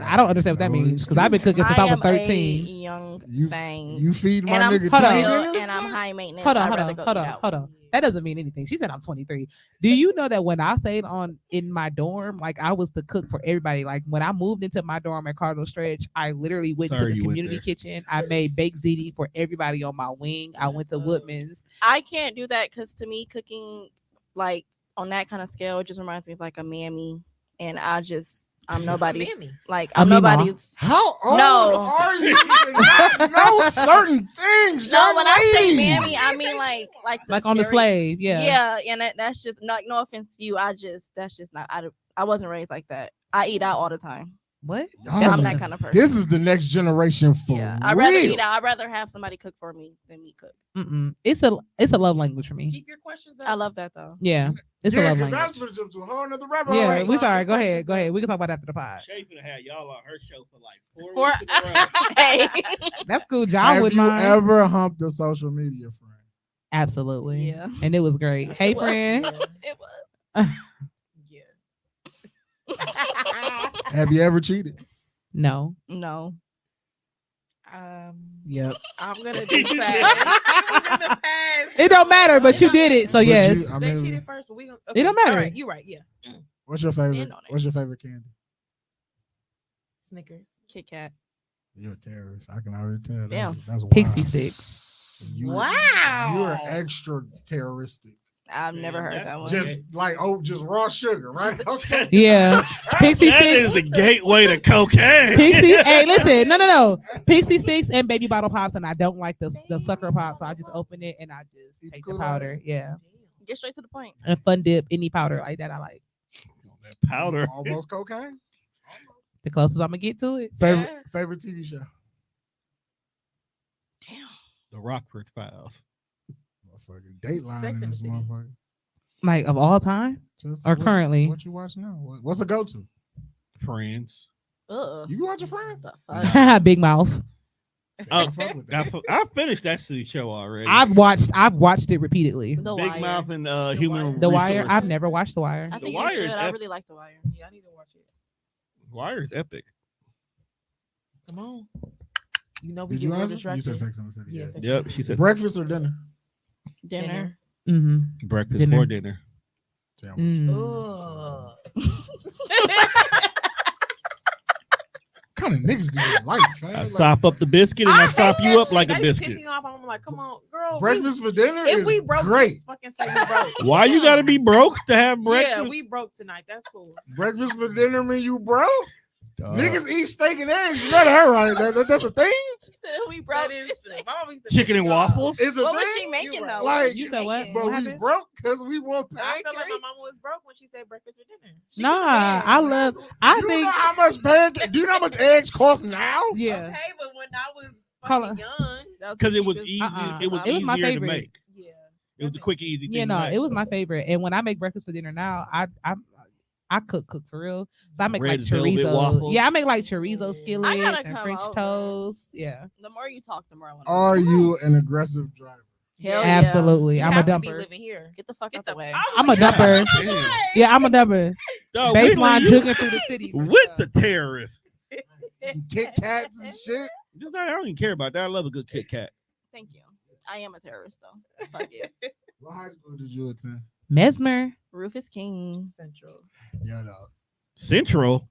I don't understand what that means because I've been cooking since I was am a 13. young You- thing. You feed my and I'm nigga Hold on. tea spoiled dinners? and I'm high maintenance. Hold on, I'd hold rather on, go hold eat on, out. hold on. That doesn't mean anything. She said I'm 23. Do you know that when I stayed in my dorm, like I was the cook for everybody. Like when I moved into my dorm at Cardinal Stretch, I literally went Sorry to the you went community there. kitchen. I made baked ziti for everybody on my wing. I went to Woodman's. I can't do that because to me, cooking like on that kind of scale it just reminds me of like a mammy, and I'm nobody's like A I'm meemaw. nobody's. How old No. are you to not know certain things? No, young when I say lady? mammy, I mean like On the scary- slave, yeah. Yeah, and that's just not no offense to you. That's just not. I wasn't raised like that. I eat out all the time. What? Y'all I'm are- that kind of person. This is the next generation for yeah, real. I'd rather eat out. I'd rather have somebody cook for me than me cook. Mm-mm. It's a love language for me. Keep your questions up. I love that though. Yeah, it's a Yeah, love because language. that's gonna jump to a whole nother rabbit Yeah, hole. Alright, we well, sorry. your Go ahead. questions Go ahead. up. We can talk about it after the pod. Shay finna have y'all on her show for like 4 For weeks in a row. hey, That's cool. John Have would you mind. ever humped a social media friend? Absolutely. Yeah. And it was great. Hey, It was. friend. it was. Yeah. Have you ever cheated? No. No. Yep. I'm gonna do fast. It was in the past. It don't matter, but you did it. So But yes. you- I They mean, cheated first, but we gonna. It don't matter. All right, you're right. Yeah. what's your favorite? Stand on it. What's your favorite candy? Snickers. Kit Kat. You're a terrorist. I can already tell. Damn. That's wild. Pixie sticks. Wow. You're extra terroristic. I've never Man, heard that's that one. Just like just raw sugar, right? Okay. Yeah. Pixie That sticks. is the gateway to cocaine. Pixie. Hey, listen. No. Pixie sticks and baby bottle pops, and I don't like the sucker pops. So I just open it and I just Eat take the the Kool-Aid? powder. Yeah. Get straight to the point. And Fun Dip, any powder like that I like. That powder. Almost cocaine. The closest I'm gonna get to it. Favorite TV show. Damn. The Rockford Files. Motherfucking Dateline Sex in and the this City. motherfucker. Like of all time Just or currently. What you watch now? What's a go to? Friends. Ugh. You watch a friend? The fuck? Big Mouth. Oh, Fuck with that. I finished that city show already. I've watched it repeatedly. The Big Wire. Mouth and The Human Wire. The Wire. Resource. I've never watched The Wire. I The think Wire you should. is I ep- really like The Wire. Yeah, I need to watch it. Wire is epic. Come on. You know we Did get you real answer? You distracted. said Sex and the City. Yeah, Yeah. Sex and Yep, the she City. said Breakfast or dinner? Dinner. Mm-hmm. breakfast Dinner. for dinner. Sandwich. Mm. Ugh. What kind of niggas do you like, fam? I Like, sop up the biscuit and I hate sop that you up shit. like a They piss biscuit. me off. I'm like, come on, girl. breakfast for dinner If is we broke, great. just fucking say we broke. Why you gotta be broke to have breakfast? Yeah, we broke tonight. That's cool. Breakfast for dinner mean you broke? Dog. Niggas eat steak and eggs. You know that, right? That's a thing? She said we broke. That is true. My mom used to Chicken piss and me off. waffles. It's a What was she thing? making You though? right. What was Like, she You said what? making? But What we happened? broke because we want I feel like pancakes. my mama was broke when she said breakfast for dinner. She Nah, could've been. I love. I you think. know how much pancakes? Do you know how much eggs cost now? Yeah. Okay, but when I was Call fucking it- young, That Because the it was cheapest- easy. Uh-uh. It was It was my easier to favorite. make. yeah, It was a quick, easy thing. Yeah, to no, make. it was my favorite. And when I make breakfast for dinner now, I cook for real. So I make Red like velvet chorizo. waffles. Yeah, I make like chorizo skillets gotta and come French over. toast. Yeah, The more you talk, the more I want. Are you an aggressive driver? Hell Yeah. absolutely. you I'm a have to be dumper. living here. Get the fuck Get out the the way. I'm a dumper. Damn. Yeah, I'm a dumper. Dog, Baseline Whitney, you jugging through the city. for With sure. the terrorists. And Kit Kats and shit? Just not, I don't even care about that. I love a good Kit Kat. Thank you. I am a terrorist though. Fuck you. What high school did you attend? Mesmer. Rufus King. Central. Yeah, dog. Central.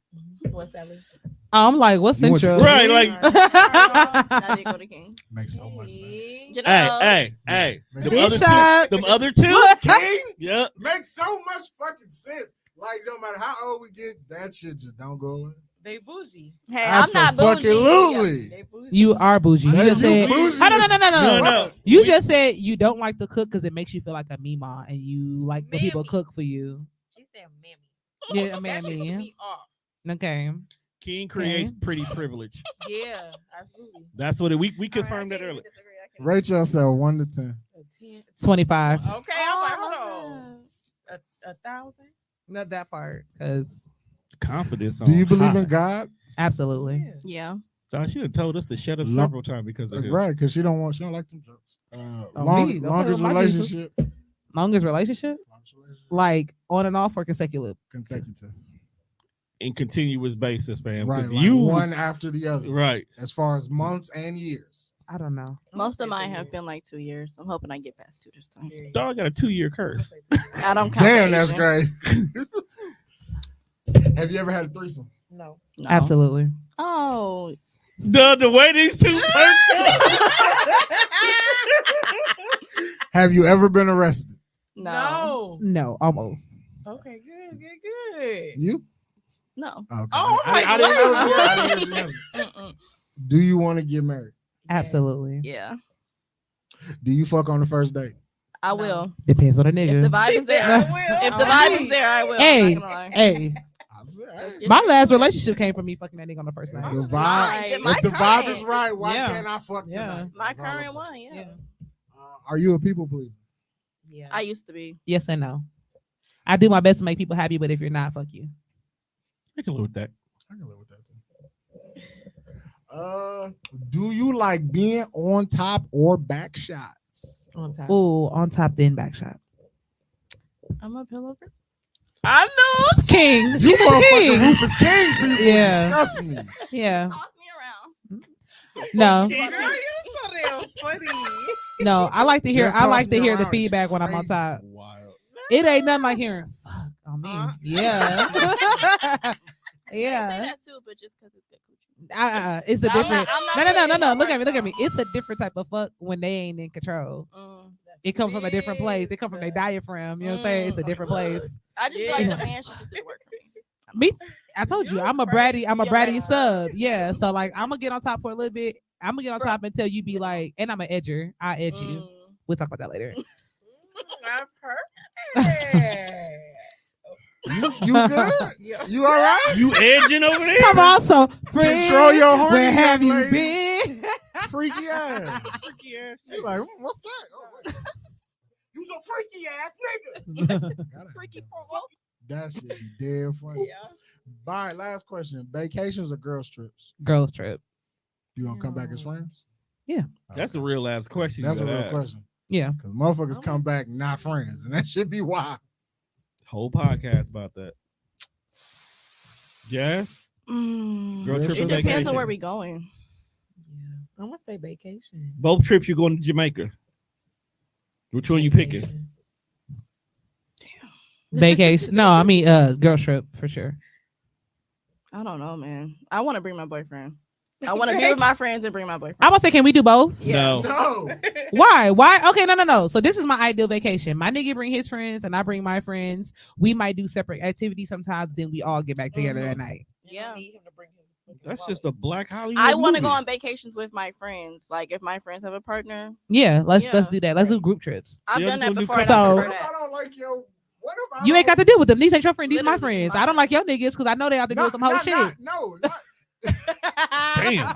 What's that list? I'm like, what's You went to central? Right, like I did go to King. Makes so much sense. hey, Generals. hey. Big Them other shot. two. Them other two. King Yeah. makes so much fucking sense. Like, no matter how old we get, that shit just don't go away. They bougie. Hey, I'm not bougie. Absolutely. They bougie. You are bougie. You Hey, just you said. bougie Oh, no. No, no. You We- just said you don't like to cook because it makes you feel like a mima, and you like when people Mammy. cook for you. She said mammy. Yeah, That shit mammy. threw me off. Okay. King creates pretty privilege. Yeah, absolutely. That's what we All right, confirmed I that can't earlier. disagree. I can't- Rate yourself 1 to 10. A 10. 25. Okay, I'm like, Oh, hold on. A 1,000? Not that part, because Confidence. Do you on believe high. in God? absolutely. Yeah. Dog, she done told us to shut up Lo- several times because of this. Right, because she don't like them jokes. Oh, Long, me? Don't longest tell my Jesus. relationship. Longest relationship, like on and off or consecutive. Consecutive. In continuous basis, man. Right, 'Cause like you one after the other. right. As far as months and years. I don't know. Most of mine have been like 2 years. I'm hoping I get past 2 this time. Dog got a 2-year curse. I don't count. Damn, the that's Asian. great. Have you ever had a threesome? No. No. Absolutely. Oh. The way these two perked up. Have you ever been arrested? No. No, almost. Okay, good. You? No. Okay. Oh, I my didn't know God. if you- I didn't know if you answered. Mm-mm. Do you want to get married? Absolutely. Yeah. Do you fuck on the first date? I No. will. Depends on the If the nigga. vibe is there. I will. If the vibe is there, I will. Hey, I'm not gonna lie. hey, Let's get My straight last to it. relationship came from me fucking that nigga on the first night. The vibe, Right. if My the vibe is current- right, why Yeah. can't I fuck Yeah. tonight? My That's all I'm current saying. one, yeah. Yeah. Are you a people pleaser? Yeah. I used to be. Yes and no. I do my best to make people happy, but if you're not, fuck you. I can live with that. I can live with that too. Do you like being on top or back shots? On top. Oh, on top then back shots. I'm a pillow person. I know King. You She's a motherfucking king. Rufus King people Yeah. disgust me. Yeah. Toss me around. No. Girl, you so damn funny. No. I like to hear. Just I toss like to me hear the around, feedback it's when I'm on crazy. top. Wild. It ain't nothing like hearing fuck on me. Yeah. I say yeah. that too, but just because it's good coochie. It's a I'm not- different. I'm not No. putting in no Look at me. work, Look at me. though. It's a different type of fuck when they ain't in control. It come from a different place. It come from their diaphragm. You know what I'm saying? It's a different place. I just feel Yeah. like the man should just do the work for me. Me, I told you, I'm a bratty Yeah. sub. Yeah. So like I'm gonna get on top for a little bit. I'm gonna get on Bro. top until you be like, and I'm an edger. I'll edge you. Mm. We'll talk about that later. I've heard. You good? Yeah. You all right? You edging over there? Come on, so friend, Control your horny, where have young you lady. been? Freaky ass. Yeah. She like, what's that? Oh, wait. You some freaky ass nigga. Gotta Freaky have for what? that. That shit be dead funny. Yeah. All right, last question. Vacations or girls trips? Girls trip. You gonna come back as friends? Yeah. That's a Okay. real last question. That's a you real gotta ask. question. Yeah. Because motherfuckers Oh, come back it's- not friends, and that should be wild. Whole podcast about that. Jazz? Girl It trip It or depends vacation? on where we going. Yeah. I'm gonna say vacation. Both trips you're going to Jamaica. Which one you picking? Vacation. Vacation. No, I mean girl trip for sure. I don't know, man. I want to bring my boyfriend. I want to be with my friends and bring my boyfriend. I'm gonna say, can we do both? No. No. Why? Okay, no. So this is my ideal vacation. My nigga bring his friends and I bring my friends. We might do separate activities sometimes, then we all get back together at night. You don't Yeah. need him to bring his fucking That's wallet. just a black Hollywood. I want to movie. go on vacations with my friends. Like if my friends have a partner, Yeah, let's Yeah. do that. Let's do group trips. I've Yeah, done just that wanna do before. And So- I What prefer if I that. don't like your? What if I You ain't got don't- to deal with them. These ain't your friends. These my Literally, friends. my I don't like your friends. niggas because I know they out there doing some whole shit. No, Damn.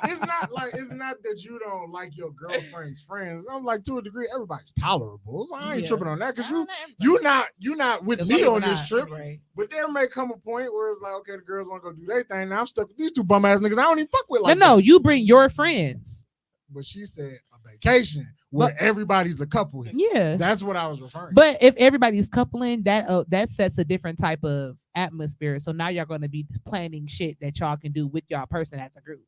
it's not like it's not that you don't like your girlfriend's friends. I'm like to a degree, everybody's tolerable. So I ain't Yeah. tripping on that because Nah, you not you're not with Some me people on this not. trip. Right. But there may come a point where it's like, okay, the girls want to go do their thing. Now I'm stuck with these two bum ass niggas. I don't even fuck with like No, that. you bring your friends. But she said a vacation where everybody's a couple. Here. Yeah. That's what I was referring. But if everybody's coupling, that sets a different type of atmosphere. So now y'all gonna be planning shit that y'all can do with y'all person as a group.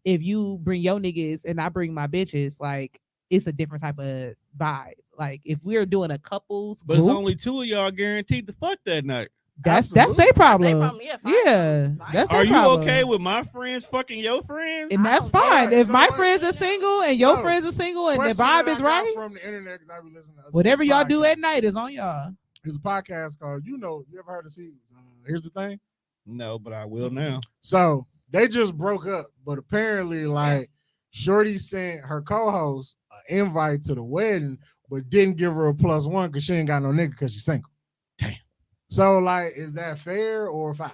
If you bring your niggas and I bring my bitches, like it's a different type of vibe. Like if we're doing a couples But it's group, only two of y'all guaranteed to fuck that night. that's Absolutely. their That's problem. their problem. Yeah, fine. Yeah, Fine. that's their Are you problem. okay with my friends fucking your friends? And I that's don't fine. care. If So my what- friends are single and your So, friends are single and the Question vibe that is I got right, from the internet because I be listening to other whatever people's y'all do at podcasts. night is on y'all. There's a podcast called you ever heard of see? Here's the thing. No, but I will now. So they just broke up, but apparently, like, Shorty sent her co-host an invite to the wedding, but didn't give her a +1 because she ain't got no nigga because she's single. Damn. So, like, is that fair or foul?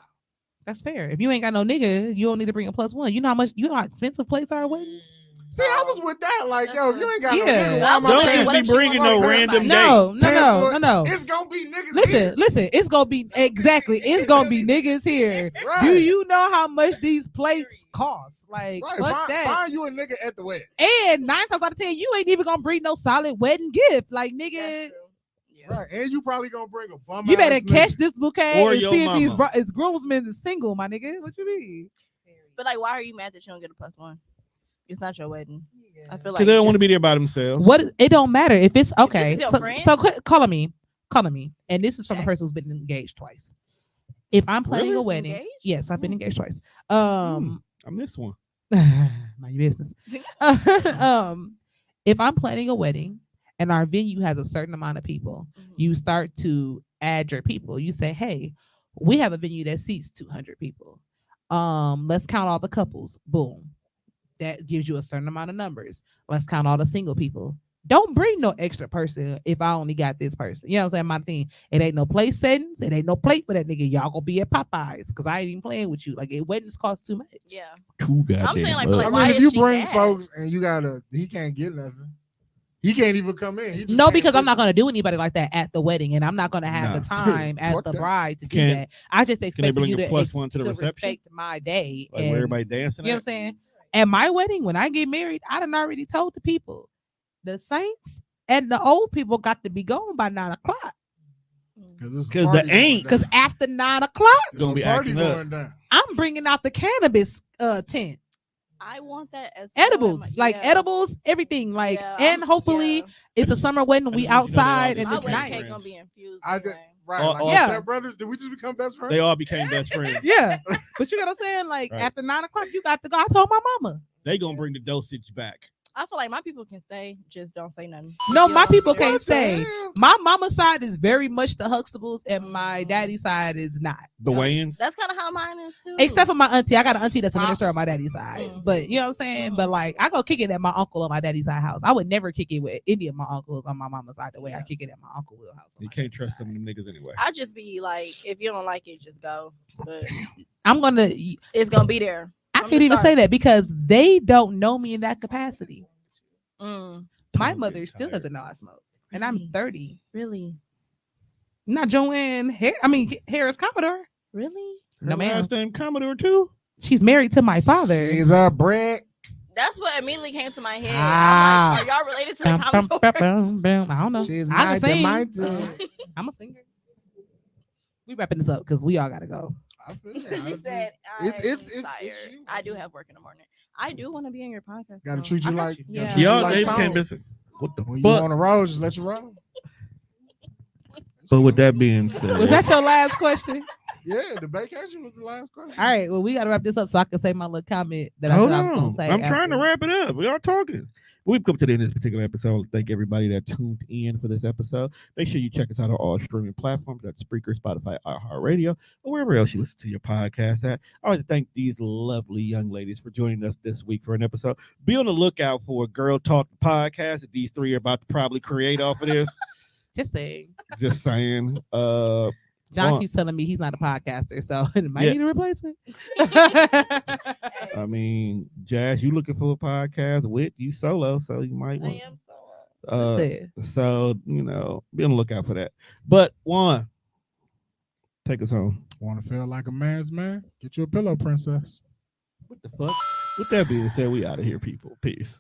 That's fair. If you ain't got no nigga, you don't need to bring a +1. You know how expensive plates are at weddings? See, I was with that. Like, yo, if you ain't got no Yeah. nigga, why am I Don't saying, paying? just what be if she bringing wants no to random like- date. No. It's gonna be niggas. Listen, here. listen. It's gonna be exactly. It's gonna be niggas here. Right. Do you know how much these plates cost? Like, Right, fuck find, that. find you a nigga at the wedding. And 9 times out of 10, you ain't even gonna bring no solid wedding gift. Like, nigga, That's true. Yeah. Right, and you probably gonna bring a bum. you better ass catch nigga. this bouquet Or and your see if these mama. his groomsmen is single, my nigga. What you mean? But like, why are you mad that you don't get a +1? It's not your wedding. I feel like Because they don't want to just- be there by themselves. What it don't matter if it's okay. your So, friend? calling me, and this is from a Okay. person who's been engaged twice. If I'm planning Really? a wedding, Engaged? yes, I've been Hmm. engaged twice. I missed one. Mind your business. If I'm planning a wedding and our venue has a certain amount of people, Mhm. you start to add your people. You say, hey, we have a venue that seats 200 people. Let's count all the couples. Boom. That gives you a certain amount of numbers. Let's count all the single people. don't bring no extra person if I only got this person. You know what I'm saying? My thing. It ain't no place settings. It ain't no plate for that nigga. Y'all gonna be at Popeyes because I ain't even playing with you. Like, weddings cost too much. Yeah. Too goddamn I'm saying, like, much. but I why mean, if is you she bring mad? folks and you gotta, he can't get nothing. He can't even come in. He just No, can't because I'm visit. not gonna do anybody like that at the wedding, and I'm not gonna have the Nah. time as Fuck the that. bride to do Can- that. I just they expect bring you a to, plus one to the reception? respect my day. Like and, where everybody dancing. you know what I'm saying? At my wedding, when I get married, I done already told the people, the saints and the old people got to be gone by 9 o'clock. Because the ain't- Because after 9 o'clock, Gonna be party acting up. going down. I'm bringing out the cannabis tent, I want that as well in edibles, my- like yeah. edibles, everything, like, Yeah, and hopefully yeah. it's a summer wedding. I We just want you to know they all outside just and My it's became wedding nice. cake gonna friends. be infused. I did, anyway. right. All- Like all- Yeah. step brothers, did we just become best friends? They all became best friends. Yeah, but you know what I'm saying? Like Right. after 9 o'clock, you got to go. I told my mama. They gonna bring the dosage back. I feel like my people can stay, just don't say nothing. No, You my know, people they're- can't What the stay. hell? My mama's side is very much the Huxtables, and my daddy's side is not. The weigh-ins. That's kind of how mine is too. Except for my auntie. I got an auntie that's a minister on Pops. my daddy's side. Mhm. But you know what I'm saying? But like I go kick it at my uncle on my daddy's side house. I would never kick it with any of my uncles on my mama's side the way I kick it at my uncle Will's house. on You my can't daddy's trust side. some of them niggas anyway. I just be like, if you don't like it, just go. But I'm gonna it's gonna be there. I From can't the even start. say that because they don't know me in that capacity. Mm, My I'm mother getting still tired. doesn't know I smoke. And I'm Really? 30. really, Not Joanne Harris Commodore. really. No, Her ma'am. last name Commodore too. She's married to my father. She's a brick. That's what immediately came to my head. Ah. I'm like, are y'all related to the Bum, bum, Commodore? bum, bum, bum. I don't know. She's I can sing. mighty. I'm a singer. We wrapping this up because we all gotta go. I feel she that. said, It's tired. you. I do have work in the morning. I do want to be on your podcast. Gotta though. treat you I got like you. Yeah. gotta treat you Y'all like they Tone. became missing. What the When you fuck? on the road, just let you roll. But with that being Was said, that your last question? Yeah, the vacation was the last question. All right. Well, we gotta wrap this up so I can say my little comment that I hold said I was gonna on. say. I'm trying to after. wrap it up. We are talking. We've come to the end of this particular episode. Thank everybody that tuned in for this episode. Make sure you check us out on all streaming platforms. That's Spreaker, Spotify, iHeartRadio, or wherever else you listen to your podcast at. I would like to thank these lovely young ladies for joining us this week for an episode. Be on the lookout for a Girl Talk podcast that these three are about to probably create off of this. Just saying. Just saying. John Well- keeps telling me he's not a podcaster, so it might Yeah. need a replacement. I mean, Jazz, you looking for a podcast with you solo, so you might I want. am so. That's it. So be on the lookout for that. But Juan, take us home. Want to feel like a man's man? Get you a pillow, princess. What the fuck? With that being said, we out of here, people. Peace.